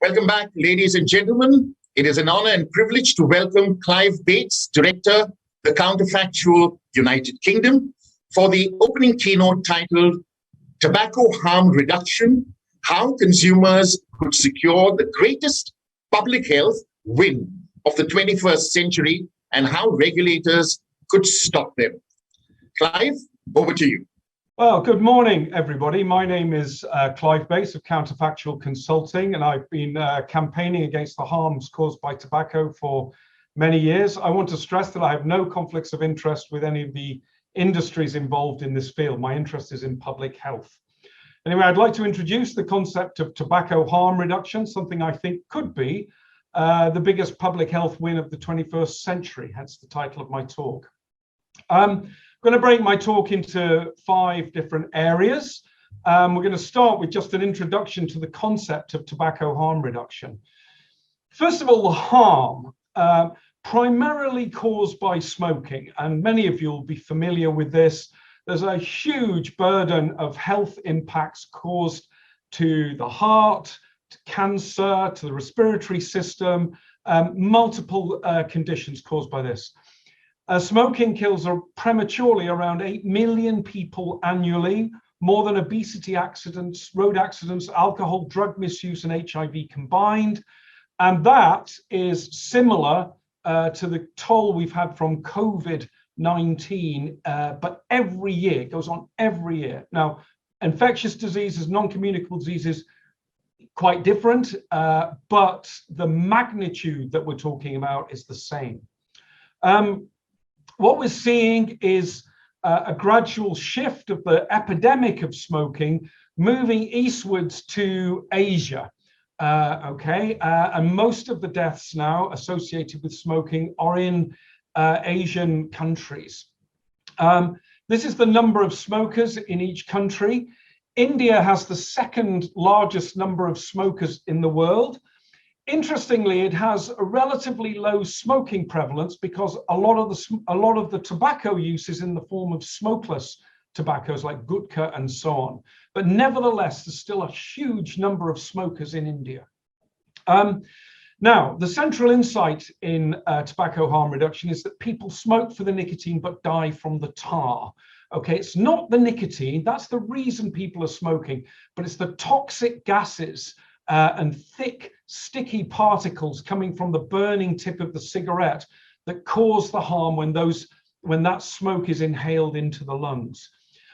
Welcome back, ladies and gentlemen. It is an honor and privilege to welcome Clive Bates, Director, the Counterfactual United Kingdom, for the opening keynote titled Tobacco Harm Reduction, How Consumers Could Secure the Greatest Public Health Win of the 21st Century and How Regulators Could Stop Them. Clive, over to you. Well, good morning, everybody. My name is Clive Bates of Counterfactual Consulting, and I've been campaigning against the harms caused by tobacco for many years. I want to stress that I have no conflicts of interest with any of the industries involved in this field. My interest is in public health. Anyway, I'd like to introduce the concept of tobacco harm reduction, something I think could be the biggest public health win of the 21st century, hence the title of my talk. I'm going to break my talk into 5 different areas. We're going to start with just an introduction to the concept of tobacco harm reduction. First of all, the harm, primarily caused by smoking, and many of you will be familiar with this. There's a huge burden of health impacts caused to the heart, to cancer, to the respiratory system, multiple conditions caused by this. Smoking kills prematurely around 8 million people annually, more than obesity accidents, road accidents, alcohol, drug misuse, and HIV combined. And that is similar to the toll we've had from COVID-19, but every year, it goes on every year. Now, infectious diseases, non-communicable diseases, quite different, but the magnitude that we're talking about is the same. What we're seeing is a gradual shift of the epidemic of smoking moving eastwards to Asia. And most of the deaths now associated with smoking are in Asian countries. This is the number of smokers in each country. India has the second largest number of smokers in the world. Interestingly, it has a relatively low smoking prevalence because a lot of the tobacco use is in the form of smokeless tobaccos like gutka and so on. But nevertheless, there's still a huge number of smokers in India. Now, the central insight in tobacco harm reduction is that people smoke for the nicotine but die from the tar. Okay, it's not the nicotine, that's the reason people are smoking, but it's the toxic gases and thick, sticky particles coming from the burning tip of the cigarette that cause the harm when that smoke is inhaled into the lungs.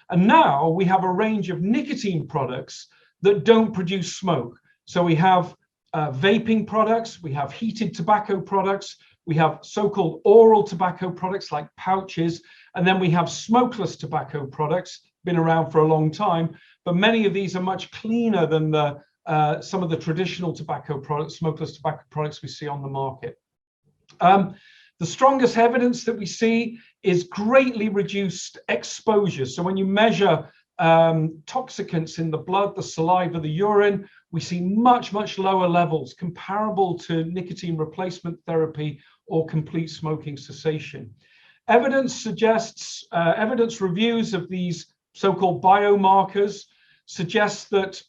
And now we have a range of nicotine products that don't produce smoke. So we have vaping products, we have heated tobacco products, we have so-called oral tobacco products like pouches, and then we have smokeless tobacco products, been around for a long time, but many of these are much cleaner than some of the traditional tobacco products, smokeless tobacco products we see on the market. The strongest evidence that we see is greatly reduced exposure. So when you measure toxicants in the blood, the saliva, the urine, we see much, much lower levels comparable to nicotine replacement therapy or complete smoking cessation. Evidence reviews of these so-called biomarkers suggests that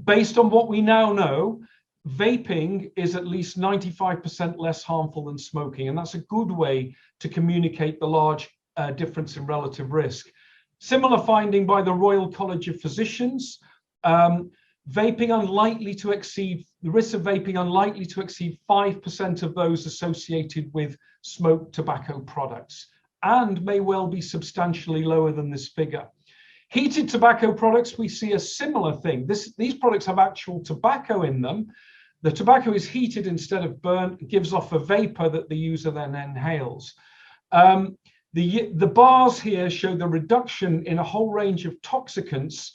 based on what we now know, vaping is at least 95% less harmful than smoking, and that's a good way to communicate the large difference in relative risk. Similar finding by the Royal College of Physicians, the risk of vaping unlikely to exceed 5% of those associated with smoked tobacco products, and may well be substantially lower than this figure. Heated tobacco products, we see a similar thing. These products have actual tobacco in them. The tobacco is heated instead of burnt, gives off a vapor that the user then inhales. The bars here show the reduction in a whole range of toxicants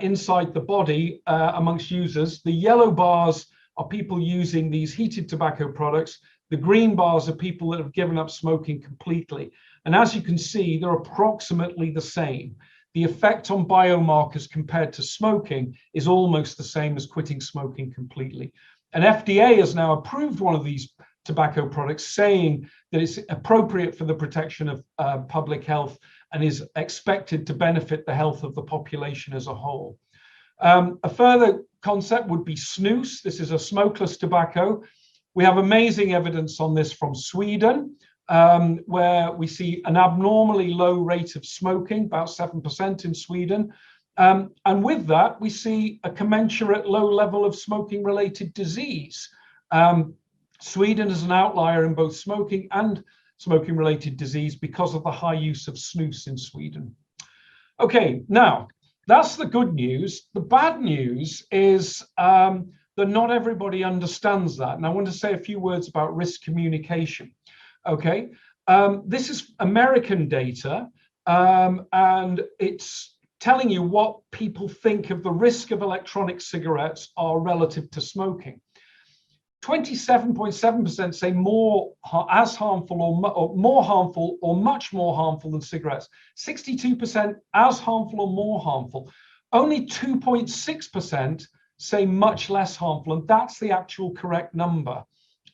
inside the body amongst users. The yellow bars are people using these heated tobacco products. The green bars are people that have given up smoking completely. And as you can see, they're approximately the same. The effect on biomarkers compared to smoking is almost the same as quitting smoking completely. And FDA has now approved one of these tobacco products, saying that it's appropriate for the protection of public health and is expected to benefit the health of the population as a whole. A further concept would be snus. This is a smokeless tobacco. We have amazing evidence on this from Sweden, where we see an abnormally low rate of smoking, about 7% in Sweden. And with that, we see a commensurate low level of smoking-related disease. Sweden is an outlier in both smoking and smoking-related disease because of the high use of snus in Sweden. Okay, now, that's the good news. The bad news is that not everybody understands that. And I want to say a few words about risk communication. Okay, this is American data, and it's telling you what people think of the risk of electronic cigarettes are relative to smoking. 27.7% say as harmful or more harmful or much more harmful than cigarettes. 62% as harmful or more harmful. Only 2.6% say much less harmful, and that's the actual correct number.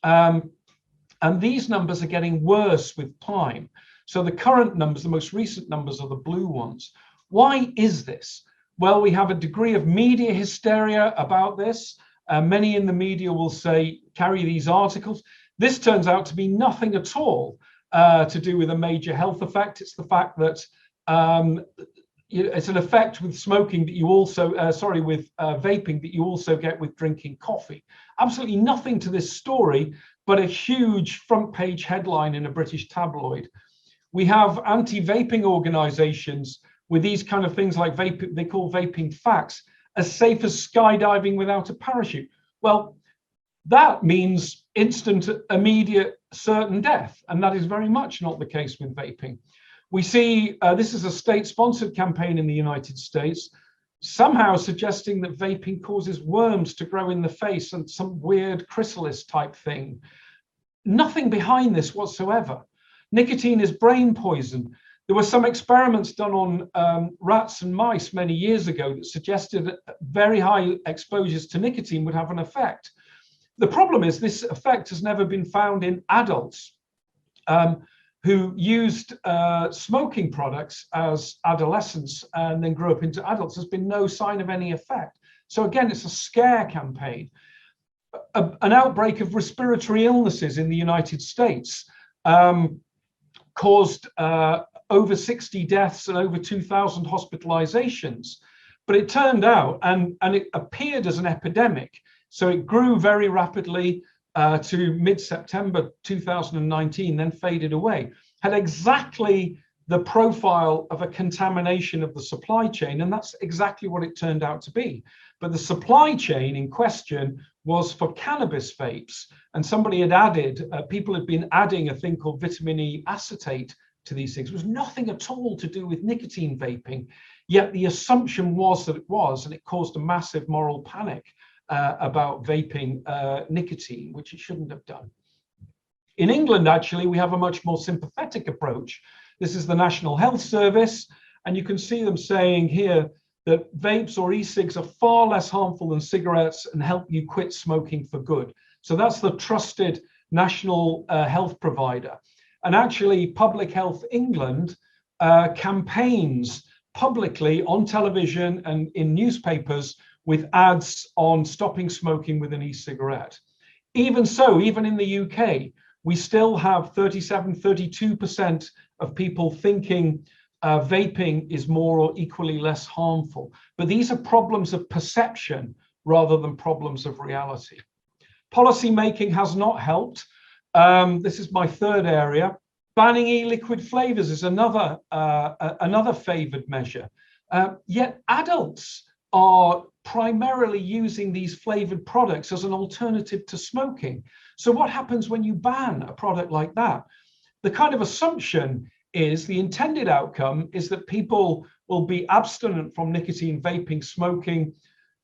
And these numbers are getting worse with time. So the current numbers, the most recent numbers, are the blue ones. Why is this? Well, we have a degree of media hysteria about this. Many in the media will say, carry these articles. This turns out to be nothing at all to do with a major health effect. It's the fact that it's an effect with smoking that you also, with vaping that you also get with drinking coffee. Absolutely nothing to this story, but a huge front page headline in a British tabloid. We have anti-vaping organizations with these kind of things like vaping, they call vaping facts, as safe as skydiving without a parachute. Well, that means instant, immediate, certain death. And that is very much not the case with vaping. We see this is a state-sponsored campaign in the United States, somehow suggesting that vaping causes worms to grow in the face and some weird chrysalis type thing. Nothing behind this whatsoever. Nicotine is brain poison. There were some experiments done on rats and mice many years ago that suggested that very high exposures to nicotine would have an effect. The problem is this effect has never been found in adults who used smoking products as adolescents and then grew up into adults. There's been no sign of any effect. So again, it's a scare campaign. An outbreak of respiratory illnesses in the United States caused over 60 deaths and over 2,000 hospitalizations. But it turned out, and it appeared as an epidemic, so it grew very rapidly to mid-September 2019, then faded away, had exactly the profile of a contamination of the supply chain, and that's exactly what it turned out to be. But the supply chain in question was for cannabis vapes, and somebody had added, people had been adding a thing called vitamin E acetate to these things. It was nothing at all to do with nicotine vaping, yet the assumption was that it was, and it caused a massive moral panic about vaping nicotine, which it shouldn't have done. In England, actually, we have a much more sympathetic approach. This is the National Health Service, and you can see them saying here that vapes or e-cigs are far less harmful than cigarettes and help you quit smoking for good. So that's the trusted national health provider. And actually, Public Health England campaigns publicly on television and in newspapers with ads on stopping smoking with an e-cigarette. Even so, even in the UK, we still have 32% of people thinking vaping is more or equally less harmful. But these are problems of perception rather than problems of reality. Policy making has not helped. This is my third area. Banning e-liquid flavors is another favored measure. Yet adults are primarily using these flavored products as an alternative to smoking. So what happens when you ban a product like that? The kind of assumption is the intended outcome is that people will be abstinent from nicotine, vaping, smoking.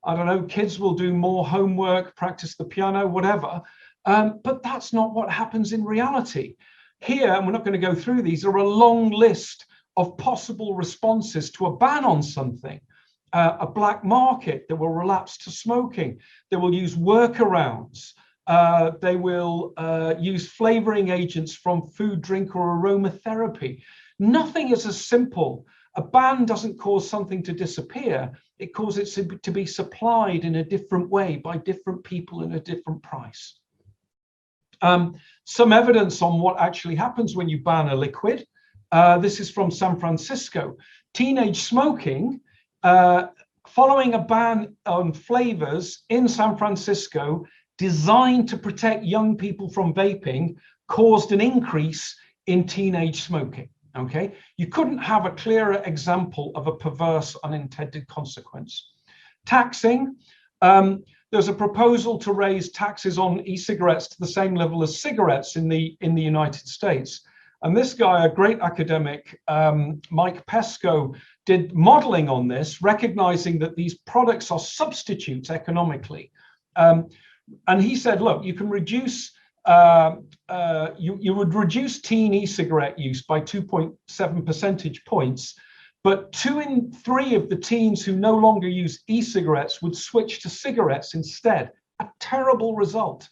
I don't know, kids will do more homework, practice the piano, whatever. But that's not what happens in reality. Here, and we're not going to go through these, are a long list of possible responses to a ban on something. A black market that will relapse to smoking. They will use workarounds. They will use flavoring agents from food, drink, or aromatherapy. Nothing is as simple A ban doesn't cause something to disappear. It causes it to be supplied in a different way by different people at a different price. Some evidence on what actually happens when you ban a liquid. This is from San Francisco. Teenage smoking, following a ban on flavors in San Francisco designed to protect young people from vaping, caused an increase in teenage smoking. Okay, you couldn't have a clearer example of a perverse unintended consequence. Taxing. There's a proposal to raise taxes on e-cigarettes to the same level as cigarettes in the United States. And this guy, a great academic, Mike Pesco, did modeling on this, recognizing that these products are substitutes economically. And he said, look, you can reduce, you would reduce teen e-cigarette use by 2.7 percentage points, but 2 in 3 of the teens who no longer use e-cigarettes would switch to cigarettes instead. A terrible result.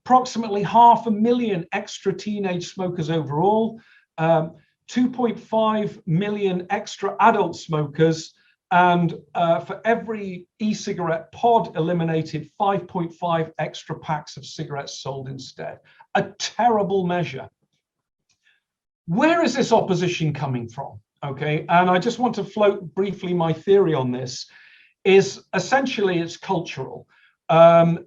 Approximately 500,000 extra teenage smokers overall, 2.5 million extra adult smokers, and for every e-cigarette pod eliminated, 5.5 extra packs of cigarettes sold instead. A terrible measure. Where is this opposition coming from? Okay, and I just want to float briefly my theory on this. Is essentially it's cultural.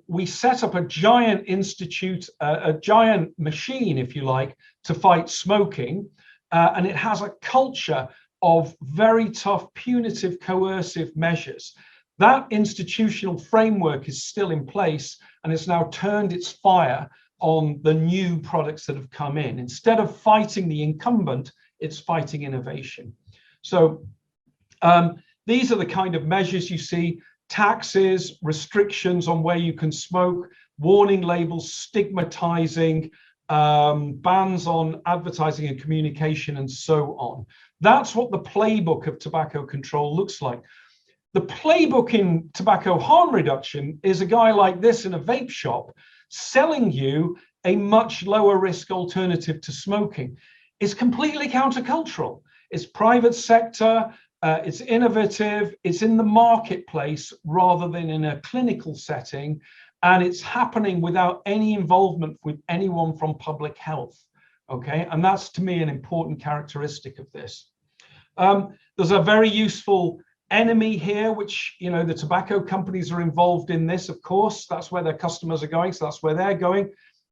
We set up a giant institute, a giant machine, if you like, to fight smoking, and it has a culture of very tough, punitive, coercive measures. That institutional framework is still in place, and it's now turned its fire on the new products that have come in. Instead of fighting the incumbent, it's fighting innovation. So these are the kind of measures you see: taxes, restrictions on where you can smoke, warning labels, stigmatizing, bans on advertising and communication, and so on. That's what the playbook of tobacco control looks like. The playbook in tobacco harm reduction is a guy like this in a vape shop selling you a much lower risk alternative to smoking. It's completely countercultural. It's private sector, it's innovative, it's in the marketplace rather than in a clinical setting, and it's happening without any involvement with anyone from public health. Okay, and that's to me an important characteristic of this. There's a very useful enemy here, which, you know, the tobacco companies are involved in this, of course. That's where their customers are going, so that's where they're going.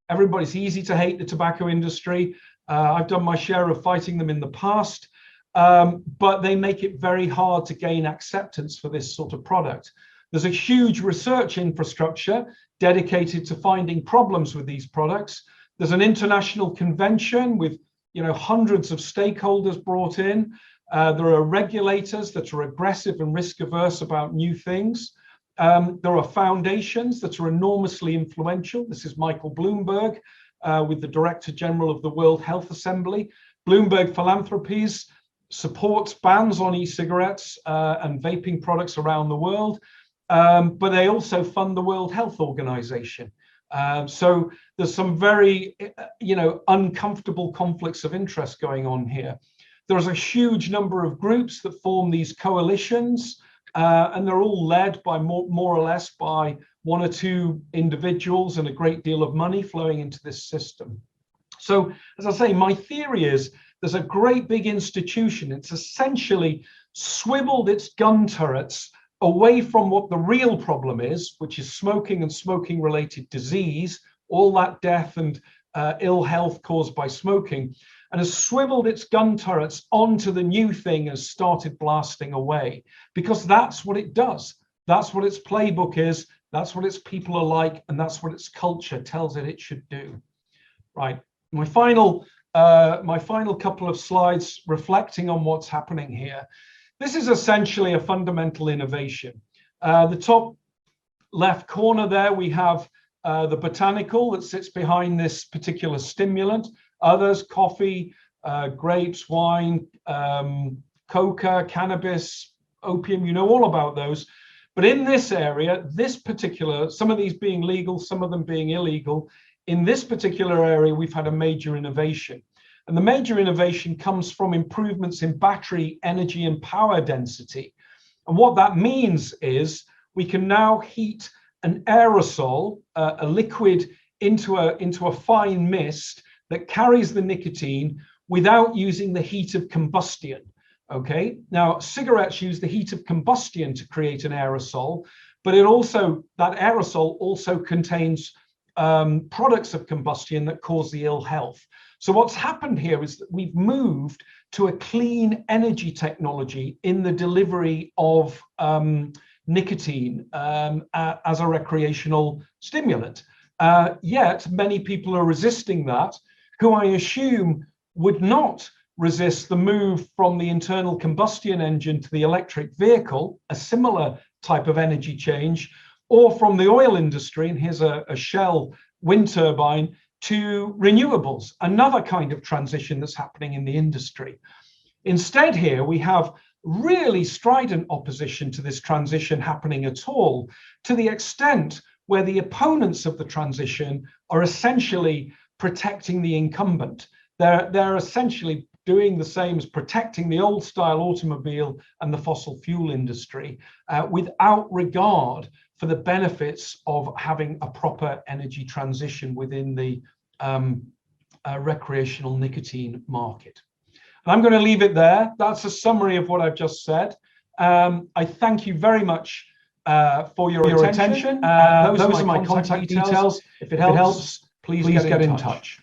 Everybody's easy to hate the tobacco industry. I've done my share of fighting them in the past, but they make it very hard to gain acceptance for this sort of product. There's a huge research infrastructure dedicated to finding problems with these products. There's an international convention with, you know, hundreds of stakeholders brought in. There are regulators that are aggressive and risk averse about new things. There are foundations that are enormously influential. This is Michael Bloomberg with the Director General of the World Health Assembly. Bloomberg Philanthropies supports bans on e-cigarettes and vaping products around the world, but they also fund the World Health Organization. So there's some very, you know, uncomfortable conflicts of interest going on here. There's a huge number of groups that form these coalitions, and they're all led by more or less by 1 or 2 individuals and a great deal of money flowing into this system. So, as I say, my theory is there's a great big institution. It's essentially swiveled its gun turrets away from what the real problem is, which is smoking and smoking-related disease, all that death and ill health caused by smoking, and has swiveled its gun turrets onto the new thing and started blasting away, because that's what it does. That's what its playbook is. That's what its people are like, and that's what its culture tells it should do. Right. My final couple of slides reflecting on what's happening here. This is essentially a fundamental innovation. The top left corner there, we have the botanical that sits behind this particular stimulant. Others, coffee, grapes, wine, coca, cannabis, opium, you know all about those. But in this area, this particular, some of these being legal, some of them being illegal, in this particular area, we've had a major innovation. And the major innovation comes from improvements in battery energy and power density. And what that means is we can now heat an aerosol, a liquid, into a fine mist that carries the nicotine without using the heat of combustion. Okay, now cigarettes use the heat of combustion to create an aerosol, but that aerosol also contains products of combustion that cause the ill health. So what's happened here is that we've moved to a clean energy technology in the delivery of nicotine as a recreational stimulant. Yet many people are resisting that, who I assume would not resist the move from the internal combustion engine to the electric vehicle, a similar type of energy change, or from the oil industry, and here's a Shell wind turbine, to renewables, another kind of transition that's happening in the industry. Instead here, we have really strident opposition to this transition happening at all, to the extent where the opponents of the transition are essentially protecting the incumbent. They're essentially doing the same as protecting the old style automobile and the fossil fuel industry without regard for the benefits of having a proper energy transition within the recreational nicotine market. And I'm going to leave it there. That's a summary of what I've just said. I thank you very much for your attention. Those are my contact details. If it helps, please get in touch.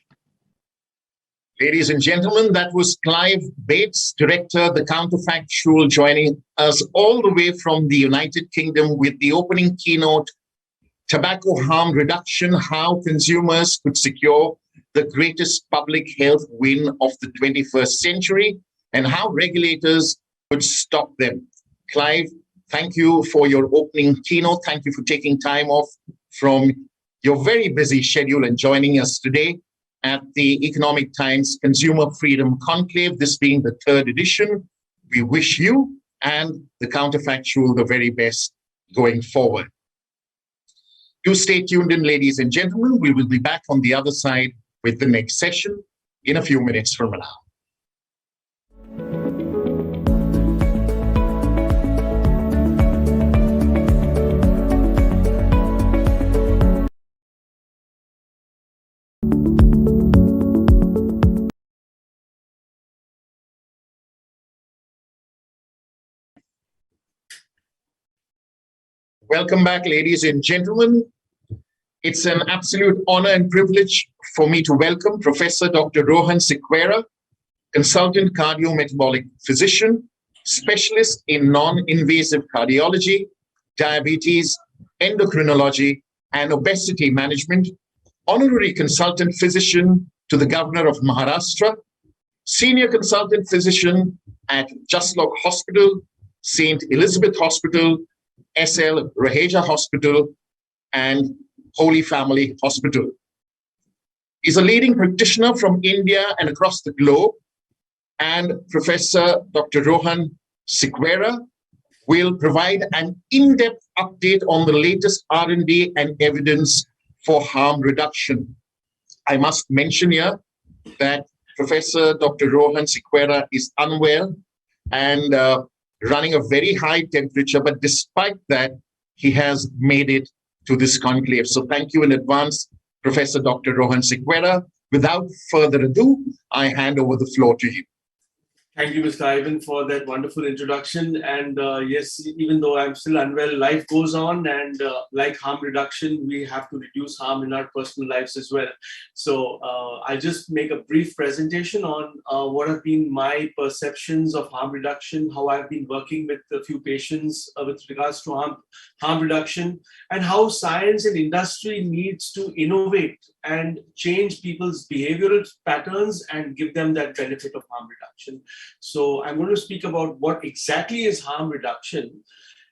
Ladies and gentlemen, that was Clive Bates, Director, The Counterfactual, joining us all the way from the United Kingdom with the opening keynote, Tobacco Harm Reduction, How Consumers Could Secure the Greatest Public Health Win of the 21st Century, and How Regulators Could Stop Them. Clive, thank you for your opening keynote. Thank you for taking time off from your very busy schedule and joining us today at the Economic Times Consumer Freedom Conclave, this being the 3rd edition. We wish you and the Counterfactual the very best going forward. Do stay tuned in, ladies and gentlemen. We will be back on the other side with the next session in a few minutes from now. Welcome back, ladies and gentlemen. It's an absolute honor and privilege for me to welcome Professor Dr. Rohan Sequeira, consultant cardiometabolic physician, specialist in non-invasive cardiology, diabetes, endocrinology, and obesity management, honorary consultant physician to the Governor of Maharashtra, senior consultant physician at Jaslok Hospital, St. Elizabeth Hospital, SL Raheja Hospital, and Holy Family Hospital. He's a leading practitioner from India and across the globe, and Professor Dr. Rohan Sequeira will provide an in-depth update on the latest R&D and evidence for harm reduction. I must mention here that Professor Dr. Rohan Sequeira is unwell and running a very high temperature, but despite that, he has made it to this conclave. So thank you in advance, Professor Dr. Rohan Sequeira. Without further ado, I hand over the floor to you. Thank you, Mr. Ivan, for that wonderful introduction. And yes, even though I'm still unwell, life goes on. And like harm reduction, we have to reduce harm in our personal lives as well. So I'll just make a brief presentation on what have been my perceptions of harm reduction, how I've been working with a few patients with regards to harm reduction, and how science and industry needs to innovate and change people's behavioral patterns and give them that benefit of harm reduction. So I'm going to speak about what exactly is harm reduction.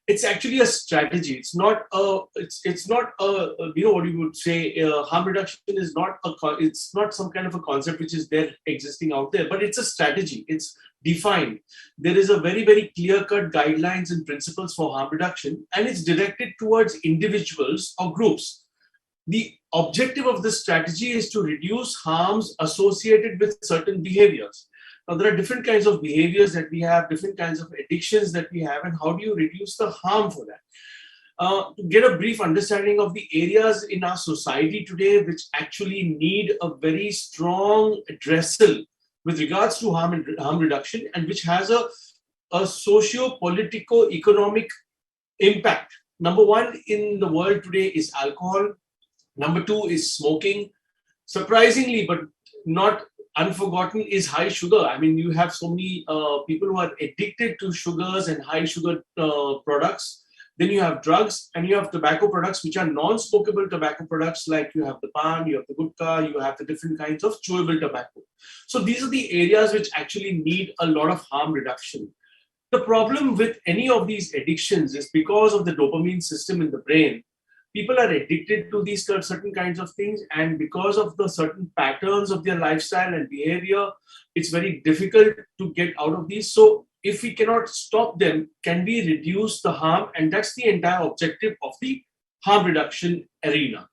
It's actually a strategy. It's not you know what you would say. Harm reduction is not it's not some kind of a concept which is there existing out there, but it's a strategy. It's defined. There is a very, very clear-cut guidelines and principles for harm reduction, and it's directed towards individuals or groups. the objective of this strategy is to reduce harms associated with certain behaviors. Now, there are different kinds of behaviors that we have, different kinds of addictions that we have, and how do you reduce the harm for that? To get a brief understanding of the areas in our society today which actually need a very strong addressal with regards to harm reduction, and which has a socio-politico-economic impact. Number one in the world today is alcohol. Number two is smoking. Surprisingly, but not unforgotten, is high sugar. I mean, you have so many people who are addicted to sugars and high sugar products. Then you have drugs, and you have tobacco products, which are non-smokable tobacco products, like you have the pan, you have the gutka, you have the different kinds of chewable tobacco. So these are the areas which actually need a lot of harm reduction. The problem with any of these addictions is because of the dopamine system in the brain, people are addicted to these certain kinds of things, and because of the certain patterns of their lifestyle and behavior, it's very difficult to get out of these. So if we cannot stop them, can we reduce the harm? And that's the entire objective of the harm reduction arena.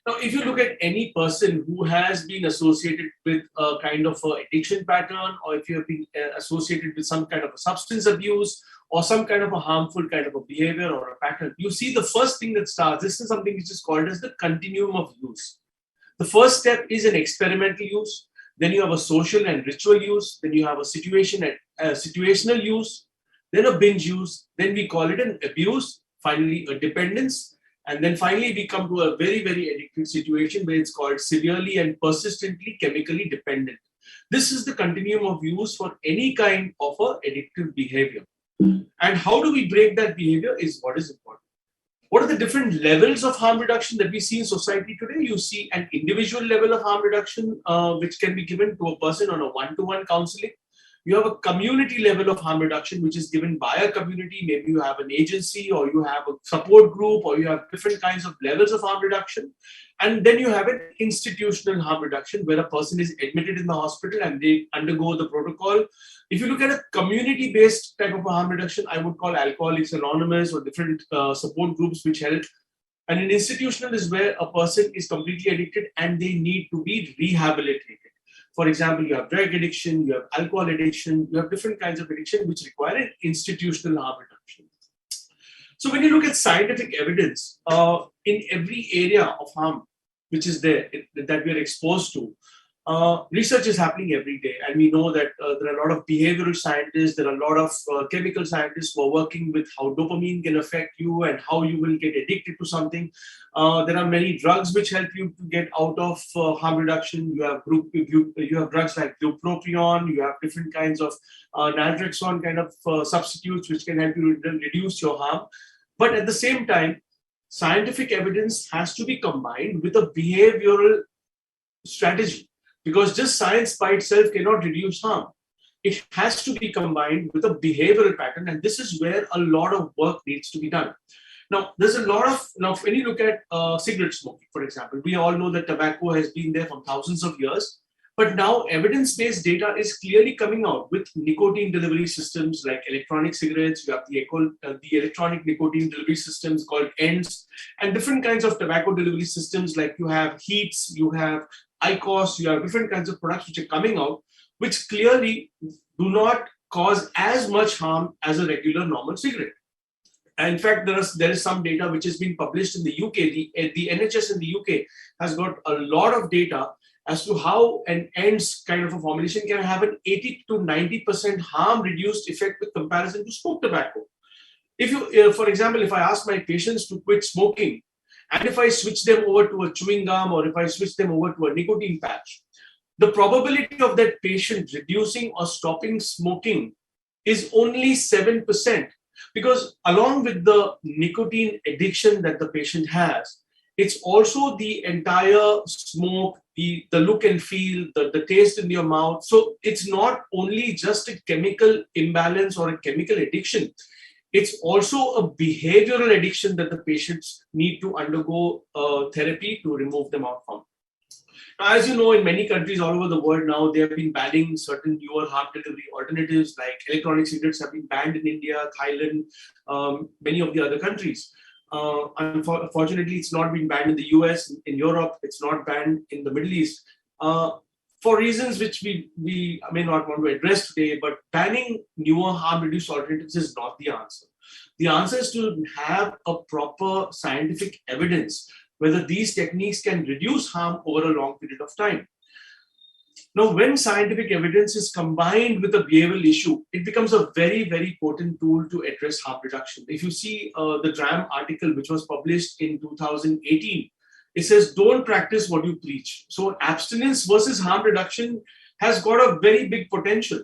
Now, if you look at any person who has been associated with a kind of addiction pattern, or if you have been associated with some kind of a substance abuse, or some kind of a harmful kind of a behavior or a pattern, you see the first thing that starts, this is something which is called as the continuum of use. The first step is an experimental use. Then you have a social and ritual use. Then you have a situational use. Then a binge use. Then we call it an abuse. Finally, a dependence. And then finally, we come to a very, very addictive situation where it's called severely and persistently chemically dependent. This is the continuum of use for any kind of a addictive behavior. And how do we break that behavior is what is important. What are the different levels of harm reduction that we see in society today? You see an individual level of harm reduction, which can be given to a person on a one-to-one counseling. You have a community level of harm reduction, which is given by a community. Maybe you have an agency, or you have a support group, or you have different kinds of levels of harm reduction. And then you have an institutional harm reduction, where a person is admitted in the hospital and they undergo the protocol. If you look at a community-based type of a harm reduction, I would call Alcoholics Anonymous or different support groups which help. And an institutional is where a person is completely addicted and they need to be rehabilitated. For example, you have drug addiction, you have alcohol addiction, you have different kinds of addiction which require an institutional harm reduction. So when you look at scientific evidence in every area of harm which is there, that we are exposed to, research is happening every day. And we know that there are a lot of behavioral scientists, there are a lot of chemical scientists who are working with how dopamine can affect you and how you will get addicted to something. There are many drugs which help you to get out of harm reduction. You have drugs like bupropion, you have different kinds of naltrexone kind of substitutes which can help you reduce your harm. But at the same time, scientific evidence has to be combined with a behavioral strategy, because just science by itself cannot reduce harm. It has to be combined with a behavioral pattern, and this is where a lot of work needs to be done. Now, there's a lot of, when you look at cigarette smoking, for example, we all know that tobacco has been there for thousands of years, but now evidence-based data is clearly coming out with nicotine delivery systems like electronic cigarettes. You have the electronic nicotine delivery systems called ENDS, and different kinds of tobacco delivery systems like you have HEATS, you have IQOS, you have different kinds of products which are coming out, which clearly do not cause as much harm as a regular normal cigarette. And in fact, there is some data which has been published in the UK. The NHS in the UK has got a lot of data as to how an ENDS kind of a formulation can have an 80 to 90% harm reduced effect with comparison to smoked tobacco. If you, for example, if I ask my patients to quit smoking, and if I switch them over to a chewing gum, or if I switch them over to a nicotine patch, the probability of that patient reducing or stopping smoking is only 7%. Because along with the nicotine addiction that the patient has, it's also the entire smoke, the look and feel, the taste in your mouth. So it's not only just a chemical imbalance or a chemical addiction. It's also a behavioral addiction that the patients need to undergo therapy to remove them out from. Now, as you know, in many countries all over the world now, they have been banning certain newer harm delivery alternatives, like electronic cigarettes have been banned in India, Thailand, many of the other countries. Unfortunately, it's not been banned in the US, in Europe, it's not banned in the Middle East. For reasons which we may not want to address today, but banning newer harm-reduced alternatives is not the answer. The answer is to have a proper scientific evidence whether these techniques can reduce harm over a long period of time. Now, when scientific evidence is combined with a behavioral issue, it becomes a very, very potent tool to address harm reduction. If you see the DRAM article, which was published in 2018, it says, don't practice what you preach. So abstinence versus harm reduction has got a very big potential.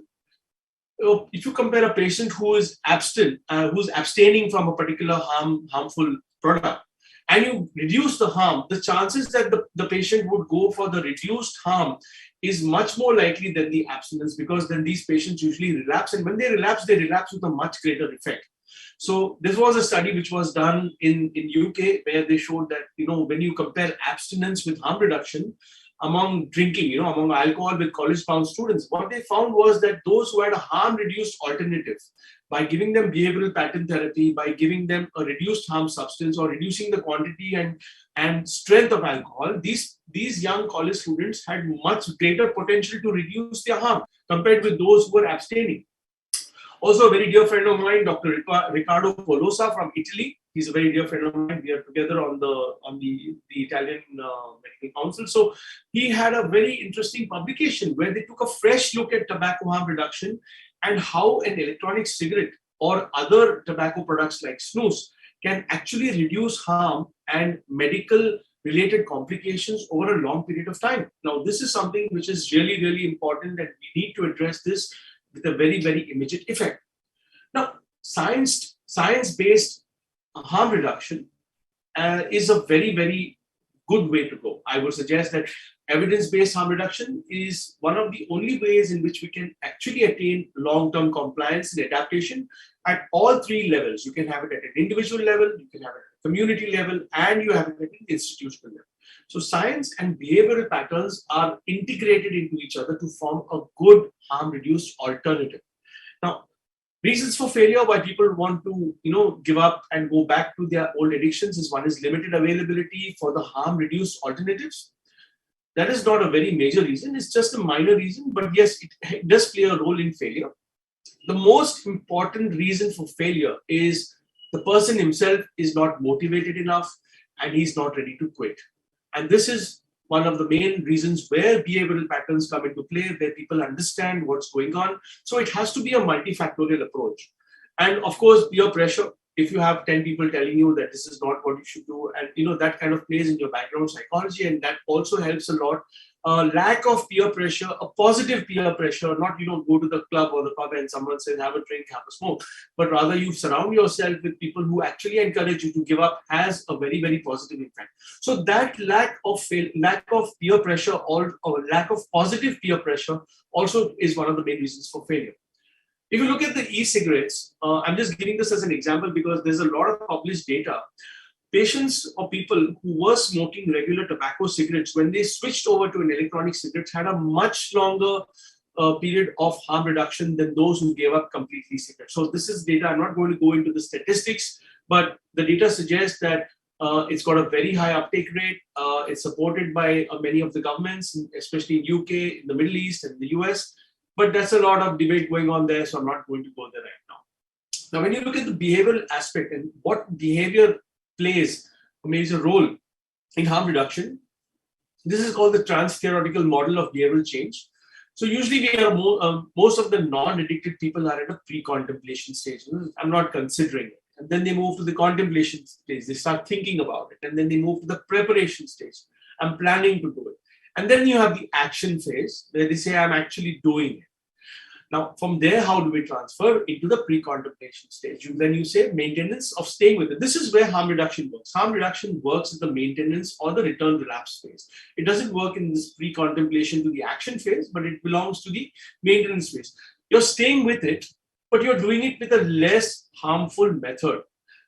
If you compare a patient who is who's abstaining from a particular harmful product, and you reduce the harm, the chances that the patient would go for the reduced harm is much more likely than the abstinence, because then these patients usually relapse, and when they relapse with a much greater effect. So this was a study which was done in UK, where they showed that, when you compare abstinence with harm reduction among drinking, among alcohol with college-bound students, what they found was that those who had a harm-reduced alternative, by giving them behavioral pattern therapy, by giving them a reduced harm substance or reducing the quantity and strength of alcohol, these young college students had much greater potential to reduce their harm compared with those who were abstaining. Also, a very dear friend of mine, Dr. Riccardo Polosa from Italy. He's a very dear friend of mine. We are together on the Italian Medical Council. So he had a very interesting publication where they took a fresh look at tobacco harm reduction and how an electronic cigarette or other tobacco products like snus can actually reduce harm and medical related complications over a long period of time. Now, this is something which is really, really important, and we need to address this with a very, very immediate effect. Now, science-based harm reduction is a very, very good way to go. I would suggest that evidence-based harm reduction is one of the only ways in which we can actually attain long-term compliance and adaptation at all three levels. You can have it at an individual level, you can have it at a community level, and you have it at an institutional level. So science and behavioral patterns are integrated into each other to form a good harm-reduced alternative. Now, reasons for failure why people want to, give up and go back to their old addictions is: one is limited availability for the harm-reduced alternatives. That is not a very major reason; it's just a minor reason. But yes, it does play a role in failure. The most important reason for failure is the person himself is not motivated enough and he's not ready to quit. And this is one of the main reasons where behavioral patterns come into play, where people understand what's going on. So it has to be a multifactorial approach. And of course, peer pressure. If you have 10 people telling you that this is not what you should do, and that kind of plays in your background psychology, and that also helps a lot. Lack of peer pressure, a positive peer pressure, not go to the club or the pub and someone says have a drink, have a smoke, but rather you surround yourself with people who actually encourage you to give up, has a very, very positive impact. So that lack of peer pressure or lack of positive peer pressure also is one of the main reasons for failure. If you look at the e-cigarettes, I'm just giving this as an example because there's a lot of published data. Patients or people who were smoking regular tobacco cigarettes, when they switched over to an electronic cigarette, had a much longer period of harm reduction than those who gave up completely cigarettes. So this is data. I'm not going to go into the statistics, but the data suggests that it's got a very high uptake rate. It's supported by many of the governments, especially in UK, in the Middle East, and the US. But that's a lot of debate going on there, so I'm not going to go there right now. Now, when you look at the behavioral aspect and what behavior plays a major role in harm reduction, this is called the trans-theoretical model of behavioral change. So usually we are most of the non-addicted people are at a pre-contemplation stage. I'm not considering it. And then they move to the contemplation stage. They start thinking about it. And then they move to the preparation stage. I'm planning to do it. And then you have the action phase where they say, I'm actually doing it. Now, from there, how do we transfer into the pre-contemplation stage? Then you say maintenance of staying with it. This is where harm reduction works. Harm reduction works at the maintenance or the return relapse phase. It doesn't work in this pre-contemplation to the action phase, but it belongs to the maintenance phase. You're staying with it, but you're doing it with a less harmful method.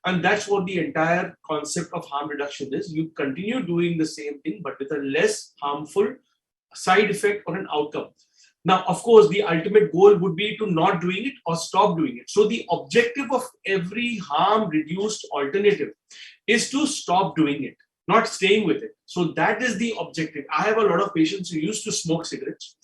And that's what the entire concept of harm reduction is. You continue doing the same thing, but with a less harmful side effect or an outcome. Now, of course, the ultimate goal would be to not doing it or stop doing it. So the objective of every harm-reduced alternative is to stop doing it, not staying with it. So that is the objective. I have a lot of patients who used to smoke cigarettes.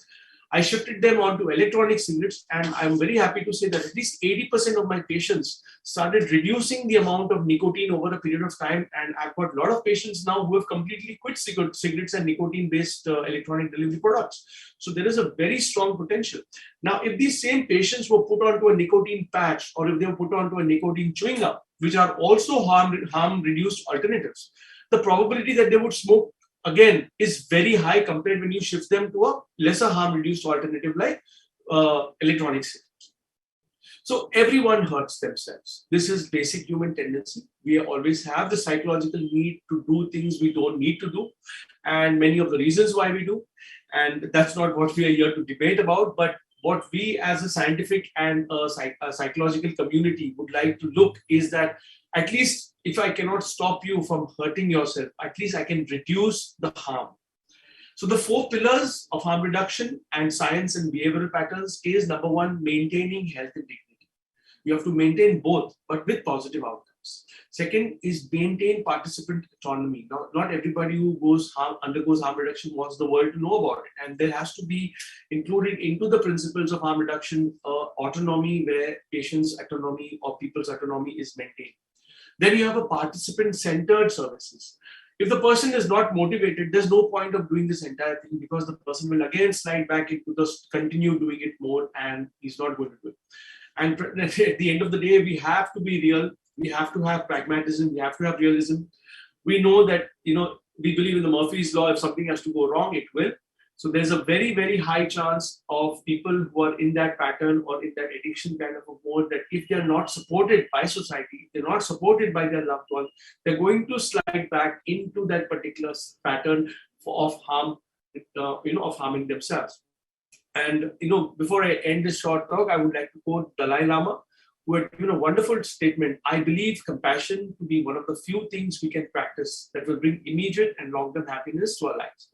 I shifted them onto electronic cigarettes, and I'm very happy to say that at least 80% of my patients started reducing the amount of nicotine over a period of time. And I've got a lot of patients now who have completely quit cigarettes and nicotine-based electronic delivery products. So there is a very strong potential. Now, if these same patients were put onto a nicotine patch, or if they were put onto a nicotine chewing gum, which are also harm-reduced alternatives, the probability that they would smoke again is very high compared when you shift them to a lesser harm reduced alternative like electronic cigarettes. So everyone hurts themselves. This is basic human tendency. We always have the psychological need to do things we don't need to do, and many of the reasons why we do. And that's not what we are here to debate about, but what we as a scientific and a psychological community would like to look is that at least if I cannot stop you from hurting yourself, at least I can reduce the harm. So the 4 pillars of harm reduction and science and behavioral patterns is number 1, maintaining health and dignity. You have to maintain both, but with positive outcomes. Second is maintain participant autonomy. Now, not everybody who undergoes harm reduction wants the world to know about it. And there has to be included into the principles of harm reduction autonomy, where patients' autonomy or people's autonomy is maintained. Then you have a participant-centered services. If the person is not motivated, there's no point of doing this entire thing, because the person will again slide back into the continue doing it more, and he's not going to do it. And at the end of the day, we have to be real. We have to have pragmatism. We have to have realism. We know that, we believe in the Murphy's Law. If something has to go wrong, it will. So there's a very, very high chance of people who are in that pattern or in that addiction kind of a mode, that if they're not supported by society, they're not supported by their loved ones, they're going to slide back into that particular pattern of harm, of harming themselves. And, before I end this short talk, I would like to quote Dalai Lama, who had given a wonderful statement. I believe compassion to be one of the few things we can practice that will bring immediate and long-term happiness to our lives.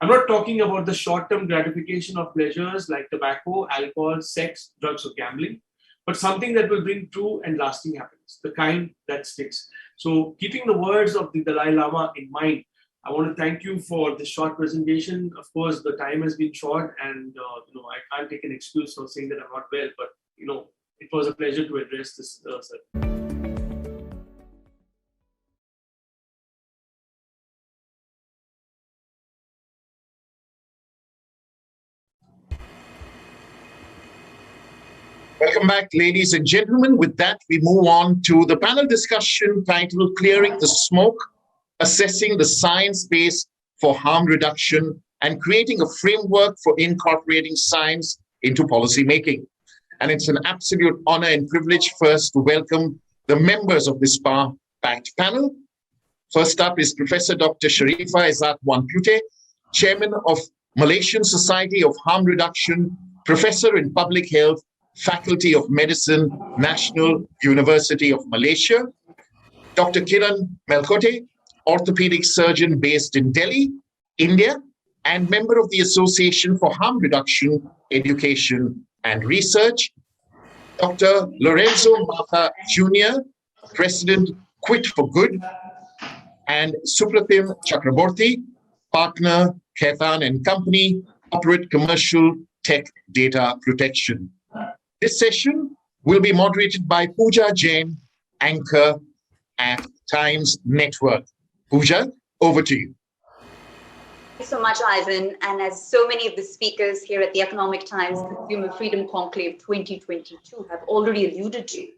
I'm not talking about the short-term gratification of pleasures like tobacco, alcohol, sex, drugs, or gambling, but something that will bring true and lasting happiness, the kind that sticks. So keeping the words of the Dalai Lama in mind, I want to thank you for this short presentation. Of course, the time has been short, and I can't take an excuse for saying that I'm not well, but it was a pleasure to address this, sir. Welcome back, ladies and gentlemen. With that, we move on to the panel discussion titled Clearing the Smoke, Assessing the Science Base for Harm Reduction and Creating a Framework for Incorporating Science into Policy Making. And it's an absolute honor and privilege first to welcome the members of this power-packed panel. First up is Professor Dr. Sharifa Izzat Wanpute, Chairman of Malaysian Society of Harm Reduction, Professor in Public Health, Faculty of Medicine, National University of Malaysia. Dr. Kiran Melkote, orthopedic surgeon based in Delhi, India, and member of the Association for Harm Reduction, Education and Research. Dr. Lorenzo Mata Jr., President, Quit for Good, and Supratim Chakraborty, partner, Khethan and Company, corporate commercial tech data protection. This session will be moderated by Pooja Jain, anchor at Times Network. Pooja, over to you. Thank you so much, Ivan. And as so many of the speakers here at the Economic Times Consumer Freedom Conclave 2022 have already alluded to,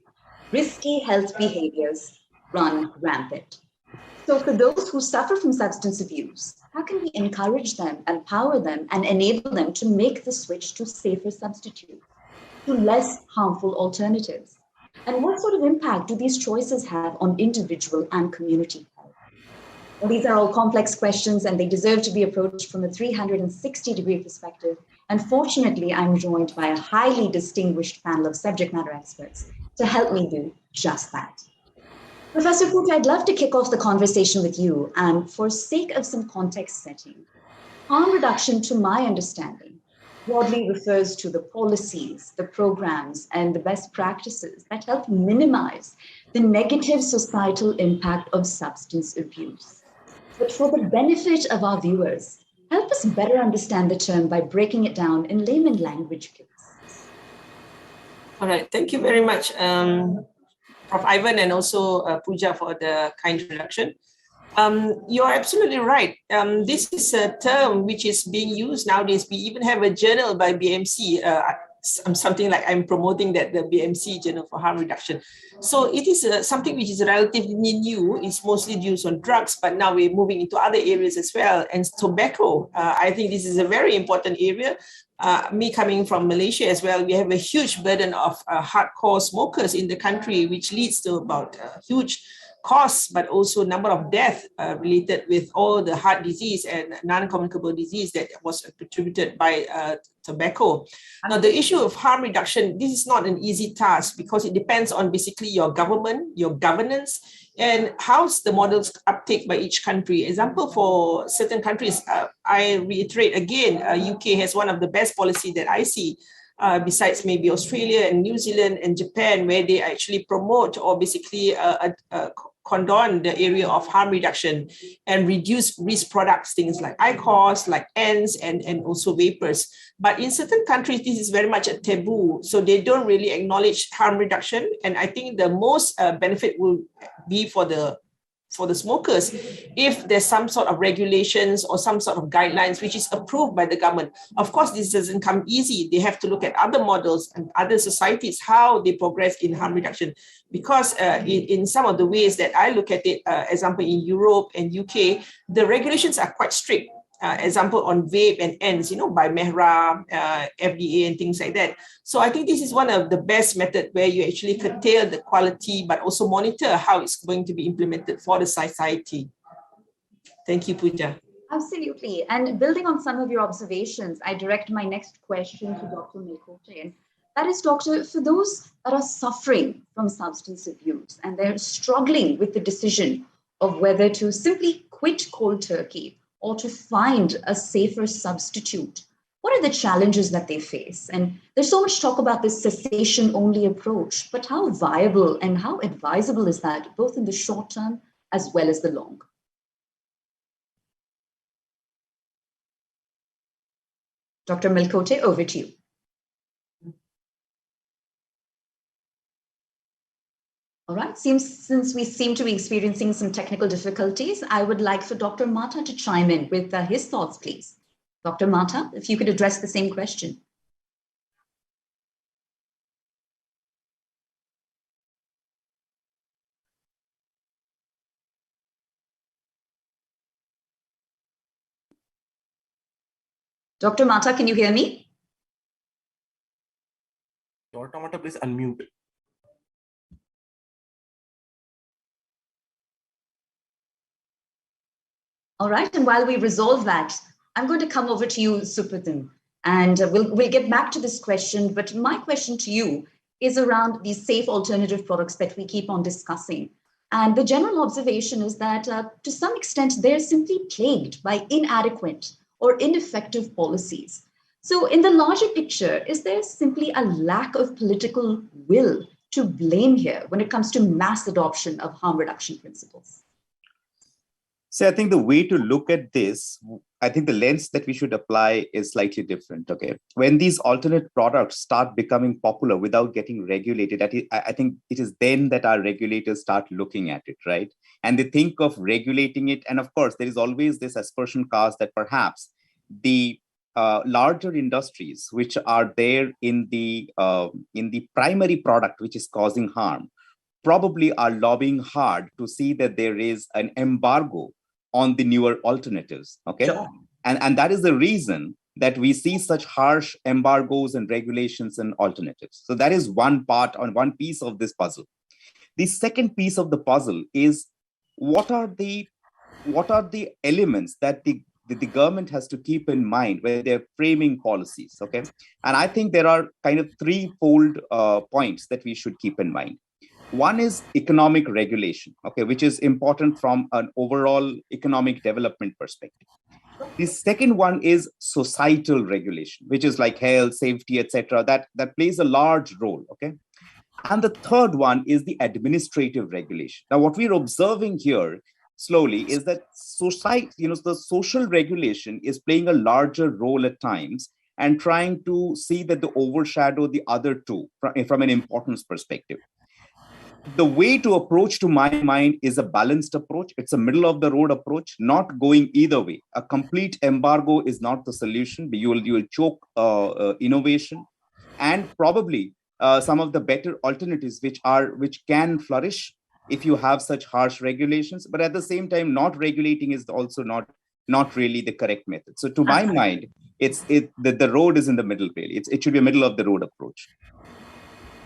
risky health behaviors run rampant. So for those who suffer from substance abuse, how can we encourage them, empower them, and enable them to make the switch to safer substitutes, to less harmful alternatives? And what sort of impact do these choices have on individual and community health? Well, these are all complex questions, and they deserve to be approached from a 360-degree perspective. And fortunately, I'm joined by a highly distinguished panel of subject matter experts to help me do just that. Professor Pooja, I'd love to kick off the conversation with you. And for sake of some context setting, harm reduction, to my understanding, broadly refers to the policies, the programs, and the best practices that help minimize the negative societal impact of substance abuse. But for the benefit of our viewers, help us better understand the term by breaking it down in layman language, please. All right, thank you very much, Prof. Ivan, and also Pooja for the kind introduction. You're absolutely right. This is a term which is being used nowadays. We even have a journal by BMC, something like I'm promoting that the BMC Journal for Harm Reduction. So it is something which is relatively new. It's mostly used on drugs, but now we're moving into other areas as well. And tobacco, I think this is a very important area. Me coming from Malaysia as well, we have a huge burden of hardcore smokers in the country, which leads to about huge costs, but also number of deaths related with all the heart disease and non-communicable disease that was contributed by tobacco. Now, the issue of harm reduction, this is not an easy task because it depends on basically your government, your governance, and how's the models uptake by each country. Example, for certain countries, I reiterate again, UK has one of the best policy that I see, besides maybe Australia and New Zealand and Japan, where they actually promote or basically condone the area of harm reduction and reduce risk products, things like IQOS, like ends, and also vapors. But in certain countries, this is very much a taboo. So they don't really acknowledge harm reduction. And I think the most benefit will be for the smokers if there's some sort of regulations or some sort of guidelines which is approved by the government. Of course, this doesn't come easy. They have to look at other models and other societies, how they progress in harm reduction. Because in some of the ways that I look at it, example in Europe and UK, the regulations are quite strict. Example on vape and ends, by MEHRA, FDA and things like that. So I think this is one of the best methods where you actually curtail the quality, but also monitor how it's going to be implemented for the society. Thank you, Pooja. Absolutely. And building on some of your observations, I direct my next question to Dr. Nicotine. And that is, Doctor, for those that are suffering from substance abuse and they're struggling with the decision of whether to simply quit cold turkey or to find a safer substitute, what are the challenges that they face? And there's so much talk about this cessation-only approach, but how viable and how advisable is that, both in the short term as well as the long? Dr. Milkote, over to you. All right, since we seem to be experiencing some technical difficulties, I would like for Dr. Mata to chime in with his thoughts, please. Dr. Mata, if you could address the same question. Dr. Mata, can you hear me? Dr. Mata, please unmute. All right, and while we resolve that, I'm going to come over to you, Supratim, and we'll get back to this question. But my question to you is around these safe alternative products that we keep on discussing. And the general observation is that to some extent, they're simply plagued by inadequate or ineffective policies. So in the larger picture, is there simply a lack of political will to blame here when it comes to mass adoption of harm reduction principles? So I think the way to look at this, I think the lens that we should apply is slightly different. Okay, when these alternate products start becoming popular without getting regulated, I think it is then that our regulators start looking at it, right? And they think of regulating it. And of course, there is always this aspersion cast that perhaps the larger industries, which are there in the primary product, which is causing harm, probably are lobbying hard to see that there is an embargo on the newer alternatives, okay? Sure. And that is the reason that we see such harsh embargoes and regulations and alternatives. So that is one piece of this puzzle. The second piece of the puzzle is what are the elements that the government has to keep in mind when they're framing policies, okay? And I think there are kind of threefold points that we should keep in mind. One is economic regulation, okay, which is important from an overall economic development perspective. The second one is societal regulation, which is like health, safety, etc. That plays a large role, okay. And the third one is the administrative regulation. Now, what we're observing here slowly is that society, the social regulation is playing a larger role at times and trying to see that they overshadow the other two from an importance perspective. The way to approach, to my mind, is a balanced approach. It's a middle of the road approach, not going either way. A complete embargo is not the solution. You will choke innovation, and probably some of the better alternatives which can flourish if you have such harsh regulations. But at the same time, not regulating is also not really the correct method. So to my mind, the road is in the middle, really. It should be a middle of the road approach.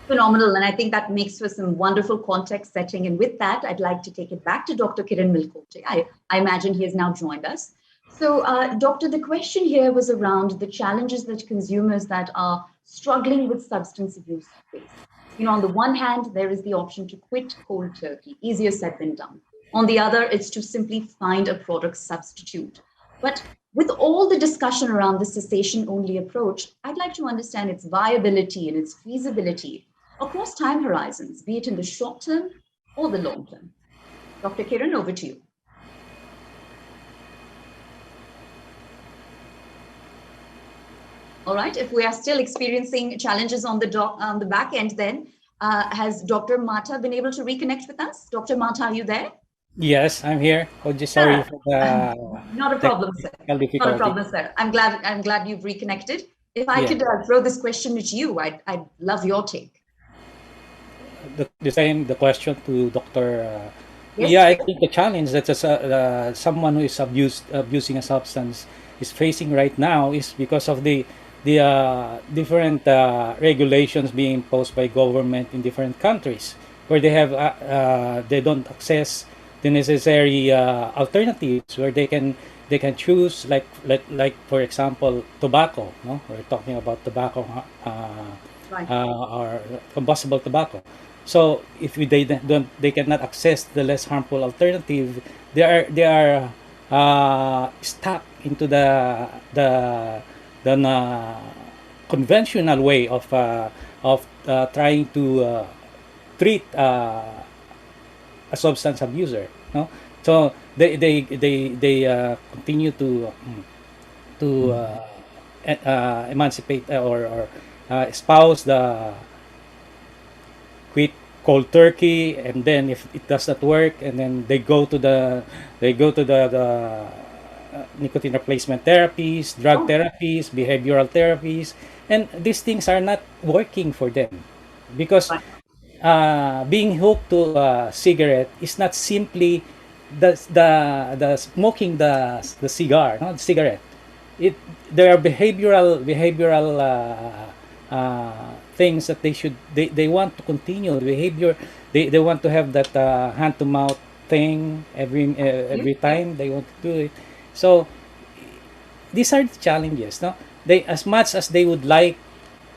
Phenomenal. And I think that makes for some wonderful context setting. And with that, I'd like to take it back to Dr. Kiran Milkote. I imagine he has now joined us. So, Doctor, the question here was around the challenges that consumers that are struggling with substance abuse face. On the one hand, there is the option to quit cold turkey, easier said than done. On the other, it's to simply find a product substitute. But with all the discussion around the cessation-only approach, I'd like to understand its viability and its feasibility across time horizons, be it in the short term or the long term. Dr. Kiran, over to you. All right, if we are still experiencing challenges on the back end, then has Dr. Mata been able to reconnect with us? Dr. Mata, are you there? Yes, I'm here. Oh, just sorry for the not a problem, sir. difficulty. Not a problem, sir. I'm glad you've reconnected. If I could throw this question at you, I'd love your take. The question to Dr. Yes, yeah, I think the challenge that someone who is abusing a substance is facing right now is because of the different regulations being imposed by government in different countries, where they don't access the necessary alternatives where they can choose, like for example, tobacco. No, we're talking about tobacco or combustible tobacco. So if they cannot access the less harmful alternative, they are stuck into the conventional way of trying to treat a substance abuser. No, so they continue to emancipate or espouse the quit cold turkey, and then if it does not work, and then they go to the nicotine replacement therapies, drug therapies, behavioral therapies, and these things are not working for them because being hooked to a cigarette is not simply the smoking the cigar, not the cigarette. There are behavioral things that they want to continue the behavior. They want to have that hand to mouth thing every time they want to do it. So these are the challenges. No, as much as they would like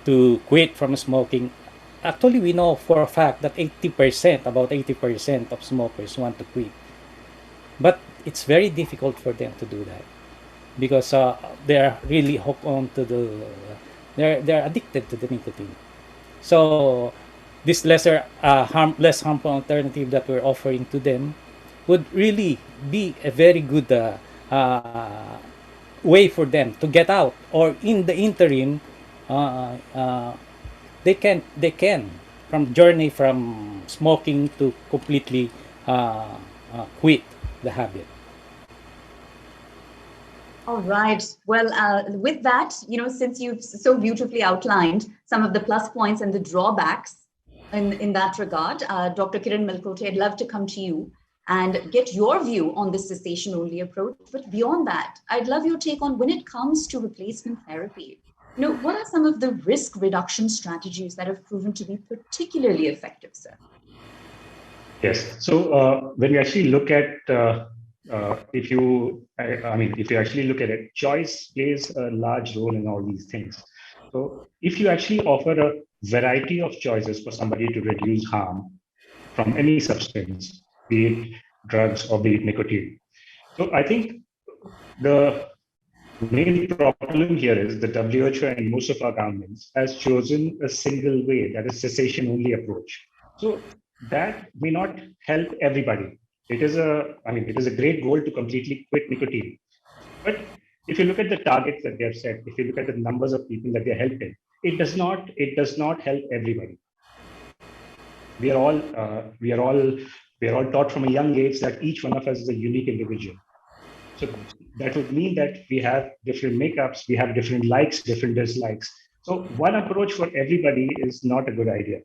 to quit from smoking, actually we know for a fact that about 80% of smokers want to quit, but it's very difficult for them to do that because they are really hooked on to they're addicted to the nicotine. So this less harmful alternative that we're offering to them would really be a very good way for them to get out, or in the interim they can journey from smoking to completely quit the habit. All right. Well, with that, since you've so beautifully outlined some of the plus points and the drawbacks in that regard, Dr. Kiran Milkote, I'd love to come to you and get your view on this cessation-only approach. But beyond that, I'd love your take on when it comes to replacement therapy. What are some of the risk reduction strategies that have proven to be particularly effective, sir? Yes. So when we actually look at if you actually look at it, choice plays a large role in all these things. So if you actually offer a variety of choices for somebody to reduce harm from any substance, be it drugs or be it nicotine. So I think the The main problem here is the WHO and most of our governments has chosen a single way, that is cessation only approach. So that may not help everybody. It is a great goal to completely quit nicotine. But if you look at the targets that they have set, if you look at the numbers of people that they're helping, it does not help everybody. We are all taught from a young age that each one of us is a unique individual. So that would mean that we have different makeups, we have different likes, different dislikes. So one approach for everybody is not a good idea.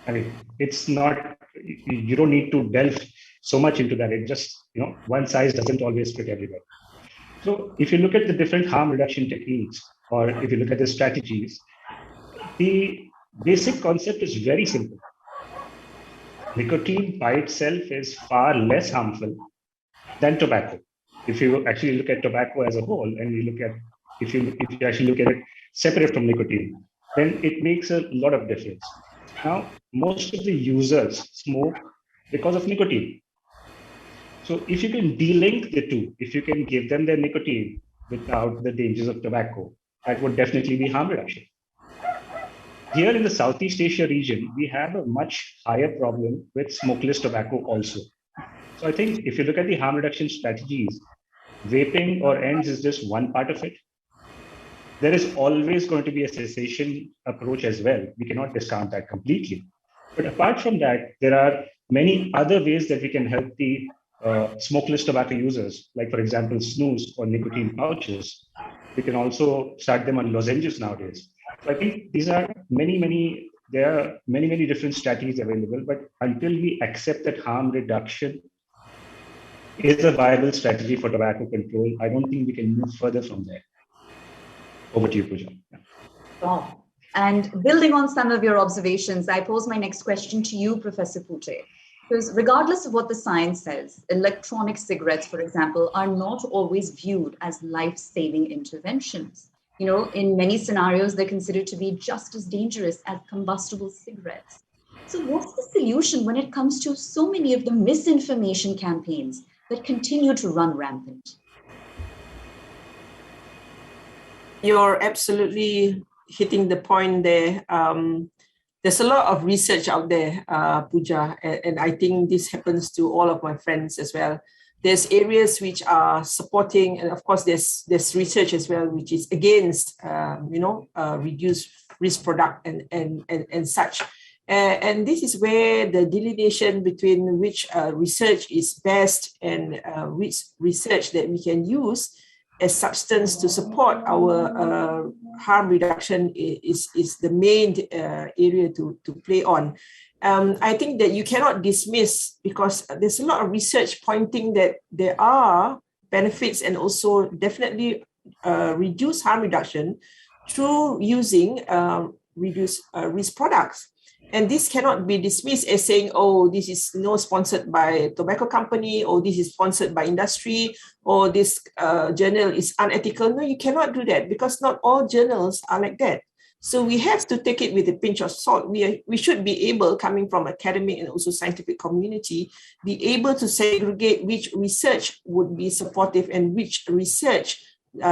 I mean, it's not, you don't need to delve so much into that. It just, one size doesn't always fit everybody. So if you look at the different harm reduction techniques, or if you look at the strategies, the basic concept is very simple. Nicotine by itself is far less harmful than tobacco. If you actually look at tobacco as a whole, and if you actually look at it separate from nicotine, then it makes a lot of difference. Now, most of the users smoke because of nicotine. So if you can de-link the two, if you can give them their nicotine without the dangers of tobacco, that would definitely be harm reduction. Here in the Southeast Asia region, we have a much higher problem with smokeless tobacco also. So I think if you look at the harm reduction strategies, vaping or ends is just one part of it. There is always going to be a cessation approach as well. We cannot discount that completely. But apart from that, there are many other ways that we can help the smokeless tobacco users, like for example, snus or nicotine pouches. We can also start them on lozenges nowadays. So I think these are there are many different strategies available, but until we accept that harm reduction is a viable strategy for tobacco control, I don't think we can move further from there. Over to you, Pooja. Yeah. Oh. And building on some of your observations, I pose my next question to you, Professor Pute. Because regardless of what the science says, electronic cigarettes, for example, are not always viewed as life-saving interventions. In many scenarios, they're considered to be just as dangerous as combustible cigarettes. So what's the solution when it comes to so many of the misinformation campaigns that continue to run rampant? You're absolutely hitting the point there. There's a lot of research out there, Pooja, and I think this happens to all of my friends as well. There's areas which are supporting, and of course, there's research as well, which is against, reduced risk product and such. And this is where the delineation between which research is best and which research that we can use as substance to support our harm reduction is the main area to play on. I think that you cannot dismiss, because there's a lot of research pointing that there are benefits and also definitely reduce harm reduction through using reduced risk products. And this cannot be dismissed as saying, oh, this is sponsored by a tobacco company, or this is sponsored by industry, or this journal is unethical. No, you cannot do that, because not all journals are like that. So we have to take it with a pinch of salt. We should be able, coming from academic and also scientific community, be able to segregate which research would be supportive and which research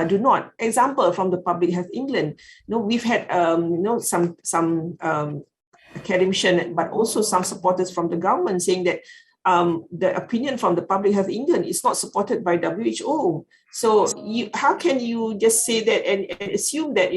do not. Example from the Public Health England. We've had some academician, but also some supporters from the government saying that the opinion from the Public Health England is not supported by WHO. So how can you just say that and assume that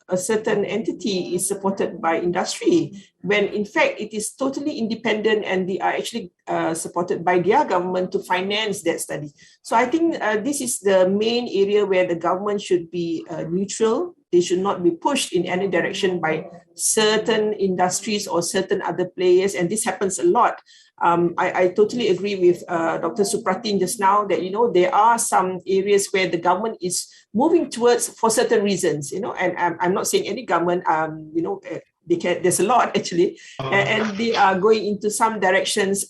a certain entity is supported by industry, when in fact it is totally independent and they are actually supported by their government to finance that study? So I think this is the main area where the government should be neutral. They should not be pushed in any direction by certain industries or certain other players. And this happens a lot. I totally agree with Dr. Supratin just now that, there are some areas where the government is moving towards for certain reasons, and I'm not saying any government, there's a lot actually, and they are going into some directions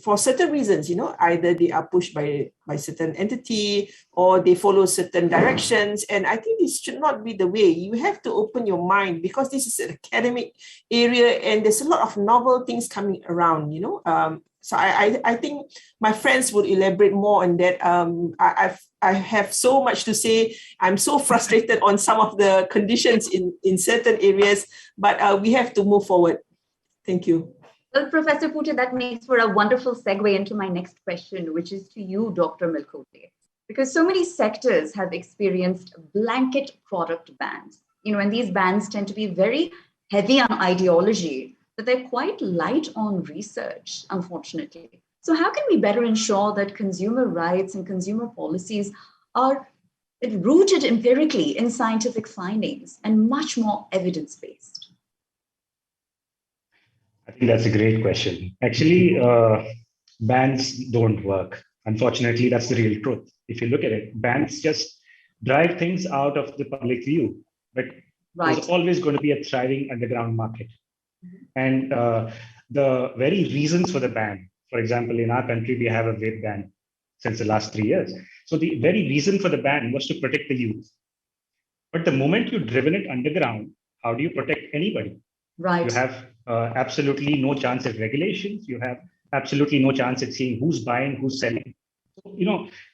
for certain reasons, either they are pushed by certain entity or they follow certain directions. And I think this should not be the way. You have to open your mind, because this is an academic area and there's a lot of novel things coming around, So I think my friends would elaborate more on that. I have so much to say. I'm so frustrated on some of the conditions in certain areas, but we have to move forward. Thank you. Well, Professor Puja, that makes for a wonderful segue into my next question, which is to you, Dr. Milkote. Because so many sectors have experienced blanket product bans, and these bans tend to be very heavy on ideology, but they're quite light on research, unfortunately. So how can we better ensure that consumer rights and consumer policies are rooted empirically in scientific findings and much more evidence-based? I think that's a great question. Actually, bans don't work. Unfortunately, that's the real truth. If you look at it, bans just drive things out of the public view, but there's always going to be a thriving underground market. And the very reasons for the ban, for example, in our country, we have a vape ban since the last 3 years. So the very reason for the ban was to protect the youth. But the moment you've driven it underground, how do you protect anybody? Right. You have absolutely no chance at regulations. You have absolutely no chance at seeing who's buying, who's selling. So,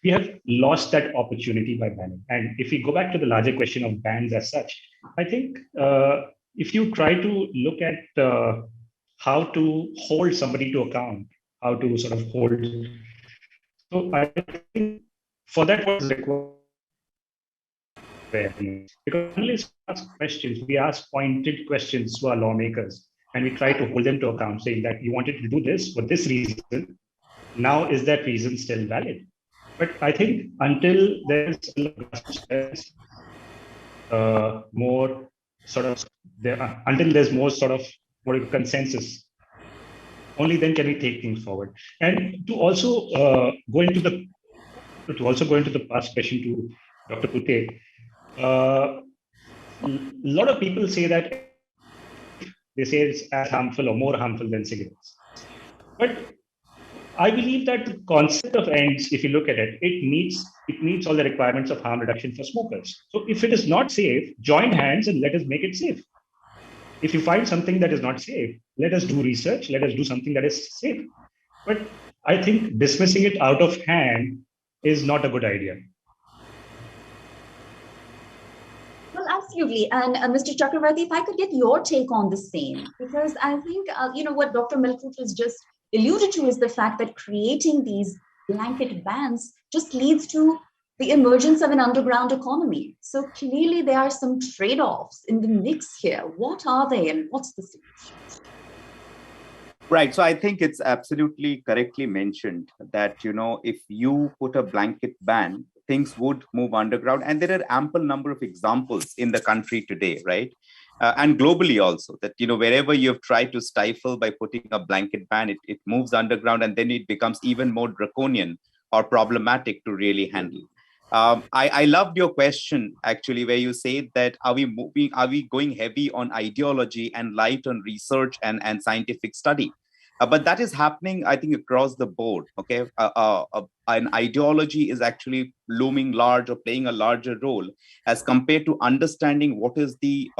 we have lost that opportunity by banning. And if we go back to the larger question of bans as such, I think if you try to look at how to hold somebody to account, how to sort of hold. So I think for that was required. Because analysts ask questions, we ask pointed questions to our lawmakers, and we try to hold them to account, saying that you wanted to do this for this reason. Now, is that reason still valid? But I think until there's more sort of until there's more sort of consensus, only then can we take things forward. And to also go into the past question to Dr. Putte. A lot of people say that it's as harmful or more harmful than cigarettes. But I believe that the concept of ends, if you look at it, it meets all the requirements of harm reduction for smokers. So if it is not safe, join hands and let us make it safe. If you find something that is not safe, let us do research, let us do something that is safe. But I think dismissing it out of hand is not a good idea. Well, absolutely. And Mr. Chakravarti, if I could get your take on the same, because I think, what Dr. Milkote has just alluded to is the fact that creating these blanket bans just leads to the emergence of an underground economy. So clearly there are some trade-offs in the mix here. What are they and what's the solution? Right. So I think it's absolutely correctly mentioned that, if you put a blanket ban, things would move underground. And there are ample number of examples in the country today, right? And globally also, that, wherever you've tried to stifle by putting a blanket ban, it moves underground, and then it becomes even more draconian or problematic to really handle. I loved your question, actually, where you say that are we going heavy on ideology and light on research and scientific study? But that is happening, I think, across the board. Okay, an ideology is actually looming large or playing a larger role as compared to understanding what is the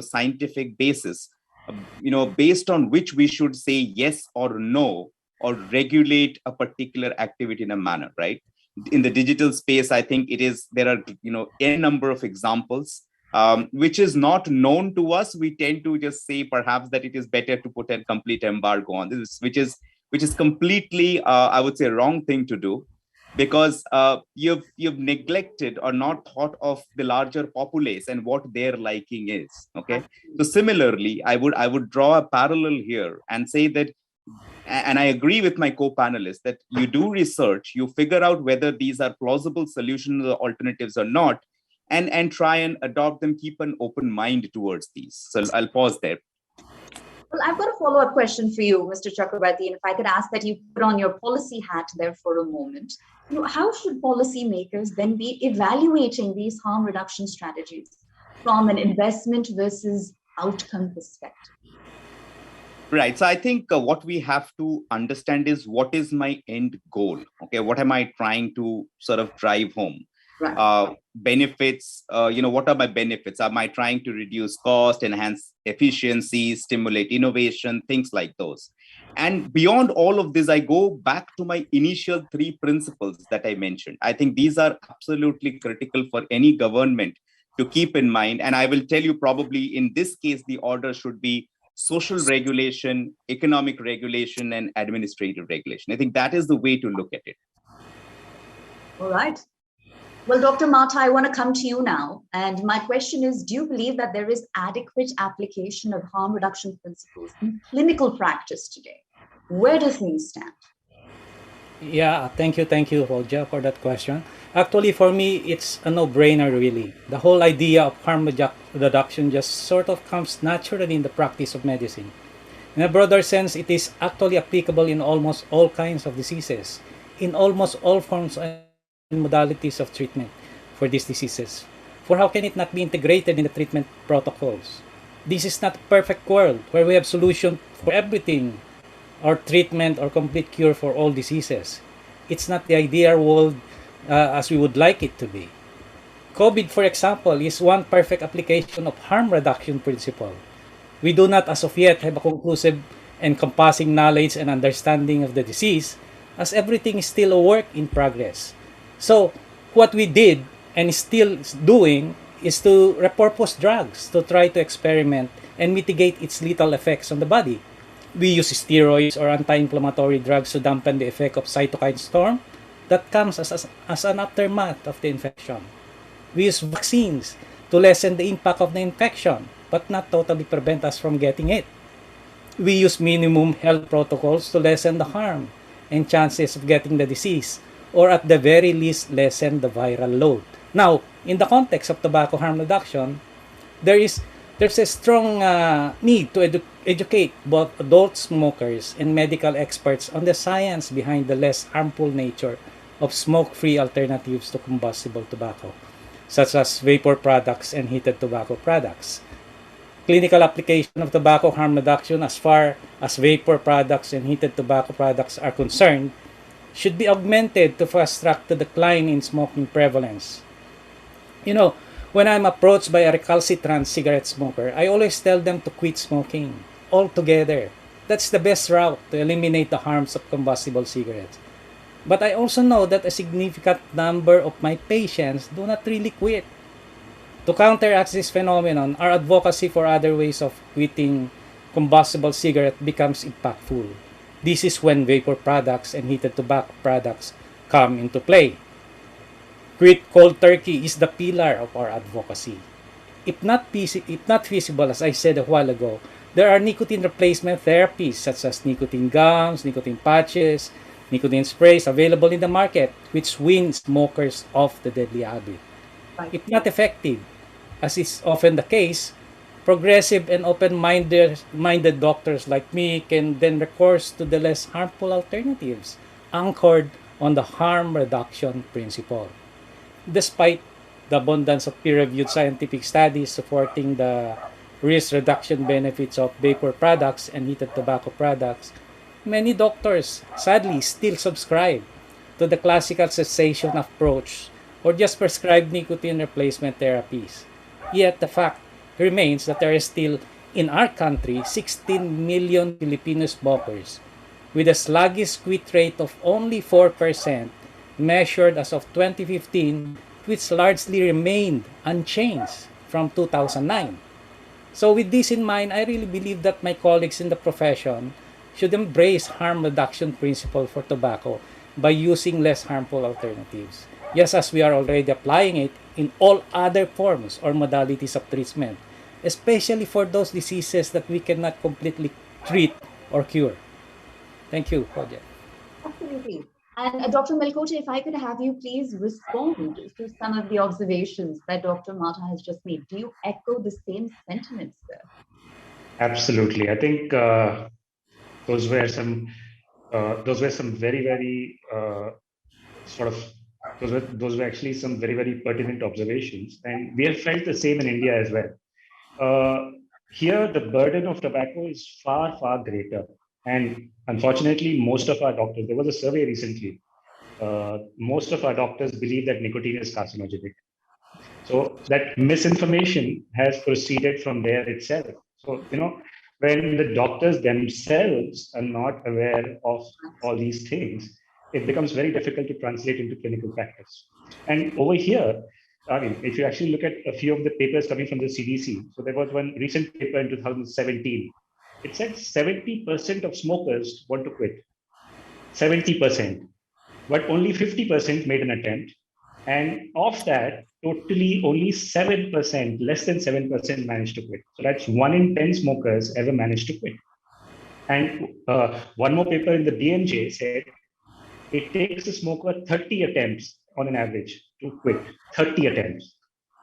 scientific basis, based on which we should say yes or no or regulate a particular activity in a manner, right? In the digital space, I think there are a number of examples which is not known to us. We tend to just say perhaps that it is better to put a complete embargo on this, which is completely, I would say, wrong thing to do, because you've neglected or not thought of the larger populace and what their liking is. Okay, so similarly, I would draw a parallel here and say that, and I agree with my co-panelists, that you do research, you figure out whether these are plausible solutions or alternatives or not, and try and adopt them, keep an open mind towards these. So I'll pause there. Well, I've got a follow-up question for you, Mr. Chakrabarti, and if I could ask that you put on your policy hat there for a moment. How should policymakers then be evaluating these harm reduction strategies from an investment versus outcome perspective? Right. So I think what we have to understand is, what is my end goal? Okay, what am I trying to sort of drive home? Right. Benefits, what are my benefits? Am I trying to reduce cost, enhance efficiency, stimulate innovation, things like those? And beyond all of this, I go back to my initial 3 principles that I mentioned. I think these are absolutely critical for any government to keep in mind. And I will tell you, probably in this case, the order should be social regulation, economic regulation, and administrative regulation. I think that is the way to look at it. All right. Well, Dr. Martha, I want to come to you now. And my question is, do you believe that there is adequate application of harm reduction principles in clinical practice today? Where does things stand? Yeah, thank you, Roja, for that question. Actually, for me, it's a no-brainer, really. The whole idea of harm reduction just sort of comes naturally in the practice of medicine. In a broader sense, it is actually applicable in almost all kinds of diseases, in almost all forms and modalities of treatment for these diseases. For how can it not be integrated in the treatment protocols? This is not a perfect world where we have solution for everything, or treatment or complete cure for all diseases. It's not the ideal world as we would like it to be. COVID, for example, is one perfect application of harm reduction principle. We do not as of yet have a conclusive encompassing knowledge and understanding of the disease, as everything is still a work in progress. So what we did and still doing is to repurpose drugs to try to experiment and mitigate its lethal effects on the body. We use steroids or anti-inflammatory drugs to dampen the effect of cytokine storm that comes as an aftermath of the infection. We use vaccines to lessen the impact of the infection, but not totally prevent us from getting it. We use minimum health protocols to lessen the harm and chances of getting the disease, or at the very least lessen the viral load. Now, in the context of tobacco harm reduction, there's a strong need to educate both adult smokers and medical experts on the science behind the less harmful nature of smoke-free alternatives to combustible tobacco, such as vapor products and heated tobacco products. Clinical application of tobacco harm reduction as far as vapor products and heated tobacco products are concerned should be augmented to fast-track the decline in smoking prevalence. You know, when I'm approached by a recalcitrant cigarette smoker, I always tell them to quit smoking altogether. That's the best route to eliminate the harms of combustible cigarettes. But I also know that a significant number of my patients do not really quit. To counteract this phenomenon, our advocacy for other ways of quitting combustible cigarette becomes impactful. This is when vapor products and heated tobacco products come into play. Quit cold turkey is the pillar of our advocacy. If not feasible, as I said a while ago, there are nicotine replacement therapies such as nicotine gums, nicotine patches, nicotine sprays available in the market, which wean smokers off the deadly habit. If not effective, as is often the case, progressive and open-minded doctors like me can then recourse to the less harmful alternatives anchored on the harm reduction principle. Despite the abundance of peer-reviewed scientific studies supporting the risk reduction benefits of vapor products and heated tobacco products, many doctors sadly still subscribe to the classical cessation approach or just prescribe nicotine replacement therapies. Yet the fact remains that there is still in our country 16 million Filipino smokers with a sluggish quit rate of only 4% measured as of 2015, which largely remained unchanged from 2009. So with this in mind, I really believe that my colleagues in the profession should embrace harm reduction principle for tobacco by using less harmful alternatives, just as we are already applying it in all other forms or modalities of treatment, especially for those diseases that we cannot completely treat or cure. Thank you, Roger. Absolutely. And Dr. Melkote, if I could have you please respond to some of the observations that Dr. Martha has just made. Do you echo the same sentiments there? Absolutely. I think those were some very, very those were actually some very, very pertinent observations, and we have felt the same in India as well. Here, the burden of tobacco is far, far greater, and unfortunately, most of our doctors. There was a survey recently. Most of our doctors believe that nicotine is carcinogenic. So that misinformation has proceeded from there itself. So when the doctors themselves are not aware of all these things, it becomes very difficult to translate into clinical practice. And over here, I mean, if you actually look at a few of the papers coming from the CDC, so there was one recent paper in 2017. It said 70% of smokers want to quit, 70%, but only 50% made an attempt. And of that, totally only 7%, less than 7% managed to quit. So that's 1 in 10 smokers ever managed to quit. And one more paper in the BMJ said it takes a smoker 30 attempts on an average to quit, 30 attempts.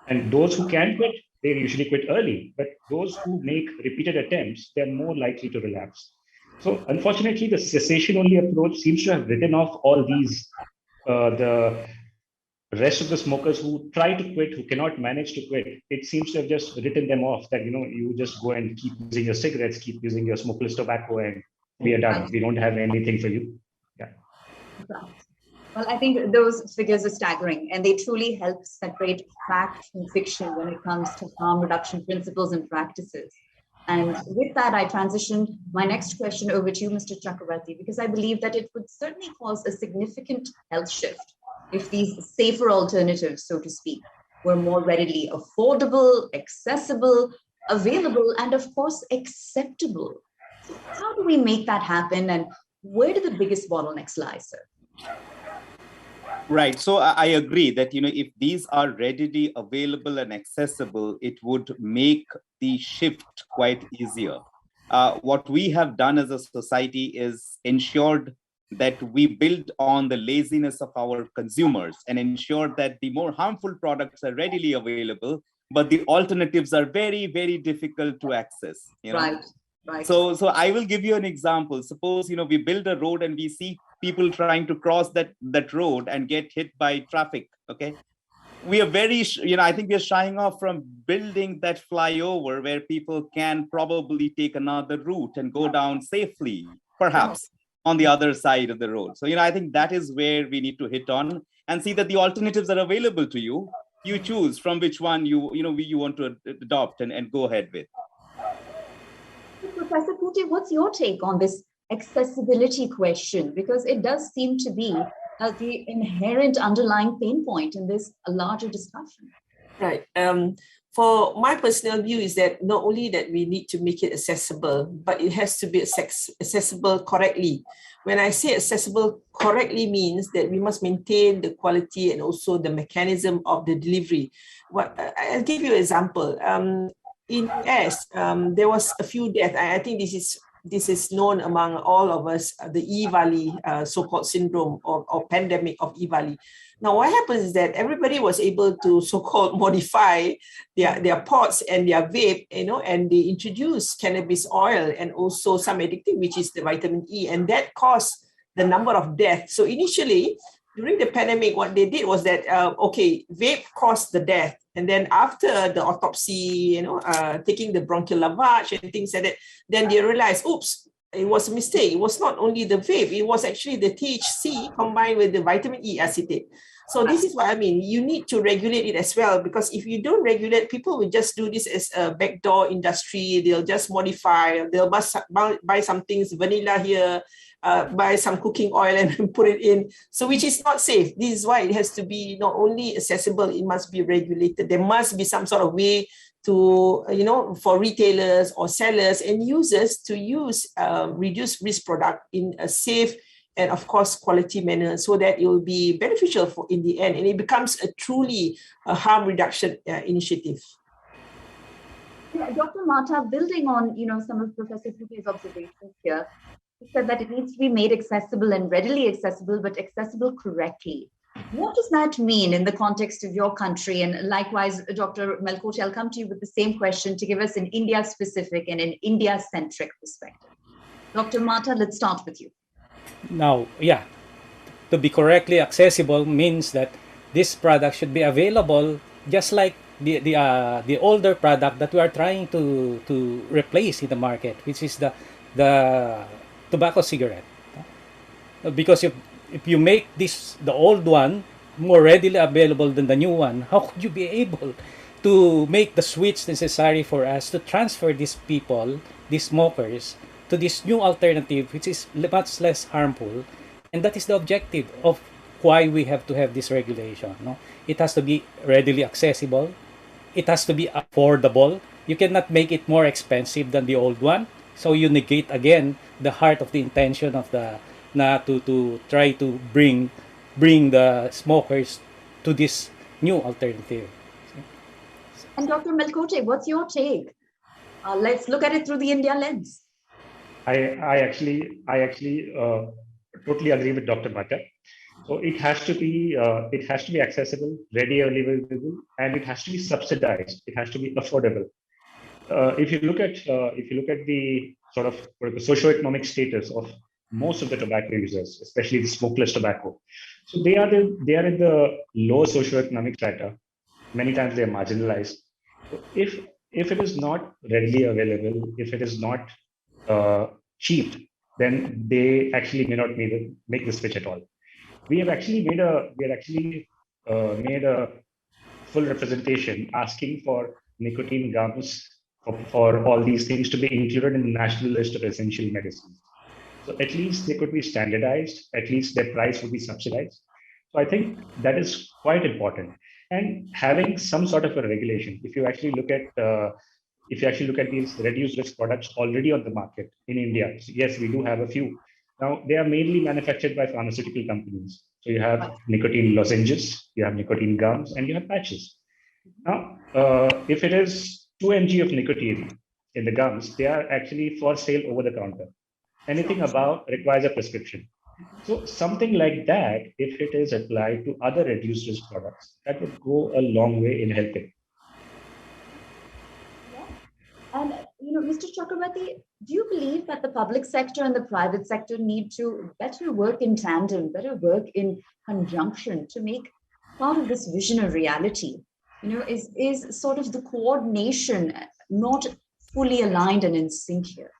And those who can quit, they usually quit early. But those who make repeated attempts, they're more likely to relapse. So unfortunately, the cessation-only approach seems to have written off all these, the rest of the smokers who try to quit, who cannot manage to quit. It seems to have just written them off that, you just go and keep using your cigarettes, keep using your smokeless tobacco, and we are done. We don't have anything for you. Yeah. Well, I think those figures are staggering, and they truly help separate fact from fiction when it comes to harm reduction principles and practices. And with that, I transition my next question over to you, Mr. Chakravarti, because I believe that it would certainly cause a significant health shift if these safer alternatives, so to speak, were more readily affordable, accessible, available, and of course, acceptable. So how do we make that happen, and where do the biggest bottlenecks lie, sir? Right. So I agree that, if these are readily available and accessible, it would make the shift quite easier. What we have done as a society is ensured that we build on the laziness of our consumers and ensure that the more harmful products are readily available, but the alternatives are very, very difficult to access. Right. So I will give you an example. Suppose, we build a road and we see people trying to cross that road and get hit by traffic. Okay. We are very, I think we're shying off from building that flyover where people can probably take another route and go down safely, perhaps on the other side of the road. So, I think that is where we need to hit on and see that the alternatives are available to you. You choose from which one you want to adopt and go ahead with. Professor Pute, what's your take on this accessibility question? Because it does seem to be the inherent underlying pain point in this larger discussion. Right. For my personal view is that not only that we need to make it accessible, but it has to be accessible correctly. When I say accessible correctly means that we must maintain the quality and also the mechanism of the delivery. I'll give you an example. In US, there was a few deaths. I think this is known among all of us, the EVALI so-called syndrome or pandemic of EVALI. Now, what happens is that everybody was able to so-called modify their pots and their vape, and they introduced cannabis oil and also some addictive, which is the vitamin E, and that caused the number of deaths. So initially, during the pandemic, what they did was that, vape caused the death. And then after the autopsy, taking the bronchial lavage and things like that, then they realized, oops, it was a mistake. It was not only the vape, it was actually the THC combined with the vitamin E acetate. So this is what I mean. You need to regulate it as well, because if you don't regulate, people will just do this as a backdoor industry. They'll just modify, they'll buy some things, vanilla here, buy some cooking oil and put it in. So which is not safe. This is why it has to be not only accessible, it must be regulated. There must be some sort of way to, for retailers or sellers and users to use reduced risk product in a safe and of course quality manner, so that it will be beneficial for in the end, and it becomes a truly harm reduction initiative. Yeah, Dr. Mata, building on some of Professor Pute's observations here, he said that it needs to be made accessible and readily accessible, but accessible correctly. What does that mean in the context of your country? And likewise, Dr. Melkote, I'll come to you with the same question to give us an India-specific and an India-centric perspective. Dr. Mata, let's start with you. Now, to be correctly accessible means that this product should be available just like the older product that we are trying to replace in the market, which is the tobacco cigarette. Because if you make the old one more readily available than the new one, how could you be able to make the switch necessary for us to transfer these people, these smokers to this new alternative, which is much less harmful. And that is the objective of why we have to have this regulation. No? It has to be readily accessible. It has to be affordable. You cannot make it more expensive than the old one. So you negate again the heart of the intention of the to try to bring the smokers to this new alternative. And Dr. Melkote, what's your take? Let's look at it through the India lens. I actually totally agree with Dr. Bhatta. So it has to be accessible, ready available, and it has to be subsidized. It has to be affordable. If you look at the sort of the socioeconomic status of most of the tobacco users, especially the smokeless tobacco, so they are in the low socioeconomic strata. Many times they are marginalized. So if it is not readily available, if it is not cheap, then they actually may not make the switch at all. We have actually made a full representation asking for nicotine gums for all these things to be included in the national list of essential medicines. So at least they could be standardized, at least their price would be subsidized. So I think that is quite important. And having some sort of a regulation, if you actually look at these reduced risk products already on the market in India, yes, we do have a few. Now, they are mainly manufactured by pharmaceutical companies. So you have nicotine lozenges, you have nicotine gums, and you have patches. Now, if it is 2 mg of nicotine in the gums, they are actually for sale over the counter. Anything above requires a prescription. So something like that, if it is applied to other reduced risk products, that would go a long way in helping. And Mr. Chakrabarti, do you believe that the public sector and the private sector need to better work in tandem, better work in conjunction to make part of this vision a reality? Is sort of the coordination not fully aligned and in sync here?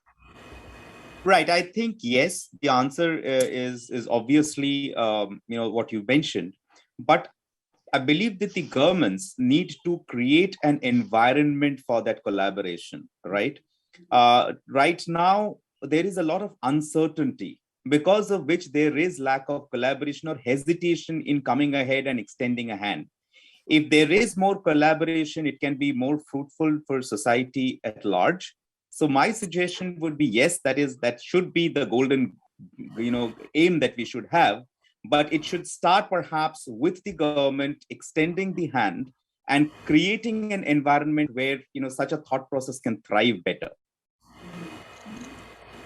Right. I think yes. The answer is obviously what you mentioned, but I believe that the governments need to create an environment for that collaboration. Right. Right now, there is a lot of uncertainty because of which there is lack of collaboration or hesitation in coming ahead and extending a hand. If there is more collaboration, it can be more fruitful for society at large. So my suggestion would be, yes, that should be the golden, aim that we should have, but it should start perhaps with the government extending the hand and creating an environment where, such a thought process can thrive better.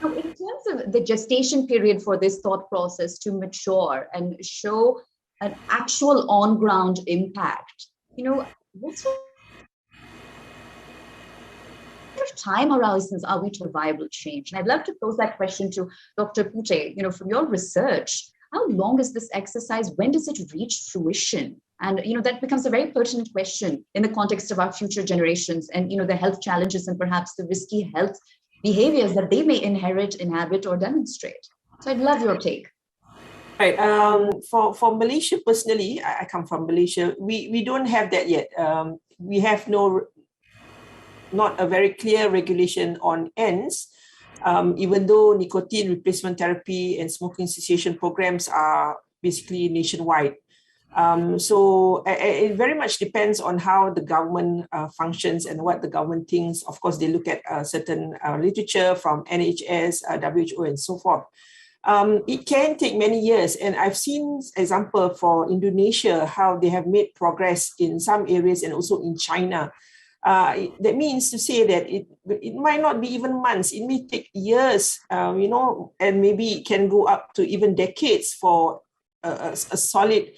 Now, in terms of the gestation period for this thought process to mature and show an actual on-ground impact, what sort of time horizons are we to viable change? And I'd love to pose that question to Dr. Pute. From your research, how long is this exercise? When does it reach fruition? And that becomes a very pertinent question in the context of our future generations and the health challenges and perhaps the risky health behaviors that they may inhabit, or demonstrate. So I'd love your take. Right. For Malaysia personally, I come from Malaysia. We don't have that yet. We have not a very clear regulation on ends, even though nicotine replacement therapy and smoking cessation programs are basically nationwide. So it very much depends on how the government functions and what the government thinks. Of course, they look at certain literature from NHS, WHO, and so forth. It can take many years, and I've seen example for Indonesia, how they have made progress in some areas and also in China. That means to say that it might not be even months, it may take years, and maybe it can go up to even decades for a solid,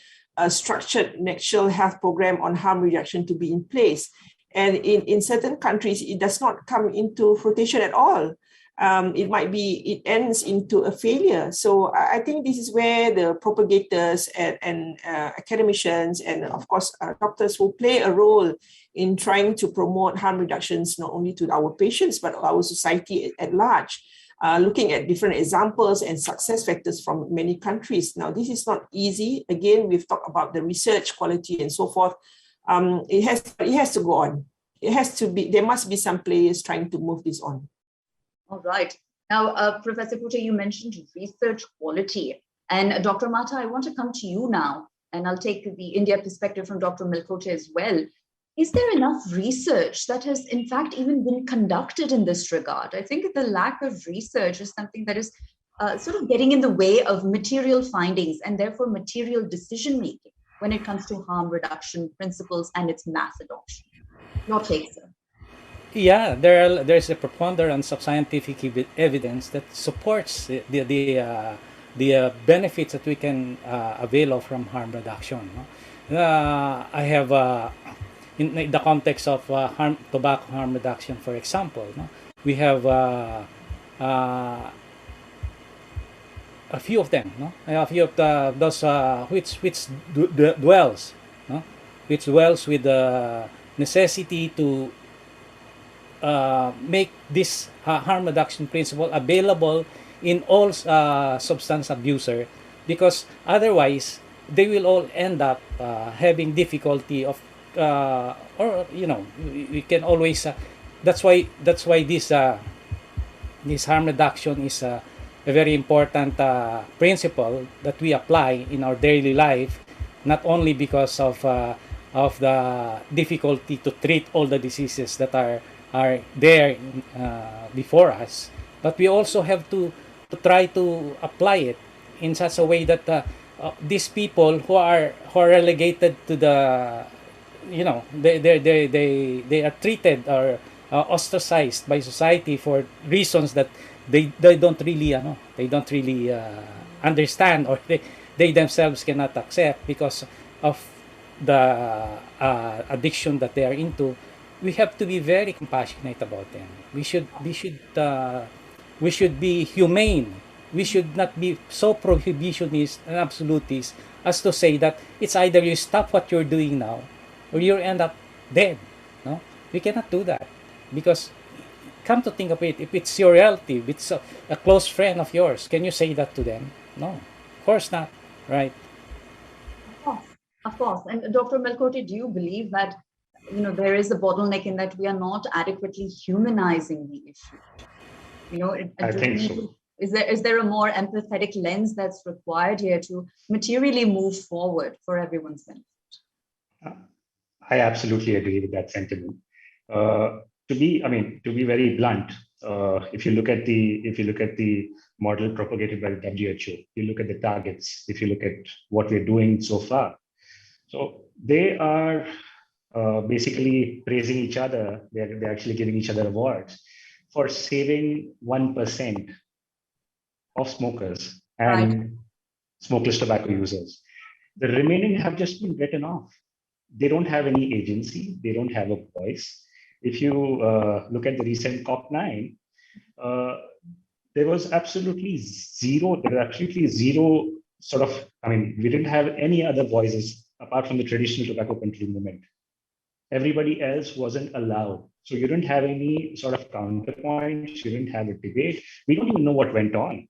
structured national health program on harm reduction to be in place. And in certain countries, it does not come into fruition at all. It ends into a failure. So I think this is where the propagators and academicians and of course doctors will play a role in trying to promote harm reductions, not only to our patients, but our society at large, looking at different examples and success factors from many countries. Now, this is not easy. Again, we've talked about the research quality and so forth. It has to go on. There must be some players trying to move this on. All right. Now, Professor Putte, you mentioned research quality. And Dr. Mata, I want to come to you now, and I'll take the India perspective from Dr. Melkote as well. Is there enough research that has, in fact, even been conducted in this regard? I think the lack of research is something that is sort of getting in the way of material findings and therefore material decision-making when it comes to harm reduction principles and its mass adoption. Your take, sir. Yeah, there's a preponderance of scientific evidence that supports the benefits that we can avail of from harm reduction. No? I have in the context of tobacco harm reduction, for example, no? We have a few of them, no? A few of those which dwells, no? Which dwells with the necessity to make this harm reduction principle available in all substance abuser, because otherwise they will all end up having difficulty of or we can always that's why this harm reduction is a very important principle that we apply in our daily life, not only because of the difficulty to treat all the diseases that are there before us, but we also have to try to apply it in such a way that these people who are relegated to the they are treated or ostracized by society for reasons that they don't really understand, or they themselves cannot accept because of the addiction that they are into. We have to be very compassionate about them. We should be humane. We should not be so prohibitionist and absolutist as to say that it's either you stop what you're doing now or you end up dead. No, we cannot do that, because come to think of it, if it's your relative, it's a close friend of yours, can you say that to them? No, of course not, right? Of course. And Dr. Melkote, do you believe that there is a bottleneck in that we are not adequately humanizing the issue? I think so. Is there a more empathetic lens that's required here to materially move forward for everyone's benefit? I absolutely agree with that sentiment. To be very blunt, if you look at the model propagated by the WHO, you look at the targets, if you look at what we're doing so far, so they are basically praising each other. They're actually giving each other awards for saving 1% of smokers and smokeless tobacco users. The remaining have just been written off. They don't have any agency. They don't have a voice. If you look at the recent COP9, there was absolutely zero. There was absolutely zero sort of. We didn't have any other voices apart from the traditional tobacco control movement. Everybody else wasn't allowed. So you didn't have any sort of counterpoint. You didn't have a debate. We don't even know what went on.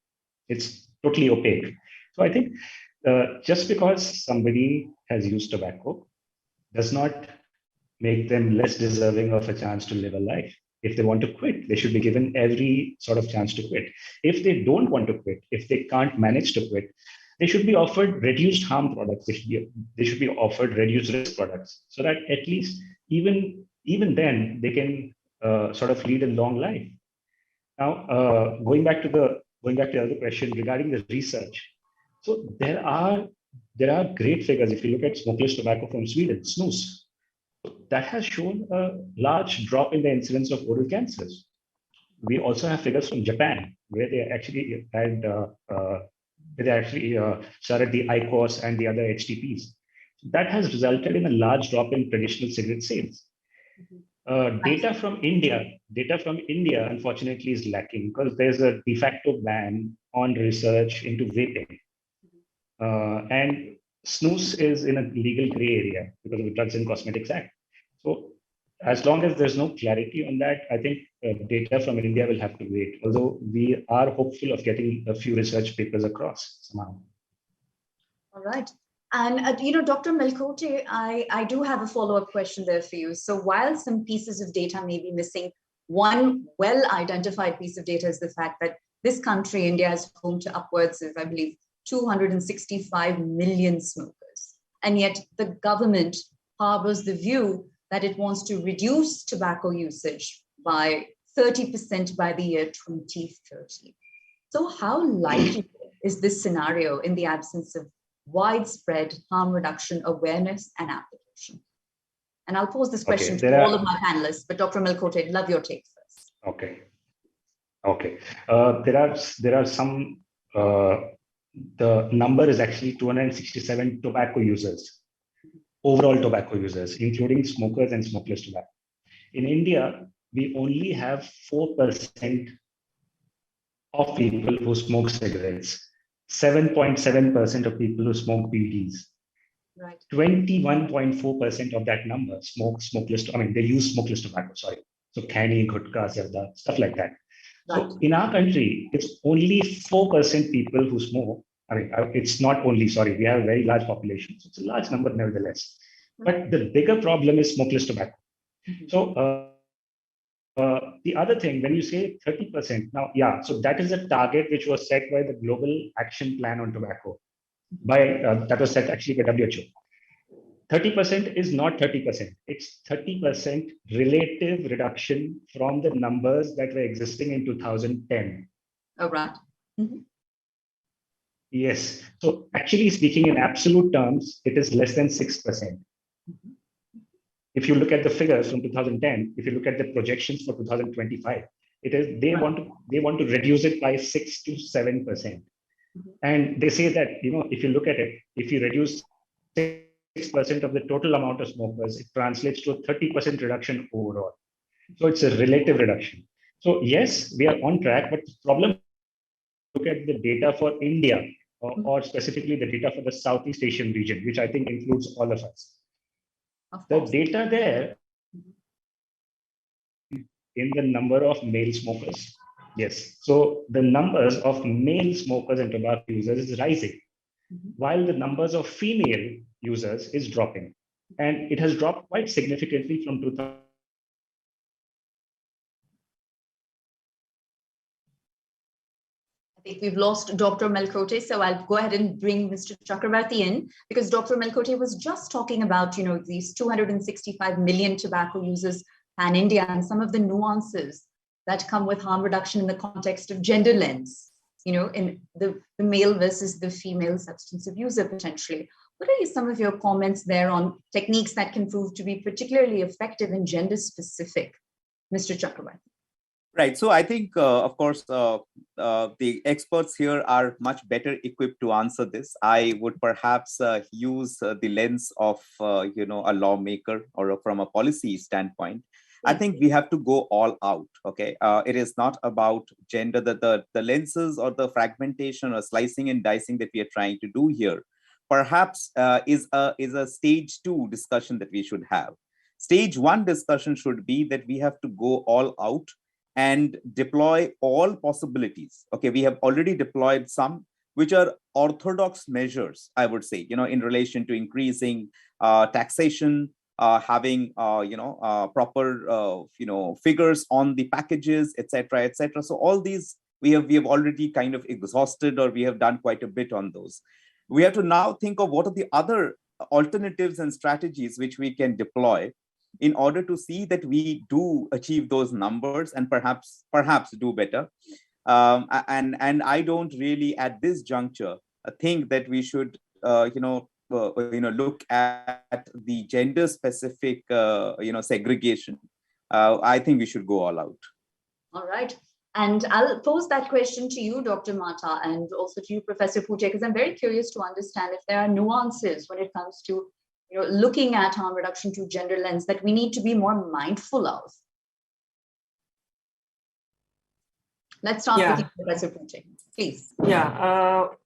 It's totally opaque. So I think just because somebody has used tobacco does not make them less deserving of a chance to live a life. If they want to quit, they should be given every sort of chance to quit. If they don't want to quit, if they can't manage to quit, they should be offered reduced harm products. They should be offered reduced risk products, so that at least even then they can sort of lead a long life. Now, going back to the other question regarding the research. So there are great figures. If you look at smokeless tobacco from Sweden, snus, that has shown a large drop in the incidence of oral cancers. We also have figures from Japan, where they actually had started the IQOS and the other HTPs. That has resulted in a large drop in traditional cigarette sales. Data from India, unfortunately, is lacking because there's a de facto ban on research into vaping. And snus is in a legal gray area because of the Drugs and Cosmetics Act. So as long as there's no clarity on that, I think data from India will have to wait, although we are hopeful of getting a few research papers across somehow. All right. And, Dr. Melkote, I do have a follow-up question there for you. So while some pieces of data may be missing, One well-identified piece of data is the fact that this country, India, is home to upwards of, I believe, 265 million smokers. And yet the government harbors the view that it wants to reduce tobacco usage by 30% by the year 2030. So how likely is this scenario in the absence of widespread harm reduction awareness and application? And I'll pose this question to all of my panelists, but Dr. Melkote, I'd love your take first. Okay. There are some, the number is actually 267 tobacco users, overall tobacco users, including smokers and smokeless tobacco. In India, we only have 4% of people who smoke cigarettes, 7.7% of people who smoke BDs. Right. 21.4% of that number they use smokeless tobacco, sorry. So khani, gutka, zarda, stuff like that. Right. So in our country, it's only 4% people who smoke. It's not only, sorry, we have a very large population. So it's a large number nevertheless. But the bigger problem is smokeless tobacco. So the other thing, when you say 30%, now, yeah, so that is a target which was set by the Global Action Plan on Tobacco. That was set actually by WHO. 30% is not 30%. It's 30% relative reduction from the numbers that were existing in 2010. Oh, right. Yes. So actually speaking in absolute terms, it is less than 6%. If you look at the figures from 2010, if you look at the projections for 2025, it is they want to reduce it by 6 to 7%. And they say that, if you look at it, if you reduce 6% of the total amount of smokers, it translates to a 30% reduction overall. So it's a relative reduction. So yes, we are on track, but the problem, look at the data for India, or specifically the data for the Southeast Asian region, which I think includes all of us. The data there in the number of male smokers. Yes. So the numbers of male smokers and tobacco users is rising, while the numbers of female users is dropping. And it has dropped quite significantly from 2000. I think we've lost Dr. Melkote, so I'll go ahead and bring Mr. Chakravarti in, because Dr. Melkote was just talking about, these 265 million tobacco users pan-India and some of the nuances that come with harm reduction in the context of gender lens, in the male versus the female substance abuser potentially. What are some of your comments there on techniques that can prove to be particularly effective and gender specific, Mr. Chakravarti? Right. So I think, of course, the experts here are much better equipped to answer this. I would perhaps use the lens of, a lawmaker or from a policy standpoint. I think we have to go all out. Okay. It is not about gender, the lenses or the fragmentation or slicing and dicing that we are trying to do here, perhaps is a stage 2 discussion that we should have. Stage 1 discussion should be that we have to go all out and deploy all possibilities. Okay, we have already deployed some which are orthodox measures, I would say, in relation to increasing taxation, having proper figures on the packages, etc., etc. So all these we have already kind of exhausted, or we have done quite a bit on those. We have to now think of what are the other alternatives and strategies which we can deploy in order to see that we do achieve those numbers and perhaps do better. And I don't really at this juncture think that we should look at the gender specific segregation. I think we should go all out. All right. And I'll pose that question to you, Dr. Mata, and also to you, Professor Pujay, because I'm very curious to understand if there are nuances when it comes to looking at harm reduction through gender lens that we need to be more mindful of. Let's start with you, Professor Pujay, please.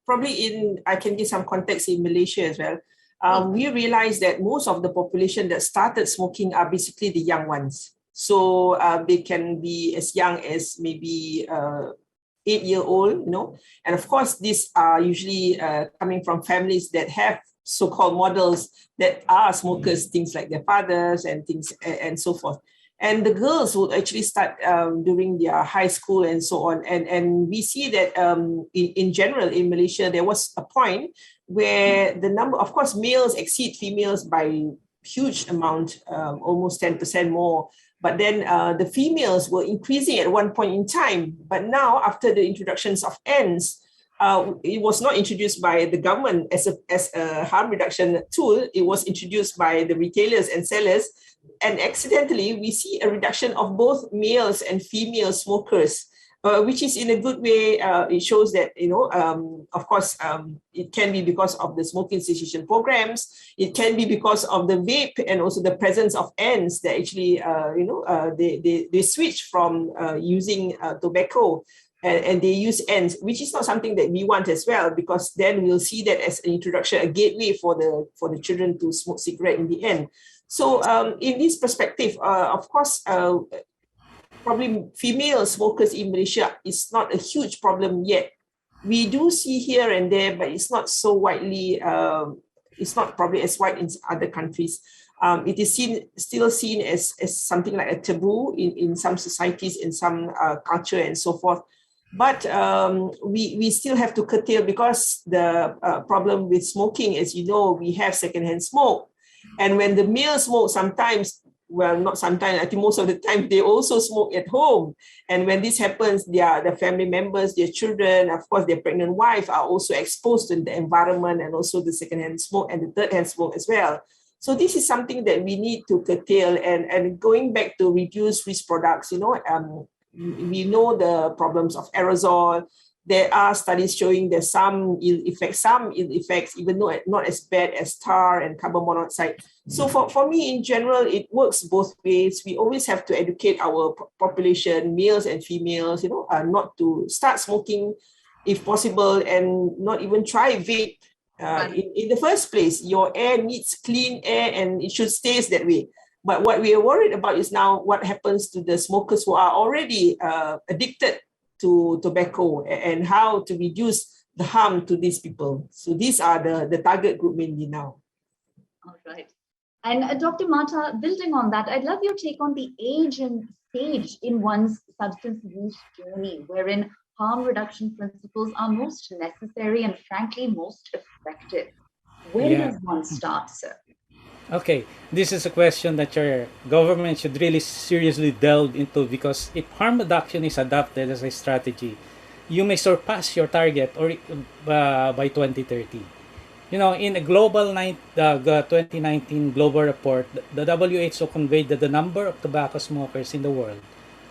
Probably I can give some context in Malaysia as well. We realized that most of the population that started smoking are basically the young ones. So they can be as young as maybe 8-year-old, and of course, these are usually coming from families that have so-called models that are smokers, things like their fathers and things and so forth. And the girls would actually start during their high school and so on. And we see that in general in Malaysia, there was a point where the number, of course, males exceed females by huge amount, almost 10% more. But then the females were increasing at one point in time. But now, after the introductions of ends, it was not introduced by the government as a harm reduction tool. It was introduced by the retailers and sellers. And accidentally, we see a reduction of both males and female smokers, which is in a good way. It shows that, of course, it can be because of the smoking cessation programs. It can be because of the vape and also the presence of ends that actually, they switch from using tobacco and they use ends, which is not something that we want as well, because then we'll see that as an introduction, a gateway for the children to smoke cigarette in the end. So in this perspective, of course, probably female smokers in Malaysia is not a huge problem yet. We do see here and there, but it's not so widely, it's not probably as wide in other countries. It is still seen as something like a taboo in some societies, in some culture and so forth. But we still have to curtail, because the problem with smoking, as you know, we have secondhand smoke. And when the male smoke, sometimes, well, not sometimes, I think most of the time, they also smoke at home. And when this happens, their family members, their children, of course, their pregnant wife are also exposed to the environment and also the secondhand smoke and the third-hand smoke as well. So this is something that we need to curtail. And going back to reduced risk products, we know the problems of aerosol. There are studies showing there's some ill effects, even though not as bad as tar and carbon monoxide. So for me, in general, it works both ways. We always have to educate our population, males and females, not to start smoking if possible, and not even try vape. In the first place, your air needs clean air, and it should stay that way. But what we are worried about is now what happens to the smokers who are already addicted to tobacco, and how to reduce the harm to these people. So these are the target group mainly now. All right. And Dr. Mata, building on that, I'd love your take on the age and stage in one's substance use journey, wherein harm reduction principles are most necessary and frankly most effective. Where does one start, sir? Okay, this is a question that your government should really seriously delve into, because if harm reduction is adopted as a strategy, you may surpass your target or by 2030. In a global 2019 global report, the WHO conveyed that the number of tobacco smokers in the world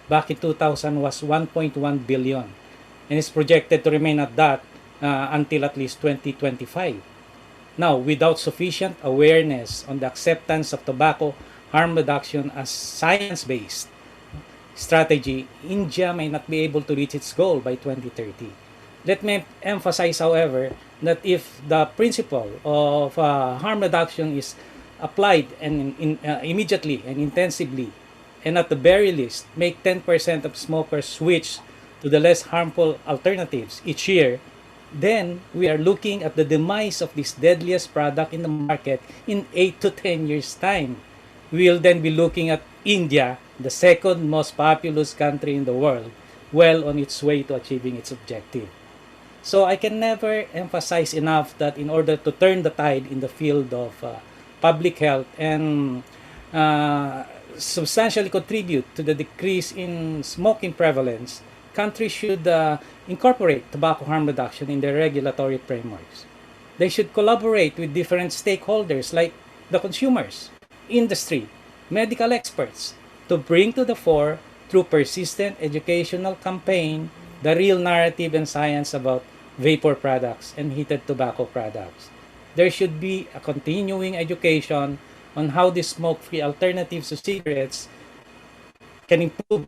back in 2000 was 1.1 billion, and is projected to remain at that until at least 2025. Now, without sufficient awareness on the acceptance of tobacco harm reduction as science-based strategy, India may not be able to reach its goal by 2030. Let me emphasize, however, that if the principle of harm reduction is applied and immediately and intensively, and at the very least make 10% of smokers switch to the less harmful alternatives each year, then we are looking at the demise of this deadliest product in the market in 8 to 10 years' time. We'll then be looking at India, the second most populous country in the world, well on its way to achieving its objective. So I can never emphasize enough that in order to turn the tide in the field of public health and substantially contribute to the decrease in smoking prevalence, countries should incorporate tobacco harm reduction in their regulatory frameworks. They should collaborate with different stakeholders like the consumers, industry, medical experts, to bring to the fore, through persistent educational campaign, the real narrative and science about vapor products and heated tobacco products. There should be a continuing education on how these smoke-free alternatives to cigarettes can improve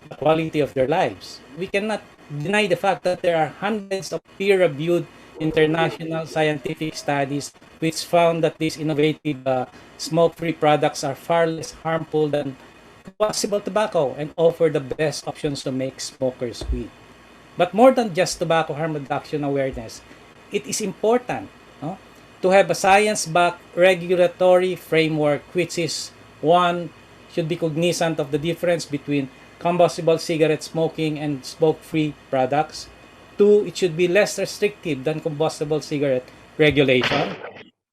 the quality of their lives. We cannot deny the fact that there are hundreds of peer-reviewed international scientific studies which found that these innovative smoke-free products are far less harmful than combustible tobacco and offer the best options to make smokers quit. But more than just tobacco harm reduction awareness, it is important to have a science-backed regulatory framework which is one should be cognizant of the difference between combustible cigarette smoking and smoke-free products. 2, it should be less restrictive than combustible cigarette regulation.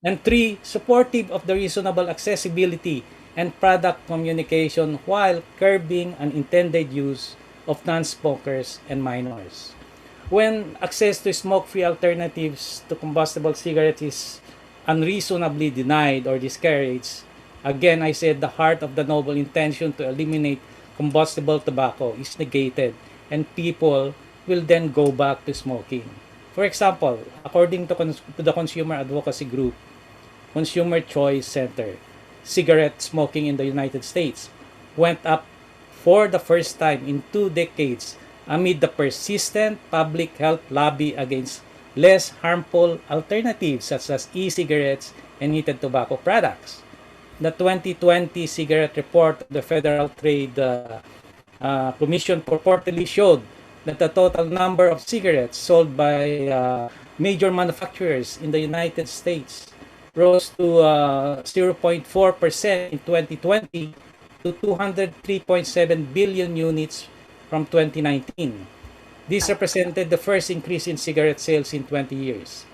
And 3, supportive of the reasonable accessibility and product communication while curbing unintended use of non-smokers and minors. When access to smoke-free alternatives to combustible cigarettes is unreasonably denied or discouraged, again, I said the heart of the noble intention to eliminate combustible tobacco is negated and people will then go back to smoking. For example, according to the consumer advocacy group, Consumer Choice Center, cigarette smoking in the United States went up for the first time in 2 decades amid the persistent public health lobby against less harmful alternatives such as e-cigarettes and heated tobacco products. The 2020 cigarette report of the Federal Trade Commission purportedly showed that the total number of cigarettes sold by major manufacturers in the United States rose to 0.4% in 2020 to 203.7 billion units from 2019. This represented the first increase in cigarette sales in 20 years.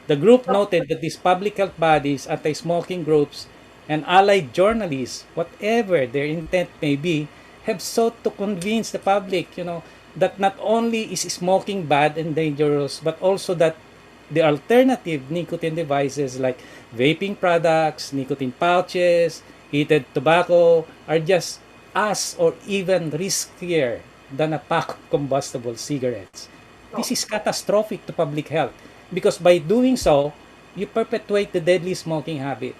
The group noted that these public health bodies, anti-smoking groups, and allied journalists, whatever their intent may be, have sought to convince the public, that not only is smoking bad and dangerous, but also that the alternative nicotine devices like vaping products, nicotine pouches, heated tobacco are just as or even riskier than a pack of combustible cigarettes. This is catastrophic to public health because by doing so, you perpetuate the deadly smoking habit.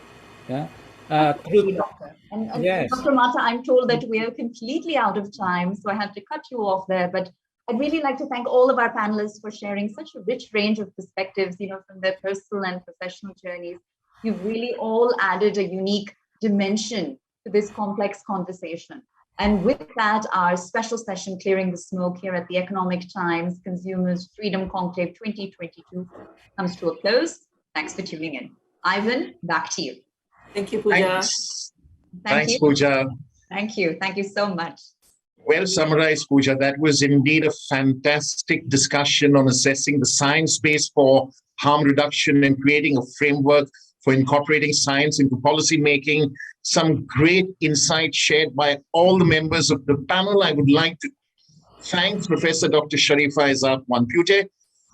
Yeah? Doctor. And Yes. Dr. Mata, I'm told that we are completely out of time, so I have to cut you off there. But I'd really like to thank all of our panelists for sharing such a rich range of perspectives, from their personal and professional journeys. You've really all added a unique dimension to this complex conversation. And with that, our special session, Clearing the Smoke, here at the Economic Times Consumers Freedom Conclave 2022 comes to a close. Thanks for tuning in. Ivan, back to you. Thank you, Pooja. Thanks, Pooja. Thank you. Thank you so much. Well summarized, Pooja. That was indeed a fantastic discussion on assessing the science base for harm reduction and creating a framework for incorporating science into policy making. Some great insights shared by all the members of the panel. I would like to thank Professor Dr. Sharifa Izzat Wanpute,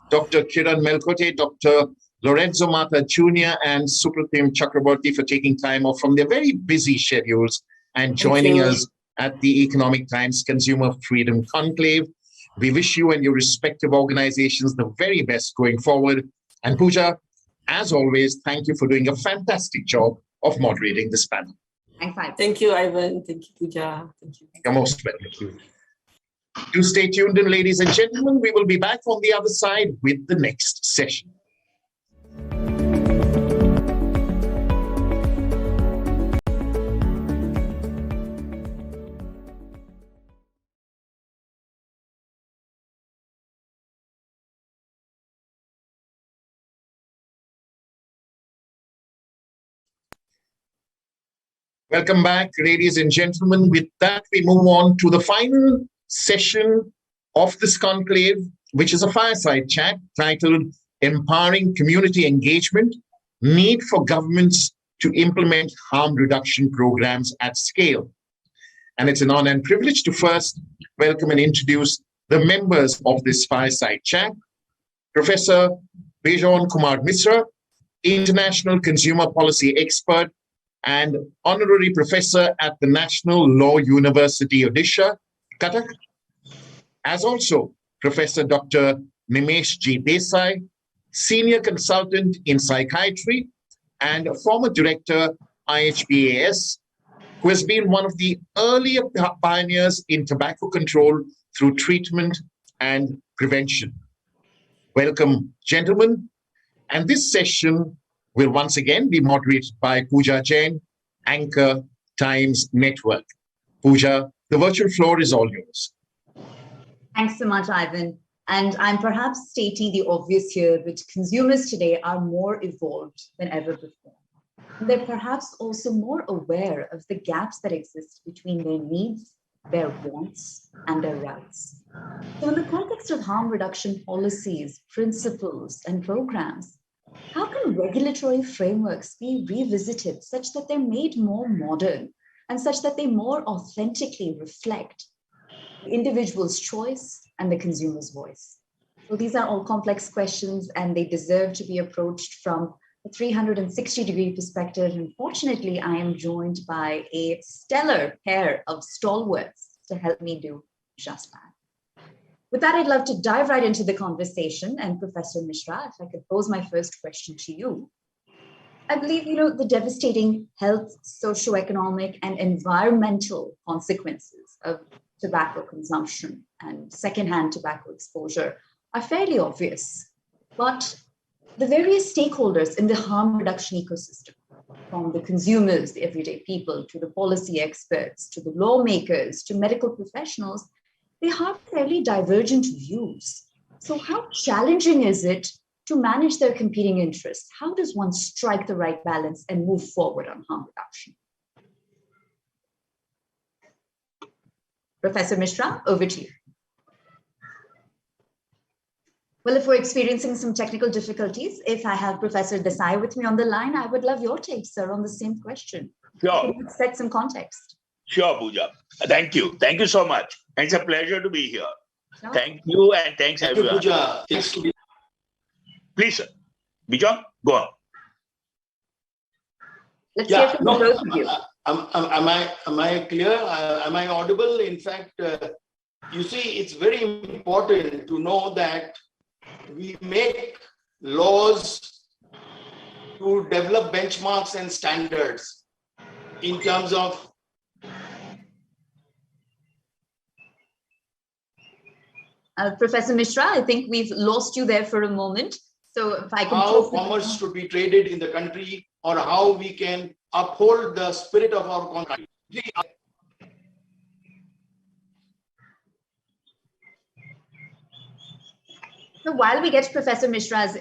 Dr. Kiran Melkote, Dr. Lorenzo Mata Jr. and Supratim Chakraborty for taking time off from their very busy schedules and joining us at the Economic Times Consumer Freedom Conclave. We wish you and your respective organizations the very best going forward. And Pooja, as always, thank you for doing a fantastic job of moderating this panel. Thank you, Ivan. Thank you, Pooja. Thank you. You're most welcome. Do stay tuned in, ladies and gentlemen. We will be back on the other side with the next session. Welcome back, ladies and gentlemen. With that, we move on to the final session of this conclave, which is a fireside chat titled Empowering Community Engagement, Need for Governments to Implement Harm Reduction Programs at Scale. And it's an honor and privilege to first welcome and introduce the members of this fireside chat. Professor Bejon Kumar Misra, International Consumer Policy Expert and Honorary Professor at the National Law University Odisha, Cuttack, as also Professor Dr. Nimesh G. Desai, Senior Consultant in Psychiatry and former Director, IHBAS, who has been one of the earlier pioneers in tobacco control through treatment and prevention. Welcome, gentlemen. And this session will once again be moderated by Pooja Jain, Anchor Times Network. Pooja, the virtual floor is all yours. Thanks so much, Ivan. And I'm perhaps stating the obvious here, but consumers today are more evolved than ever before. They're perhaps also more aware of the gaps that exist between their needs, their wants, and their rights. So in the context of harm reduction policies, principles, and programs, how can regulatory frameworks be revisited such that they're made more modern and such that they more authentically reflect the individual's choice and the consumer's voice? So these are all complex questions and they deserve to be approached from a 360-degree perspective. And fortunately, I am joined by a stellar pair of stalwarts to help me do just that. With that, I'd love to dive right into the conversation. And Professor Mishra, if I could pose my first question to you. I believe, the devastating health, socioeconomic, and environmental consequences of tobacco consumption and secondhand tobacco exposure are fairly obvious. But the various stakeholders in the harm reduction ecosystem, from the consumers, the everyday people, to the policy experts, to the lawmakers, to medical professionals, they have fairly divergent views. So how challenging is it to manage their competing interests? How does one strike the right balance and move forward on harm reduction? Professor Mishra, over to you. Well, if we're experiencing some technical difficulties, if I have Professor Desai with me on the line, I would love your take, sir, on the same question. Sure. Can you set some context? Sure, Pooja. Thank you. Thank you so much. It's a pleasure to be here. Sure. Thank you and thanks Thank you, everyone. Pooja. Thanks to be. Please, sir. Bijan, go on. Let's hear from both of you. Am I clear? Am I audible? In fact, you see, it's very important to know that we make laws to develop benchmarks and standards in terms of Professor Mishra, I think we've lost you there for a moment. So if I can how commerce should be traded in the country, or how we can uphold the spirit of our country. So while we get Professor Mishra's,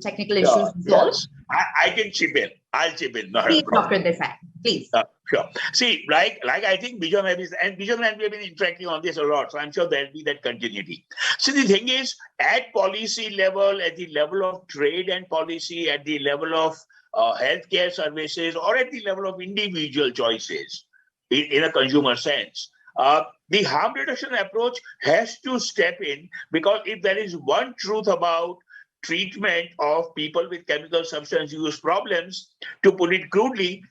technical issues resolved, Yes. I can chip in. I'll chip in. please, Dr. Desai, please. Sure. See, like I think Bijan and we have been interacting on this a lot, so I'm sure there'll be that continuity. So the thing is, at policy level, at the level of trade and policy, at the level of healthcare services, or at the level of individual choices, in a consumer sense, the harm reduction approach has to step in, because if there is one truth about treatment of people with chemical substance use problems, to put it crudely,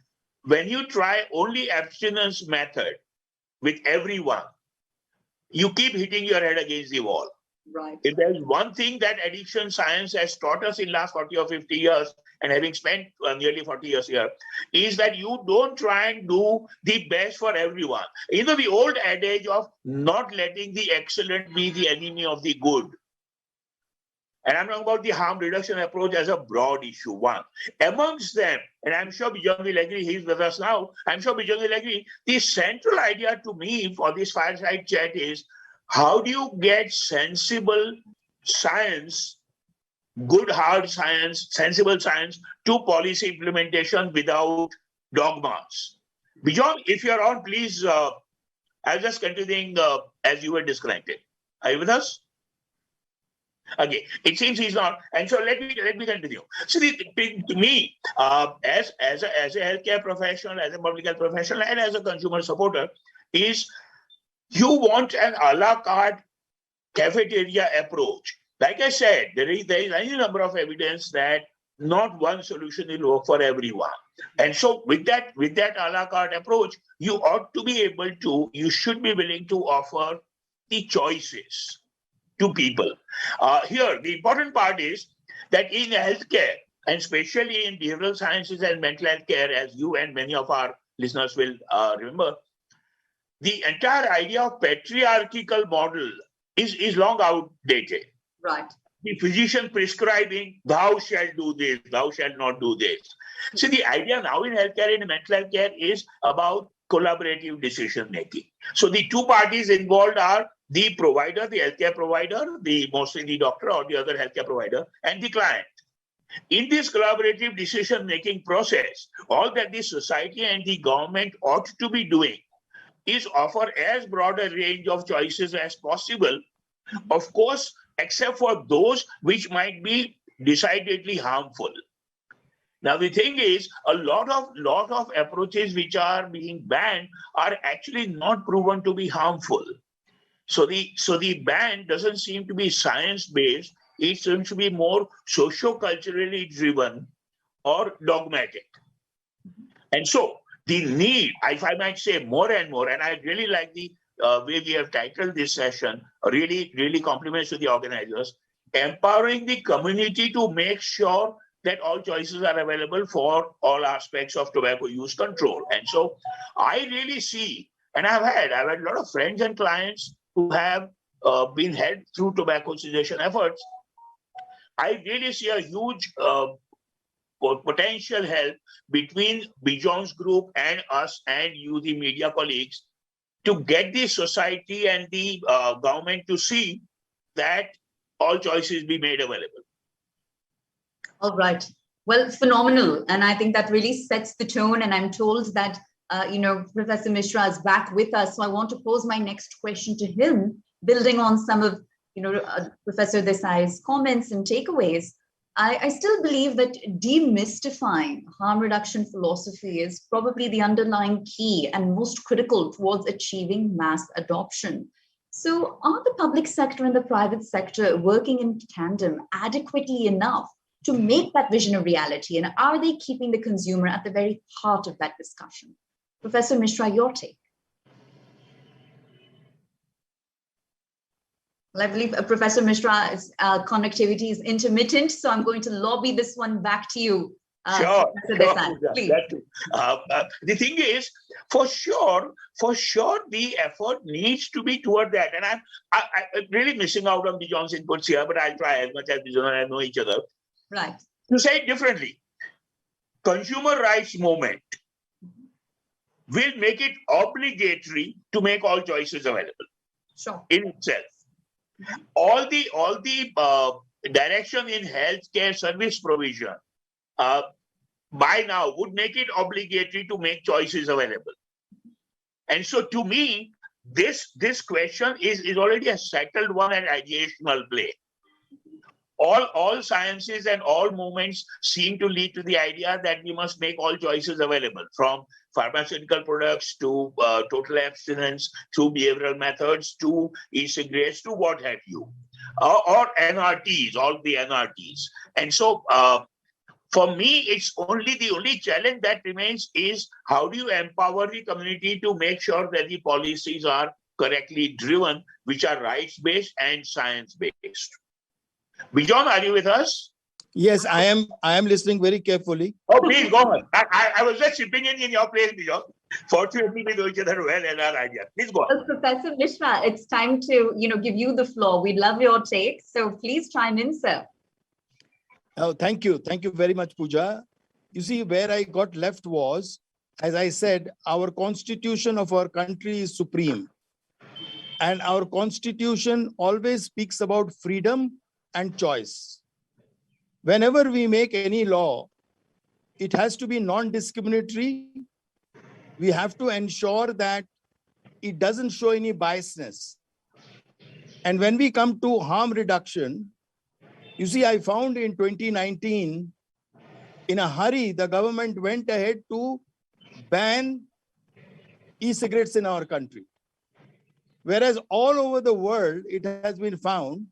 when you try only abstinence method with everyone, you keep hitting your head against the wall. Right. If there's one thing that addiction science has taught us in last 40 or 50 years, and having spent nearly 40 years here, is that you don't try and do the best for everyone. The old adage of not letting the excellent be the enemy of the good. And I'm talking about the harm reduction approach as a broad issue, one. Amongst them, and I'm sure Bijan will agree, he's with us now, I'm sure Bijan will agree, the central idea to me for this fireside chat is, how do you get sensible science, good hard science, sensible science to policy implementation without dogmas? Bijan, if you're on, please, I'll just continuing as you were described it. Are you with us? Okay, it seems he's not, and so let me continue. So to me, as a healthcare professional, as a public health professional, and as a consumer supporter, is you want an a la carte cafeteria approach. Like I said, there is any number of evidence that not one solution will work for everyone. And so with that a la carte approach, you ought to be able to, you should be willing to offer the choices to people. Here, the important part is that in healthcare, and especially in behavioral sciences and mental health care, as you and many of our listeners will remember, the entire idea of patriarchal model is long outdated. Right. The physician prescribing, thou shalt do this, thou shalt not do this. So the idea now in healthcare and mental health care is about collaborative decision making. So the two parties involved are the provider, the healthcare provider, mostly the doctor or the other healthcare provider, and the client. In this collaborative decision-making process, all that the society and the government ought to be doing is offer as broad a range of choices as possible, of course, except for those which might be decidedly harmful. Now, the thing is, a lot of approaches which are being banned are actually not proven to be harmful. So the ban doesn't seem to be science-based. It seems to be more socio-culturally driven or dogmatic. And so the need, if I might say more and more, and I really like the way we have titled this session, really compliments to the organizers, empowering the community to make sure that all choices are available for all aspects of tobacco use control. And so I really see, and I've had a lot of friends and clients who have been helped through tobacco cessation efforts. I really see a huge potential help between Bijon's group and us and you, the media colleagues, to get the society and the government to see that all choices be made available. All right. Well, phenomenal. And I think that really sets the tone. And I'm told that, Professor Mishra is back with us. So I want to pose my next question to him, building on some of, Professor Desai's comments and takeaways. I still believe that demystifying harm reduction philosophy is probably the underlying key and most critical towards achieving mass adoption. So are the public sector and the private sector working in tandem adequately enough to make that vision a reality? And are they keeping the consumer at the very heart of that discussion? Professor Mishra, your take. Well, I believe Professor Mishra's connectivity is intermittent, so I'm going to lobby this one back to you. Sure. Please. The thing is, for sure, the effort needs to be toward that. And I'm really missing out on Bijon's inputs here, but I'll try as much as Bijon and I know each other. Right. To say it differently, consumer rights movement will make it obligatory to make all choices available. Sure. In itself. All the direction in healthcare service provision by now would make it obligatory to make choices available. And so to me, this question is already a settled one and ideational play. All sciences and all movements seem to lead to the idea that we must make all choices available, from pharmaceutical products to total abstinence, through behavioral methods to e-cigarettes to what have you, or NRTs, all the NRTs. And so for me, it's the only challenge that remains is how do you empower the community to make sure that the policies are correctly driven, which are rights-based and science-based. Bijon, are you with us? Yes, I am listening very carefully. Oh, please go on. I was just chipping in your place, Bijon. Fortunately, we know each other well and our idea. Please go on. Well, Professor Mishra, it's time to give you the floor. We'd love your take, so please chime in, sir. Oh, thank you very much, Pooja. You see, where I got left was, as I said, our constitution of our country is supreme, and our constitution always speaks about freedom and choice. Whenever we make any law, it has to be non-discriminatory. We have to ensure that it doesn't show any biasness. And when we come to harm reduction, you see, I found in 2019, in a hurry, the government went ahead to ban e-cigarettes in our country. Whereas all over the world, it has been found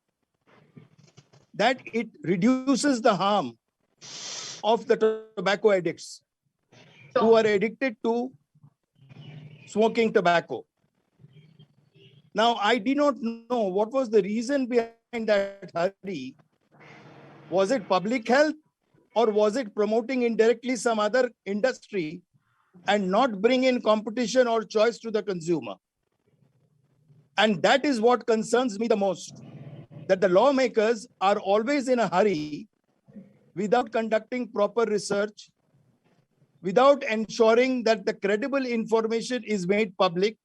that it reduces the harm of the tobacco addicts who are addicted to smoking tobacco. Now, I did not know what was the reason behind that hurry. Was it public health, or was it promoting indirectly some other industry and not bring in competition or choice to the consumer? And that is what concerns me the most, that the lawmakers are always in a hurry without conducting proper research, without ensuring that the credible information is made public,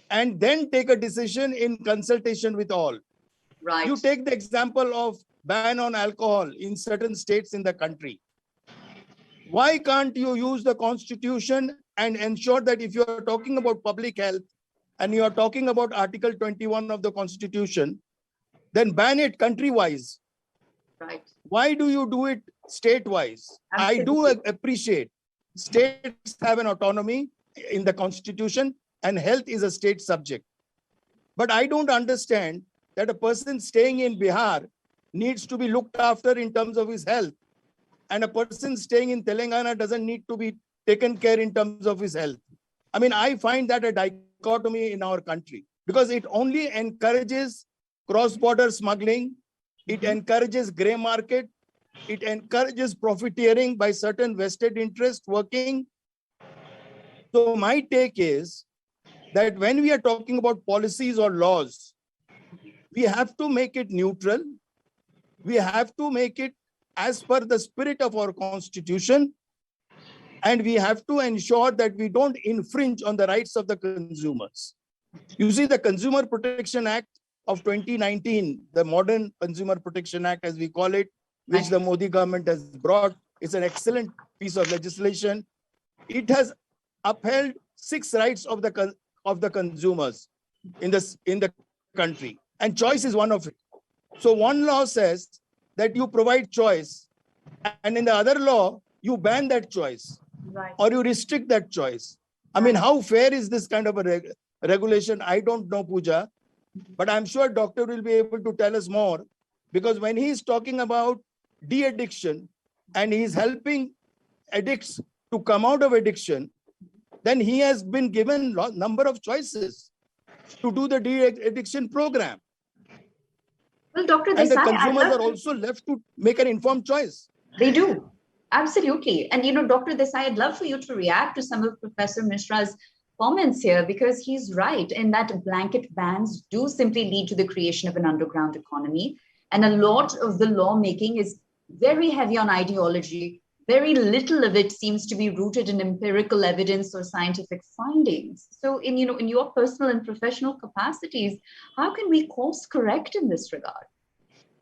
and then take a decision in consultation with all. Right. You take the example of ban on alcohol in certain states in the country. Why can't you use the constitution and ensure that if you're talking about public health and you're talking about Article 21 of the constitution, then ban it country-wise? Right. Why do you do it state-wise? I do appreciate states have an autonomy in the constitution and health is a state subject. But I don't understand that a person staying in Bihar needs to be looked after in terms of his health, and a person staying in Telangana doesn't need to be taken care in terms of his health. I mean, I find that a dichotomy in our country because it only encourages cross-border smuggling, it encourages gray market, it encourages profiteering by certain vested interests working. So my take is that when we are talking about policies or laws, we have to make it neutral. We have to make it as per the spirit of our constitution. And we have to ensure that we don't infringe on the rights of the consumers. You see, the Consumer Protection Act of 2019, the modern Consumer Protection Act, as we call it, which the Modi government has brought, is an excellent piece of legislation. It has upheld 6 rights of the consumers in the country, and choice is one of it. So one law says that you provide choice, and in the other law you ban that choice, right, or you restrict that choice. I mean, how fair is this kind of a regulation? I don't know, Pooja, but I'm sure doctor will be able to tell us more, because when he's talking about de-addiction and he's helping addicts to come out of addiction, then he has been given a number of choices to do the de-addiction program. Well, Dr. And the Desai, consumers are also left to make an informed choice. They do. Absolutely. And, Dr. Desai, I'd love for you to react to some of Professor Mishra's comments here, because he's right in that blanket bans do simply lead to the creation of an underground economy. And a lot of the lawmaking is very heavy on ideology. Very little of it seems to be rooted in empirical evidence or scientific findings. So in your personal and professional capacities, how can we course correct in this regard?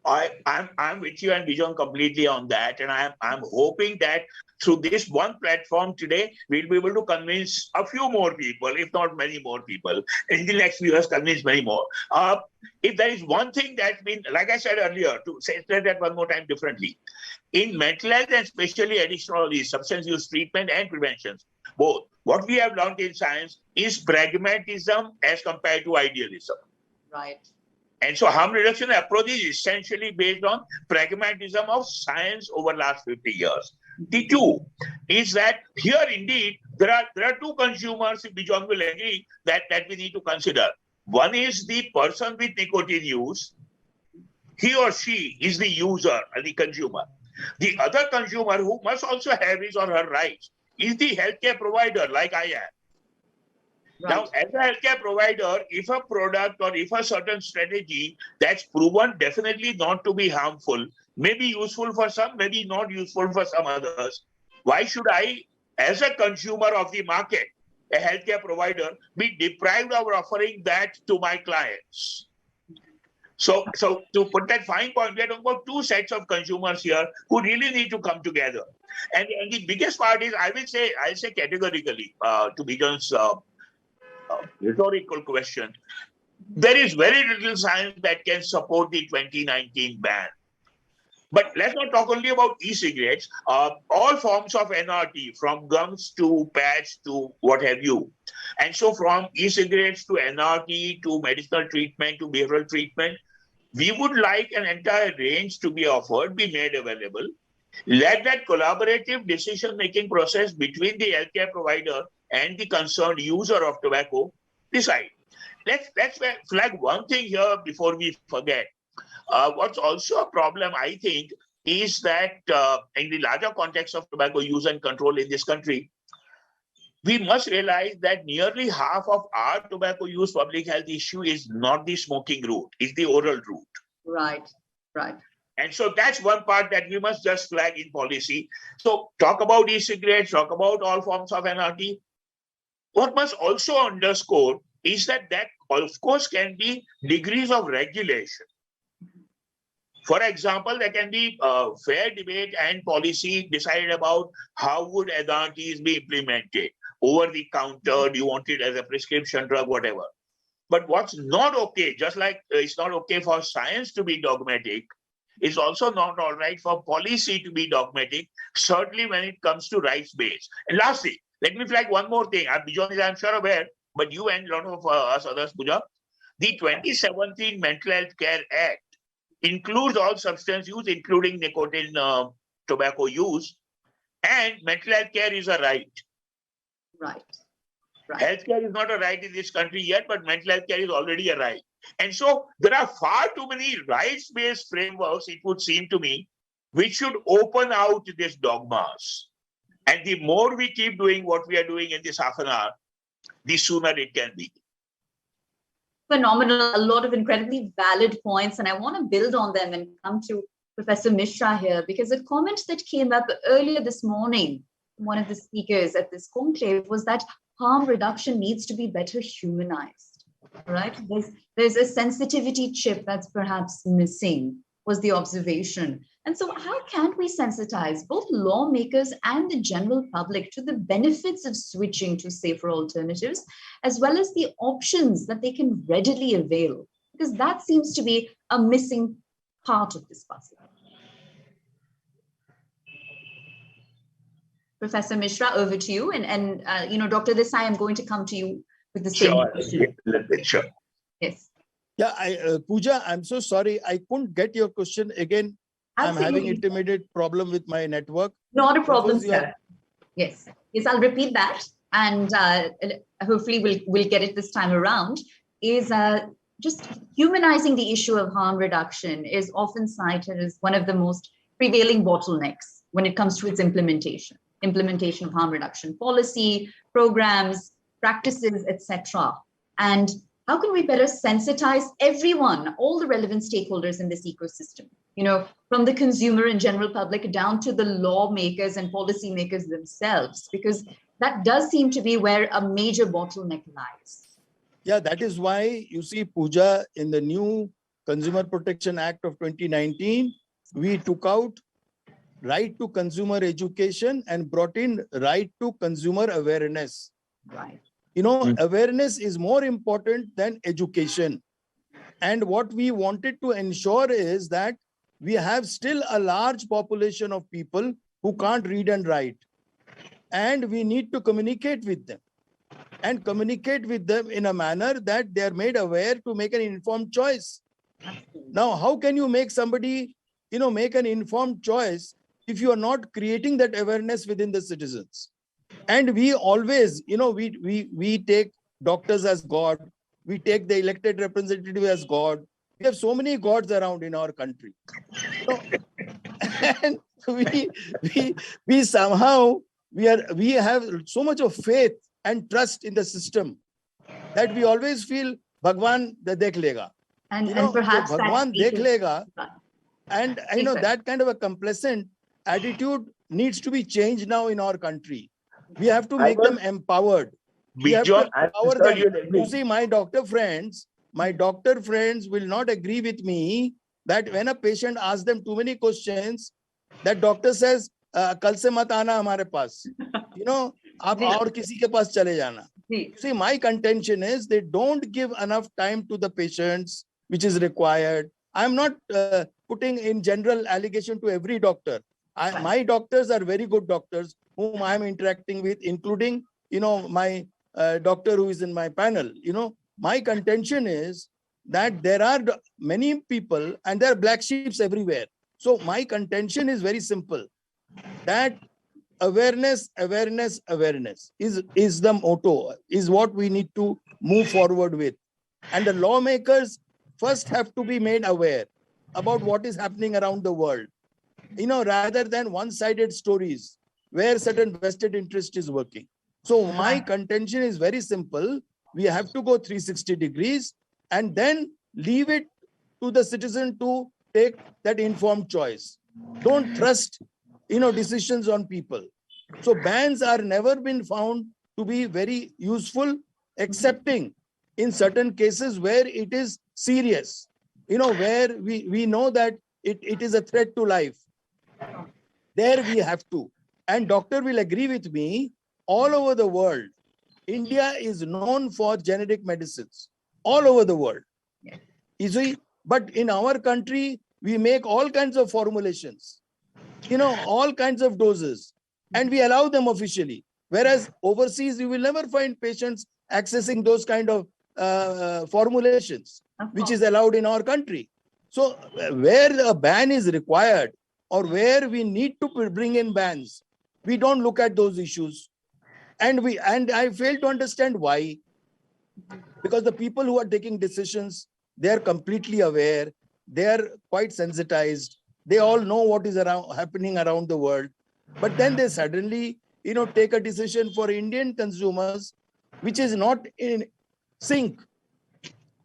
I'm with you and Bijon completely on that. And I'm hoping that through this one platform today, we'll be able to convince a few more people, if not many more people, in the next few years, convince many more. If there is one thing that's been, like I said earlier, to say that one more time differently, in mental health and especially addiction, substance use treatment and prevention, both, what we have learned in science is pragmatism as compared to idealism. Right. And so harm reduction approach is essentially based on pragmatism of science over the last 50 years. The two is that here indeed, there are two consumers, if Bijon will agree, that we need to consider. One is the person with nicotine use. He or she is the user and the consumer. The other consumer who must also have his or her rights is the healthcare provider, like I am. Right. Now, as a healthcare provider, if a product or if a certain strategy that's proven definitely not to be harmful, may be useful for some, maybe not useful for some others, why should I, as a consumer of the market, a healthcare provider, be deprived of offering that to my clients? So to put that fine point, we are talking about two sets of consumers here who really need to come together. And the biggest part is, I'll say categorically, to Bijon's rhetorical question, there is very little science that can support the 2019 ban. But let's not talk only about e-cigarettes. All forms of NRT, from gums to patch to what have you. And so from e-cigarettes to NRT to medicinal treatment to behavioral treatment, we would like an entire range to be offered, be made available. Let that collaborative decision-making process between the healthcare provider and the concerned user of tobacco decide. Let's flag one thing here before we forget. What's also a problem, I think, is that in the larger context of tobacco use and control in this country, we must realize that nearly half of our tobacco use public health issue is not the smoking route, it's the oral route. Right. And so that's one part that we must just flag in policy. So talk about e-cigarettes, talk about all forms of NRT. What must also underscore is that of course can be degrees of regulation. For example, there can be fair debate and policy decided about how would ARTs be implemented. Over the counter, do you want it as a prescription drug, whatever. But what's not okay, just like it's not okay for science to be dogmatic, it's also not all right for policy to be dogmatic, certainly when it comes to rights-based. And lastly, let me flag one more thing. Beyond this, I'm sure aware, but you and a lot of us others, Pooja, the 2017 Mental Health Care Act includes all substance use, including nicotine, tobacco use, and mental health care is a right. Right. Healthcare is not a right in this country yet, but mental health care is already a right. And so there are far too many rights-based frameworks, it would seem to me, which should open out these dogmas. And the more we keep doing what we are doing in this half an hour, the sooner it can be. Phenomenal, a lot of incredibly valid points, and I want to build on them and come to Professor Mishra here, because a comment that came up earlier this morning, one of the speakers at this conclave, was that harm reduction needs to be better humanized, right? There's a sensitivity chip that's perhaps missing, was the observation. And so how can we sensitize both lawmakers and the general public to the benefits of switching to safer alternatives, as well as the options that they can readily avail? Because that seems to be a missing part of this puzzle. Professor Mishra, over to you. And Dr. Desai, I'm going to come to you with the same question. Sure. Yes. Yeah, Pooja, I'm so sorry. I couldn't get your question again. Absolutely. I'm having intermediate problem with my network. Not a problem, sir. Yes, I'll repeat that, and hopefully we'll get it this time around. Is just humanizing the issue of harm reduction is often cited as one of the most prevailing bottlenecks when it comes to its implementation of harm reduction policy, programs, practices, etc. And how can we better sensitize everyone, all the relevant stakeholders in this ecosystem, from the consumer and general public down to the lawmakers and policymakers themselves, because that does seem to be where a major bottleneck lies. Yeah, that is why you see, Pooja, in the new Consumer Protection Act of 2019, we took out right to consumer education and brought in right to consumer awareness. Right. Awareness is more important than education. And what we wanted to ensure is that we have still a large population of people who can't read and write. And we need to communicate with them. And communicate with them in a manner that they are made aware to make an informed choice. Now, how can you make somebody, make an informed choice if you are not creating that awareness within the citizens? And we always, we take doctors as God. We take the elected representative as God. We have so many gods around in our country. And we somehow, we have so much of faith and trust in the system that we always feel Bhagwan dekh lega. And perhaps Bhagwan dekh lega. And that kind of a complacent attitude needs to be changed now in our country. We have to make them empowered. We have to empower them. You see, my doctor friends will not agree with me that when a patient asks them too many questions, that doctor says, kal se mat aana hamare paas. Aap aur kisi ke paas chale jana. See, my contention is they don't give enough time to the patients, which is required. I'm not putting in general allegation to every doctor. My doctors are very good doctors whom I'm interacting with, including, my doctor who is in my panel. My contention is that there are many people and there are black sheeps everywhere. So my contention is very simple, that awareness is the motto, is what we need to move forward with. And the lawmakers first have to be made aware about what is happening around the world, rather than one-sided stories where certain vested interest is working. So my contention is very simple. We have to go 360 degrees and then leave it to the citizen to take that informed choice. Don't trust, decisions on people. So bans are never been found to be very useful, excepting in certain cases where it is serious, where we know that it is a threat to life. There we have to. And doctor will agree with me, all over the world, India is known for generic medicines, all over the world. You see, but in our country, we make all kinds of formulations, all kinds of doses, and we allow them officially. Whereas overseas, you will never find patients accessing those kind of formulations, which is allowed in our country. So where a ban is required or where we need to bring in bans, we don't look at those issues. And I fail to understand why. Because the people who are taking decisions, they are completely aware, they are quite sensitized, they all know what is happening around the world. But then they suddenly, take a decision for Indian consumers, which is not in sync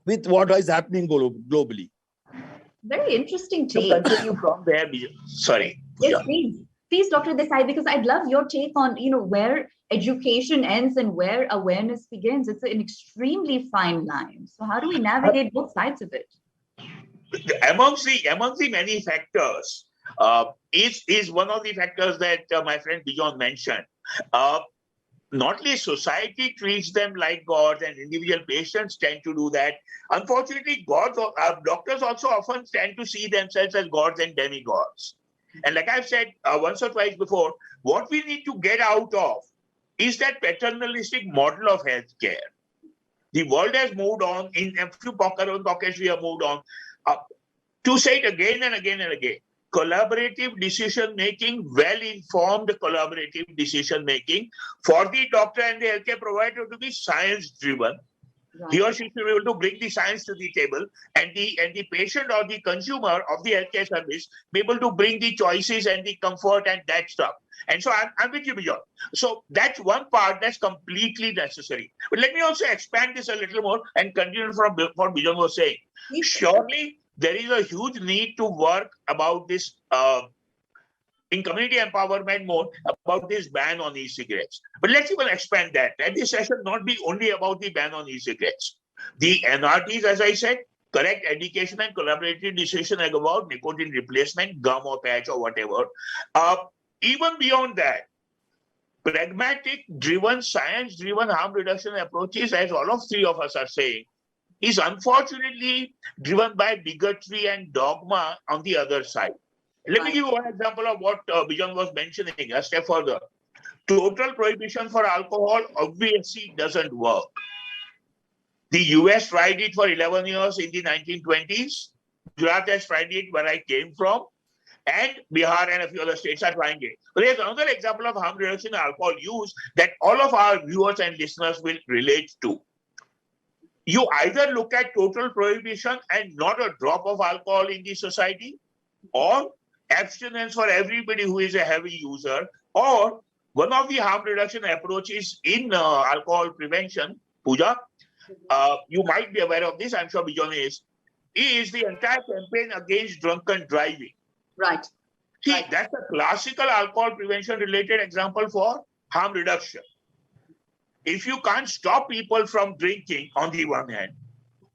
with what is happening globally. Very interesting take. To continue from there, sorry. Yes, please. Please, Dr. Desai, because I'd love your take on, where education ends and where awareness begins. It's an extremely fine line. So how do we navigate both sides of it? Amongst the many factors, is one of the factors that my friend Bijon mentioned. Not only society treats them like gods, and individual patients tend to do that. Unfortunately, doctors also often tend to see themselves as gods and demigods. And like I've said once or twice before, what we need to get out of is that paternalistic model of healthcare. The world has moved on. In a few pockets, we have moved on. To say it again and again and again, collaborative decision-making, well-informed collaborative decision-making for the doctor and the healthcare provider to be science-driven. Right. He or she should be able to bring the science to the table, and the patient or the consumer of the healthcare service be able to bring the choices and the comfort and that stuff. And so I'm with you, Bijon. So that's one part that's completely necessary. But let me also expand this a little more and continue from what Bijon was saying. Surely there is a huge need to work about this in community empowerment mode about this ban on e-cigarettes. But let's even expand that. Let this session not be only about the ban on e-cigarettes. The NRTs, as I said, correct education and collaborative decision about nicotine replacement, gum or patch or whatever. Even beyond that, pragmatic driven, science driven harm reduction approaches, as all of three of us are saying, is unfortunately driven by bigotry and dogma on the other side. Let me give you one example of what Bijon was mentioning a step further. Total prohibition for alcohol obviously doesn't work. The US tried it for 11 years in the 1920s. Gujarat has tried it where I came from. And Bihar and a few other states are trying it. But there's another example of harm reduction in alcohol use that all of our viewers and listeners will relate to. You either look at total prohibition and not a drop of alcohol in the society, or abstinence for everybody who is a heavy user, or one of the harm reduction approaches in alcohol prevention, Pooja, you might be aware of this, I'm sure Bijon is the entire campaign against drunken driving. Right. See, that's a classical alcohol prevention related example for harm reduction. If you can't stop people from drinking on the one hand,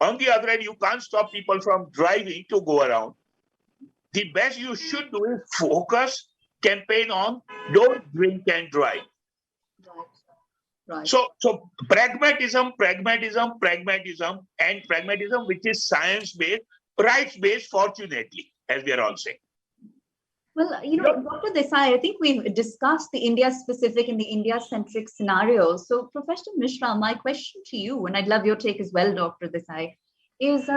on the other hand, you can't stop people from driving to go around. The best you should do is focus campaign on don't drink and drive. Right. So pragmatism, which is science-based, rights-based, fortunately, as we are all saying. Well, Dr. Desai, I think we've discussed the India-specific and the India-centric scenarios. So, Professor Mishra, my question to you, and I'd love your take as well, Dr. Desai, is,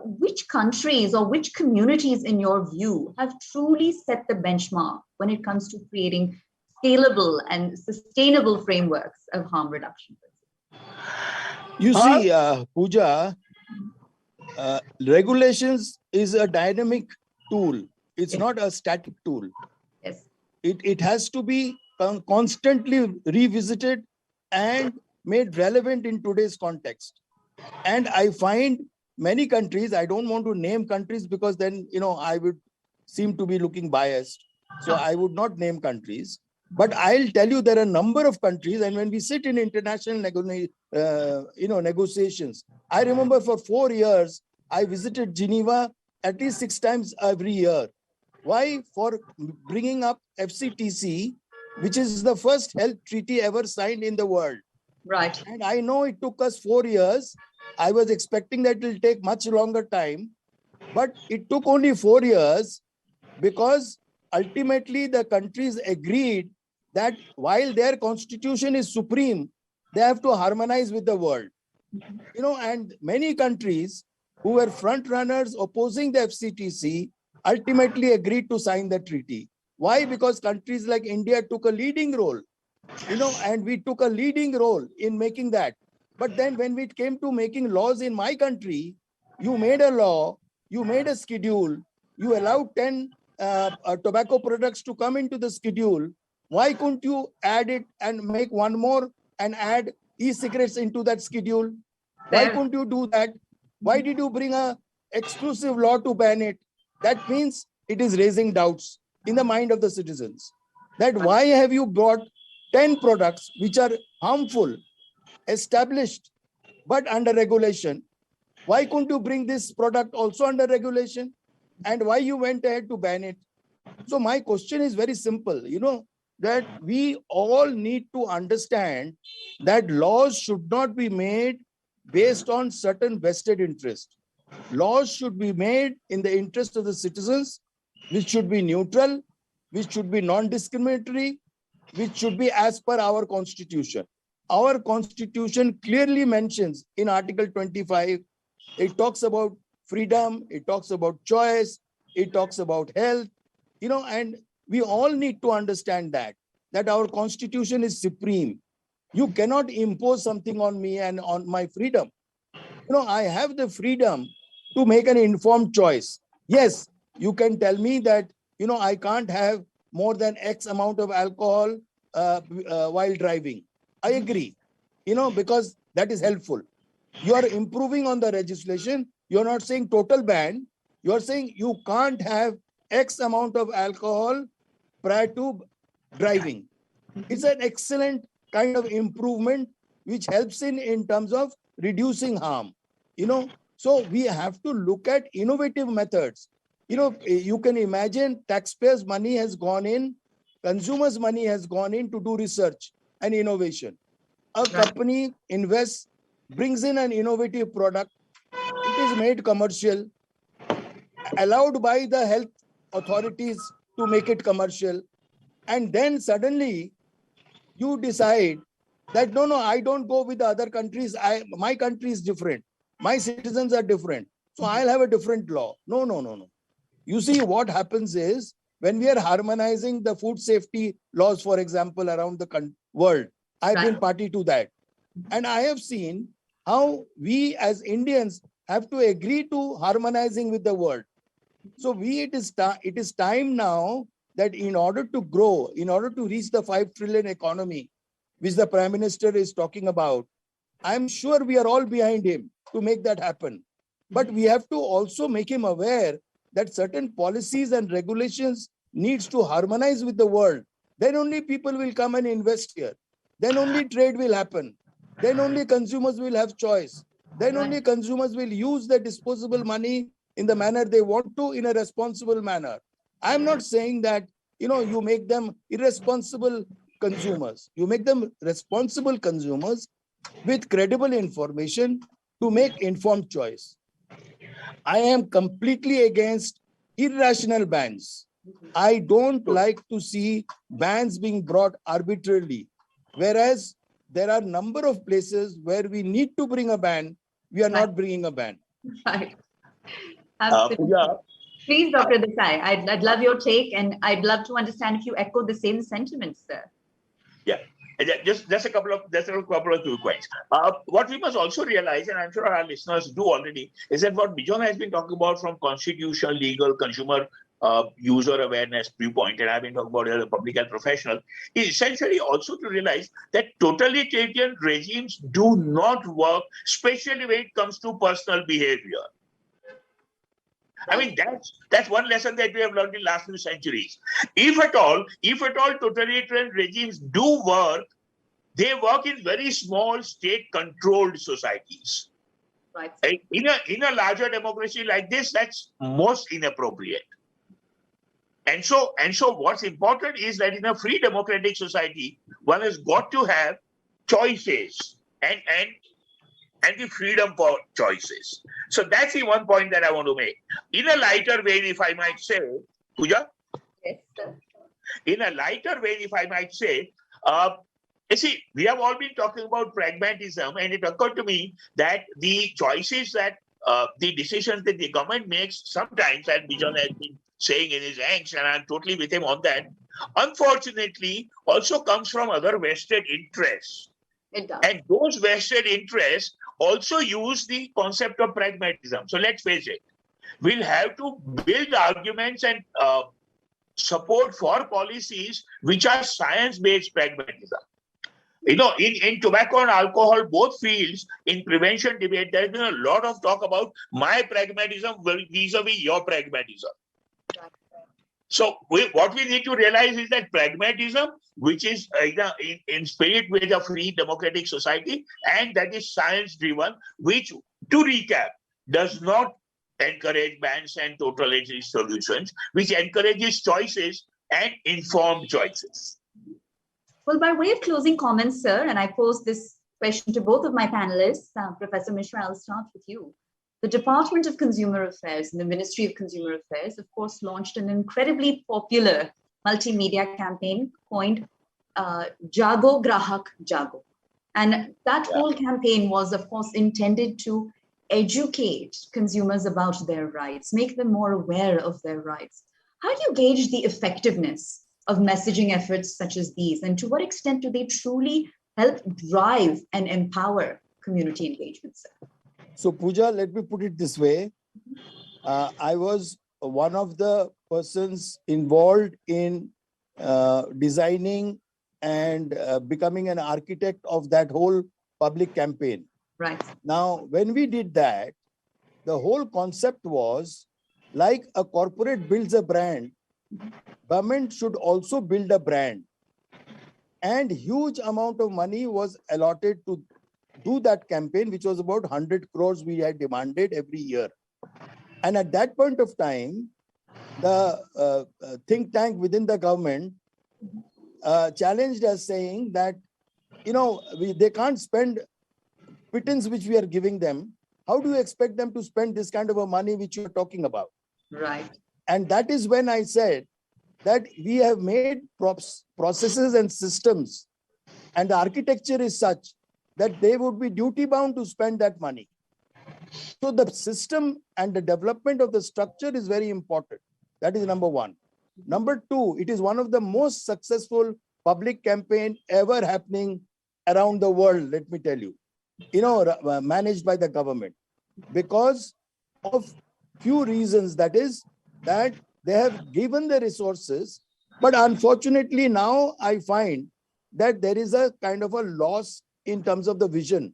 which countries or which communities, in your view, have truly set the benchmark when it comes to creating scalable and sustainable frameworks of harm reduction? You see, Pooja, regulations is a dynamic tool. It's not a static tool. Yes. It has to be constantly revisited and made relevant in today's context. And I find many countries, I don't want to name countries because then, I would seem to be looking biased. So I would not name countries. But I'll tell you there are a number of countries, and when we sit in international negotiations, I remember for 4 years, I visited Geneva at least 6 times every year. Why? For bringing up FCTC, which is the first health treaty ever signed in the world. Right. And I know it took us 4 years. I was expecting that it will take much longer time, but it took only 4 years because ultimately the countries agreed that while their constitution is supreme, they have to harmonize with the world. You know, and many countries who were front runners opposing the FCTC ultimately agreed to sign the treaty. Why? Because countries like India took a leading role, you know, and we took a leading role in making that. But then when it came to making laws in my country, you made a law, you made a schedule, you allowed 10 tobacco products to come into the schedule. Why couldn't you add it and make one more and add e-cigarettes into that schedule? Why couldn't you do that? Why did you bring a exclusive law to ban it? That means it is raising doubts in the mind of the citizens. That why have you brought 10 products which are harmful, established, but under regulation? Why couldn't you bring this product also under regulation? And why you went ahead to ban it? So my question is very simple, you know, that we all need to understand that laws should not be made based on certain vested interest. Laws should be made in the interest of the citizens, which should be neutral, which should be non-discriminatory, which should be as per our constitution. Our constitution clearly mentions in Article 25, it talks about freedom, it talks about choice, it talks about health, you know, and we all need to understand that our constitution is supreme. You cannot impose something on me and on my freedom. You know, I have the freedom to make an informed choice. Yes, you can tell me that, you know, I can't have more than X amount of alcohol while driving. I agree, you know, because that is helpful. You are improving on the legislation. You're not saying total ban. You're saying you can't have X amount of alcohol prior to driving. It's an excellent kind of improvement which helps in terms of reducing harm, you know. So we have to look at innovative methods. You know, you can imagine taxpayers' money has gone in, consumers' money has gone in to do research and innovation. A company invests, brings in an innovative product, it is made commercial, allowed by the health authorities to make it commercial, and then suddenly you decide that no, I don't go with the other countries. My country is different. My citizens are different. So I'll have a different law. No. You see, what happens is when we are harmonizing the food safety laws, for example, around the world, I've been party to that. And I have seen how we as Indians have to agree to harmonizing with the world. So it is time now that in order to grow, in order to reach the 5 trillion economy, which the Prime Minister is talking about, I'm sure we are all behind him to make that happen. But we have to also make him aware that certain policies and regulations needs to harmonize with the world. Then only people will come and invest here. Then only trade will happen. Then only consumers will have choice. Then only consumers will use the disposable money in the manner they want to, in a responsible manner. I'm not saying that, you know, you make them irresponsible consumers. You make them responsible consumers with credible information to make informed choice. I am completely against irrational bans. I don't like to see bans being brought arbitrarily, whereas there are a number of places where we need to bring a ban, we are not bringing a ban. Right. Absolutely. Please, Dr. Desai, I'd love your take, and I'd love to understand if you echo the same sentiments, sir. Yeah, just a couple of two points. What we must also realize, and I'm sure our listeners do already, is that what Bijon has been talking about from constitutional, legal, consumer, user awareness viewpoint, and I've been talking about as a public health professional, is essentially also to realize that totalitarian regimes do not work, especially when it comes to personal behavior. I mean, that's one lesson that we have learned in the last few centuries. If at all totalitarian regimes do work, they work in very small state-controlled societies. Right. In a larger democracy like this, that's most inappropriate. And so what's important is that in a free democratic society, one has got to have choices and the freedom for choices. So that's the one point that I want to make. In a lighter vein, if I might say, Pooja? Yes, sir. In a lighter vein, if I might say, you see, we have all been talking about pragmatism, and it occurred to me that the choices that the decisions that the government makes sometimes, and Bijan has been saying in his angst, and I'm totally with him on that, unfortunately also comes from other vested interests. It does. And those vested interests also use the concept of pragmatism. So let's face it, we'll have to build arguments and support for policies which are science-based pragmatism. You know, in tobacco and alcohol, both fields, in prevention debate, there's been a lot of talk about my pragmatism vis-a-vis your pragmatism. So what we need to realize is that pragmatism, which is in spirit with a free democratic society, and that is science-driven, which, to recap, does not encourage bans and totalitarian solutions, which encourages choices and informed choices. Well, by way of closing comments, sir, and I pose this question to both of my panelists, Professor Mishra, I'll start with you. The Department of Consumer Affairs and the Ministry of Consumer Affairs, of course, launched an incredibly popular multimedia campaign coined Jago Grahak Jago. And that whole campaign was, of course, intended to educate consumers about their rights, make them more aware of their rights. How do you gauge the effectiveness of messaging efforts such as these? And to what extent do they truly help drive and empower community engagement, sir? So Pooja, let me put it this way. I was one of the persons involved in designing and becoming an architect of that whole public campaign. Right. Now, when we did that, the whole concept was like a corporate builds a brand, government should also build a brand. And huge amount of money was allotted to do that campaign, which was about 100 crores we had demanded every year. And at that point of time, the think tank within the government challenged us, saying that, you know, they can't spend pittance which we are giving them. How do you expect them to spend this kind of a money which you're talking about? Right. And that is when I said that we have made processes and systems, and the architecture is such that they would be duty bound to spend that money. So the system and the development of the structure is very important. That is number one. Number two, it is one of the most successful public campaign ever happening around the world, let me tell you, managed by the government, because of few reasons. That is that they have given the resources, but unfortunately now I find that there is a kind of a loss in terms of the vision.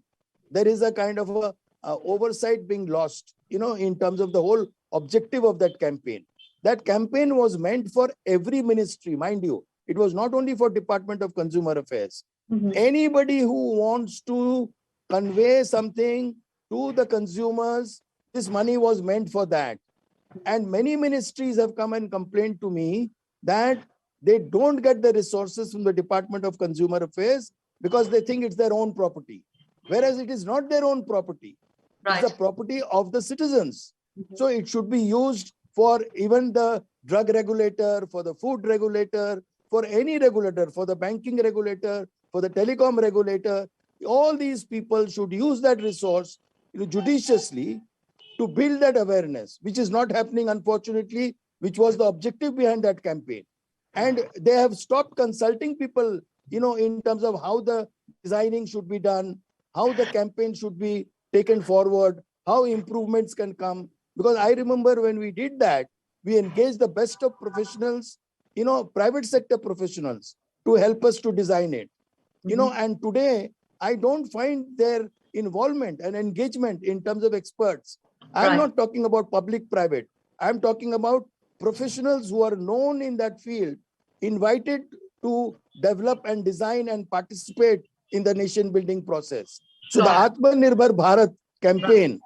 There is a kind of a oversight being lost, in terms of the whole objective of that campaign. That campaign was meant for every ministry, mind you. It was not only for Department of Consumer Affairs. Mm-hmm. Anybody who wants to convey something to the consumers, this money was meant for that. And many ministries have come and complained to me that they don't get the resources from the Department of Consumer Affairs because they think it's their own property, whereas it is not their own property. Right. It's the property of the citizens. Mm-hmm. So it should be used for even the drug regulator, for the food regulator, for any regulator, for the banking regulator, for the telecom regulator. All these people should use that resource judiciously to build that awareness, which is not happening, unfortunately, which was the objective behind that campaign. And they have stopped consulting people, in terms of how the designing should be done, how the campaign should be taken forward, how improvements can come. Because I remember when we did that, we engaged the best of professionals, private sector professionals to help us to design it. And today I don't find their involvement and engagement in terms of experts. I'm not talking about public-private. I'm talking about professionals who are known in that field, invited to develop and design and participate in the nation building process. So the Atmanirbhar Bharat campaign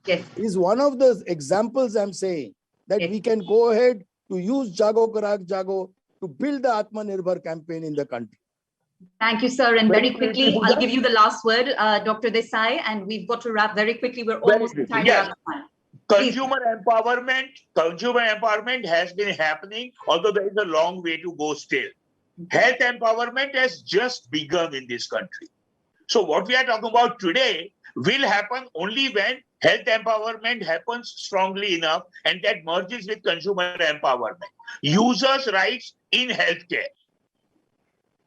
Yes. Is one of the examples I'm saying that we can go ahead to use Jago Karak Jago to build the Atmanirbhar campaign in the country. Thank you, sir. And very quickly, I'll give you the last word, Dr. Desai, and we've got to wrap very quickly. We're almost time out of time. Consumer empowerment has been happening, although there is a long way to go still. Health empowerment has just begun in this country. So what we are talking about today will happen only when health empowerment happens strongly enough, and that merges with consumer empowerment. Users' rights in healthcare.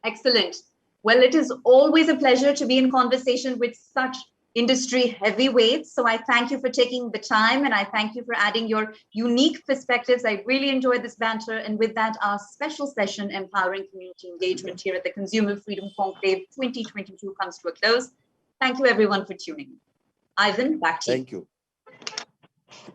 Excellent. Well, it is always a pleasure to be in conversation with such industry heavyweights. So I thank you for taking the time, and I thank you for adding your unique perspectives. I really enjoyed this banter. And with that, our special session, Empowering Community Engagement here at the Consumer Freedom Conclave 2022 comes to a close. Thank you, everyone, for tuning in. Ivan, back to you. Thank you.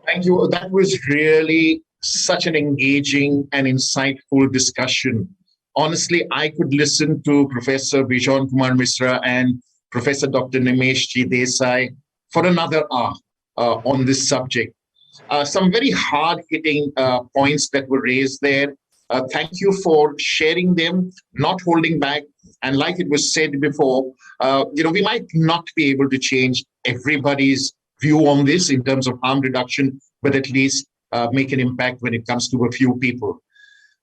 Thank you. That was really such an engaging and insightful discussion. Honestly, I could listen to Professor Bijon Kumar Misra and Professor Dr. Nimesh G. Desai for another hour on this subject. Some very hard-hitting points that were raised there. Thank you for sharing them, not holding back. And like it was said before, we might not be able to change everybody's view on this in terms of harm reduction, but at least make an impact when it comes to a few people.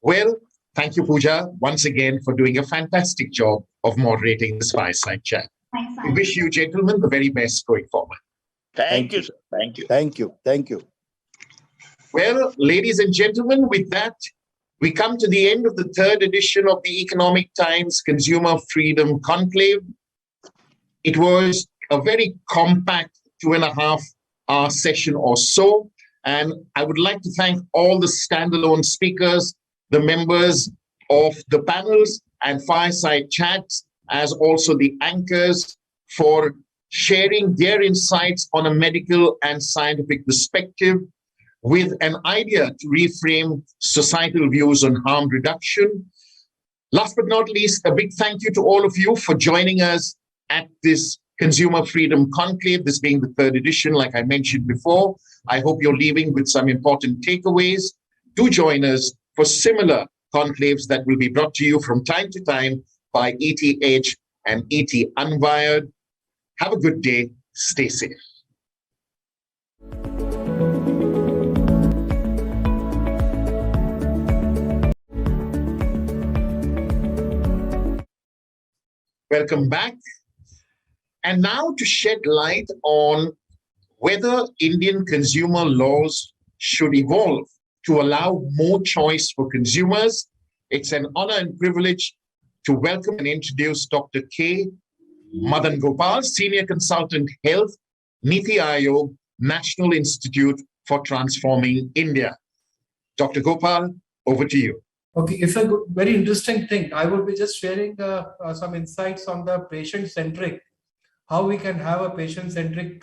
Well, thank you, Pooja, once again for doing a fantastic job of moderating this fireside chat. Thanks, We wish you, gentlemen, the very best going forward. Thank you, sir. Thank you. Thank you. Thank you. Well, ladies and gentlemen, with that, we come to the end of the third edition of the Economic Times Consumer Freedom Conclave. It was a very compact 2.5-hour session or so. And I would like to thank all the standalone speakers, the members of the panels and fireside chats, as also the anchors, for sharing their insights on a medical and scientific perspective with an idea to reframe societal views on harm reduction. Last but not least, a big thank you to all of you for joining us at this Consumer Freedom Conclave, this being the third edition, like I mentioned before. I hope you're leaving with some important takeaways. Do join us for similar conclaves that will be brought to you from time to time by ETH and ET Unwired. Have a good day. Stay safe. Welcome back. And now to shed light on whether Indian consumer laws should evolve to allow more choice for consumers, it's an honor and privilege to welcome and introduce Dr. K. Madan Gopal, Senior Consultant Health, Niti Aayog, National Institute for Transforming India. Dr. Gopal, over to you. Okay, it's a good, very interesting thing. I will be just sharing some insights on the patient-centric, how we can have a patient-centric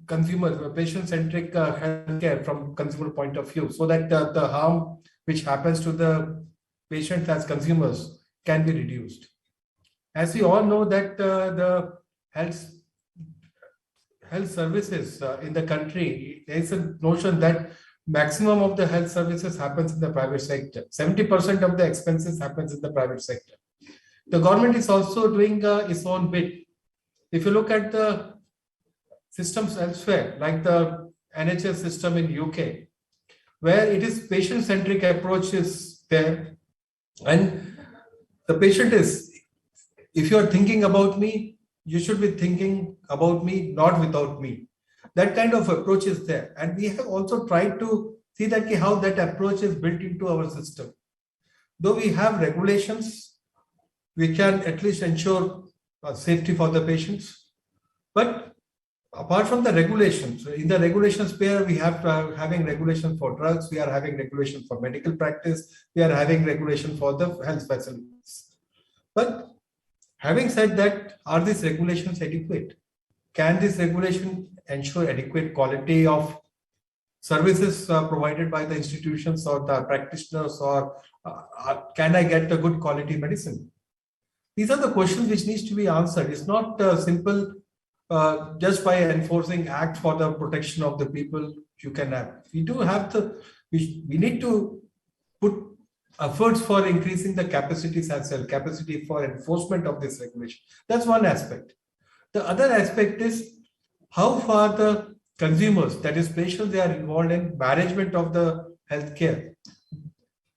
consumer, patient-centric healthcare from consumer point of view, so that the harm which happens to the patients as consumers can be reduced. As we all know that the health services in the country, there is a notion that maximum of the health services happens in the private sector. 70% of the expenses happens in the private sector. The government is also doing its own bit. If you look at the systems elsewhere, like the NHS system in UK, where it is patient-centric approach is there, and the patient is, if you are thinking about me, you should be thinking about me, not without me. That kind of approach is there. And we have also tried to see that how that approach is built into our system. Though we have regulations, we can at least ensure safety for the patients. But apart from the regulations, in the regulations where we have having regulation for drugs, we are having regulation for medical practice, we are having regulation for the health facilities. But having said that, are these regulations adequate? Can this regulation ensure adequate quality of services provided by the institutions or the practitioners, or can I get a good quality medicine? These are the questions which needs to be answered. It's not simple just by enforcing act for the protection of the people, you can have. We do have we need to put efforts for increasing the capacities as well, capacity for enforcement of this regulation. That's one aspect. The other aspect is how far the consumers, that is patients, they are involved in management of the healthcare,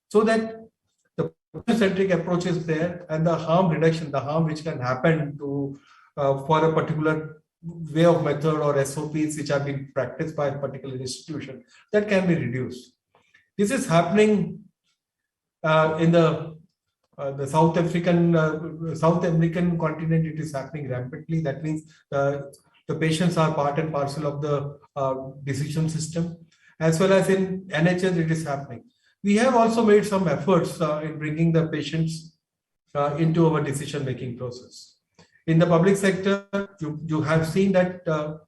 so that the patient-centric approach is there and the harm reduction, the harm which can happen to for a particular way of method or SOPs which have been practiced by a particular institution, that can be reduced. This is happening in the South American continent. It is happening rampantly. That means the patients are part and parcel of the decision system, as well as in NHS it is happening. We have also made some efforts in bringing the patients into our decision-making process. In the public sector, you have seen that the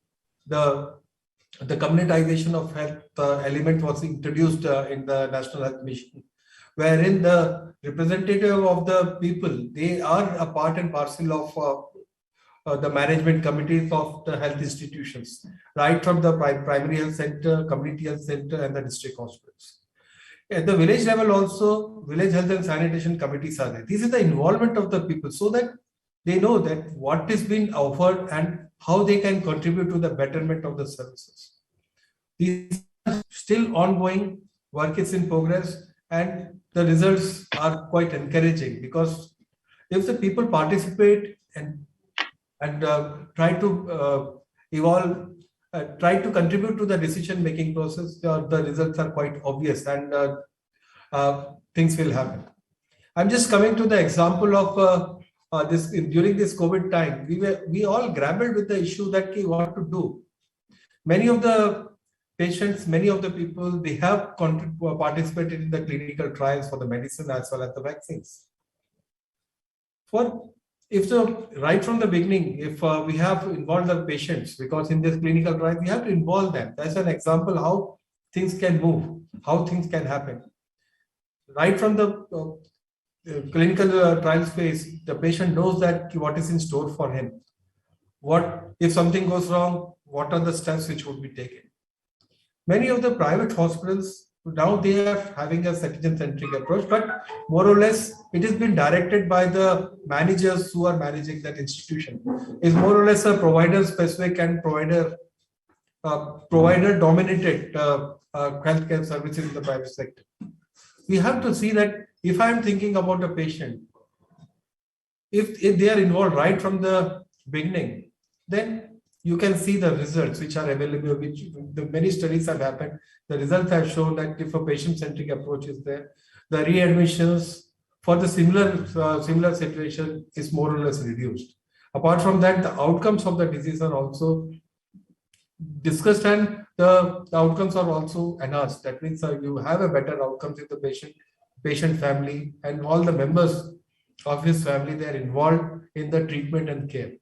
communitization of health element was introduced in the National Health Mission, wherein the representative of the people, they are a part and parcel of the management committees of the health institutions, right from the primary health center, community health center, and the district hospitals. At the village level also, village health and sanitation committees are there. This is the involvement of the people, so that they know that what is being offered and how they can contribute to the betterment of the services. These are still ongoing, work is in progress, and the results are quite encouraging, because if the people participate and try to evolve, try to contribute to the decision-making process, the results are quite obvious, and things will happen. I'm just coming to the example of this during this COVID time. We all grappled with the issue that what to do. Many of the patients, many of the people, they have participated in the clinical trials for the medicine as well as the vaccines. Right from the beginning, if we have involved the patients, because in this clinical trial, we have to involve them. That's an example how things can move, how things can happen. Right from the clinical trials phase, the patient knows that what is in store for him. What if something goes wrong, what are the steps which would be taken? Many of the private hospitals, now they are having a citizen-centric approach, but more or less it has been directed by the managers who are managing that institution. It's more or less a provider-specific and provider-dominated healthcare services in the private sector. We have to see that if I'm thinking about a patient, if they are involved right from the beginning, then you can see the results which are available, which many studies have happened. The results have shown that if a patient-centric approach is there, the readmissions for the similar situation is more or less reduced. Apart from that, the outcomes of the disease are also discussed, and the outcomes are also enhanced. That means you have a better outcomes with the patient family, and all the members of his family, they are involved in the treatment and care.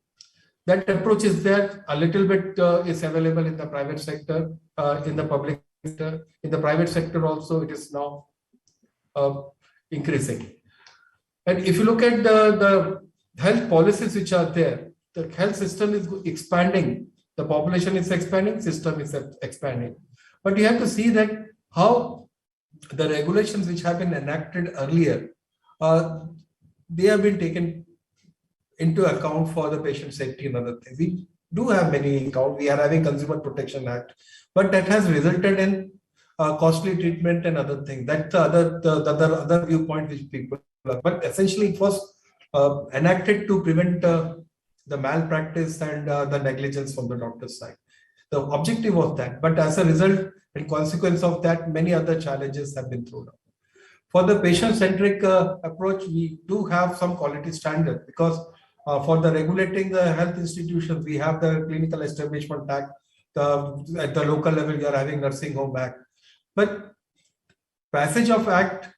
That approach is there. A little bit is available in the private sector, in the public sector. In the private sector also, it is now increasing. And if you look at the health policies which are there, the health system is expanding. The population is expanding, system is expanding. But you have to see that how the regulations which have been enacted earlier, they have been taken into account for the patient safety and other things. We do have many account. We are having Consumer Protection Act, but that has resulted in costly treatment and other things. That's the other viewpoint which people have. But essentially, it was enacted to prevent the malpractice and the negligence from the doctor's side. The objective was that, but as a result and consequence of that, many other challenges have been thrown up. For the patient-centric approach, we do have some quality standard, because for the regulating the health institutions, we have the Clinical Establishment Act. At the local level, you are having Nursing Home Act. But passage of Act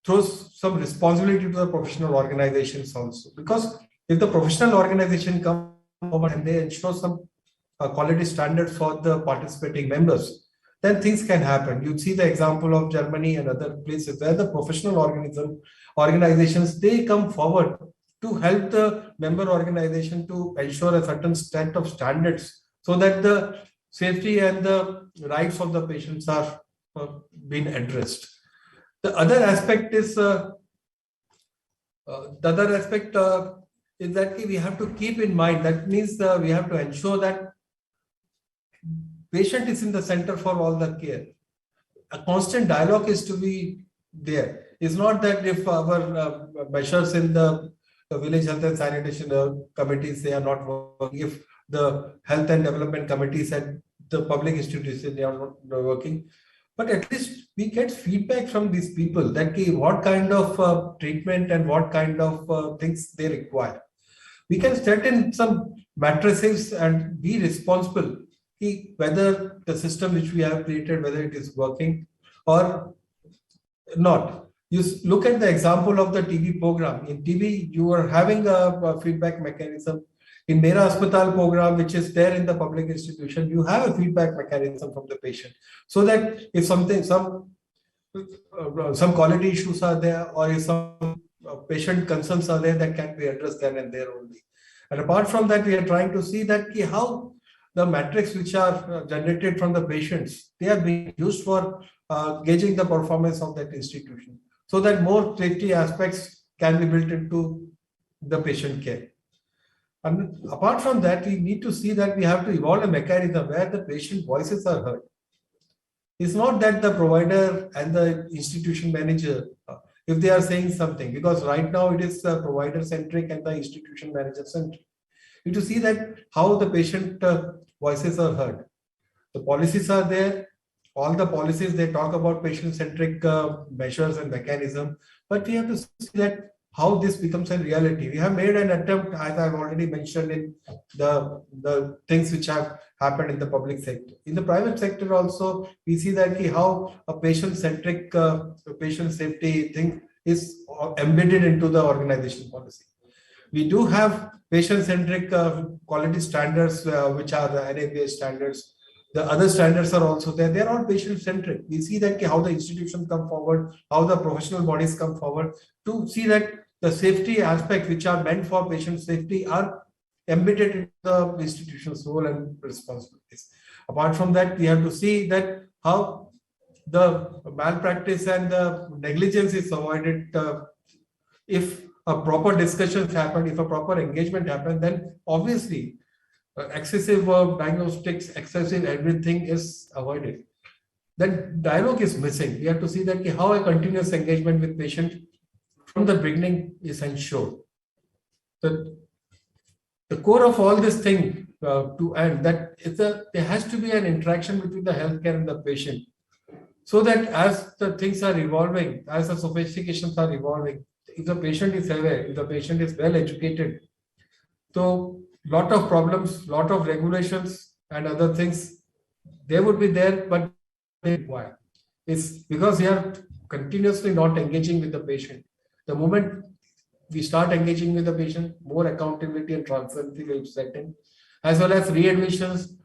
throws some responsibility to the professional organizations also, because if the professional organization come over and they ensure some quality standards for the participating members, then things can happen. You see the example of Germany and other places where the professional organizations, they come forward to help the member organization to ensure a certain set of standards so that the safety and the rights of the patients are being addressed. The other aspect is that we have to keep in mind, that means we have to ensure that patient is in the center for all the care. A constant dialogue is to be there. It's not that if our measures in the village health and sanitation committees, they are not working, if the health and development committees and the public institutions, they are not working. But at least we get feedback from these people that what kind of treatment and what kind of things they require. We can set in some matrices and be responsible whether the system which we have created, whether it is working or not. You look at the example of the TB program. In TB, you are having a feedback mechanism. In Mera Hospital program, which is there in the public institution, you have a feedback mechanism from the patient, so that if some quality issues are there, or if some patient concerns are there, that can be addressed then and there only. And apart from that, we are trying to see that how the metrics which are generated from the patients, they are being used for gauging the performance of that institution, so that more safety aspects can be built into the patient care. And apart from that, we need to see that we have to evolve a mechanism where the patient voices are heard. It's not that the provider and the institution manager, if they are saying something, because right now it is provider centric and the institution manager centric. You need to see that how the patient voices are heard. The policies are there. All the policies, they talk about patient centric measures and mechanism, but we have to see that how this becomes a reality. We have made an attempt, as I've already mentioned, in the things which have happened in the public sector. In the private sector also, we see that how a patient-centric patient safety thing is embedded into the organization policy. We do have patient-centric quality standards, which are the NABH standards. The other standards are also there. They're all patient-centric. We see that how the institutions come forward, how the professional bodies come forward to see that the safety aspects which are meant for patient safety are embedded in the institution's role and responsibilities. Apart from that, we have to see that how the malpractice and the negligence is avoided. If a proper discussions happen, if a proper engagement happens, then obviously excessive diagnostics, excessive everything is avoided. Then dialogue is missing. We have to see that how a continuous engagement with patient from the beginning is ensured. The core of all this thing to end, that there has to be an interaction between the healthcare and the patient, so that as the things are evolving, as the sophistications are evolving, if the patient is aware, if the patient is well educated, so lot of problems, lot of regulations and other things, they would be there, but they require. It's because we are continuously not engaging with the patient. The moment we start engaging with the patient, more accountability and transparency will set in, as well as readmissions,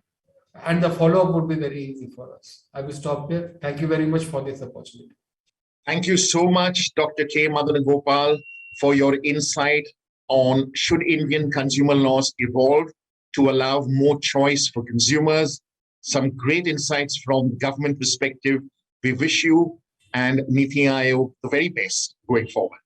and the follow-up would be very easy for us. I will stop here. Thank you very much for this opportunity. Thank you so much, Dr. K. Madanagopal, for your insight on should Indian consumer laws evolve to allow more choice for consumers. Some great insights from government perspective. We wish you and Niti Aayog the very best going forward.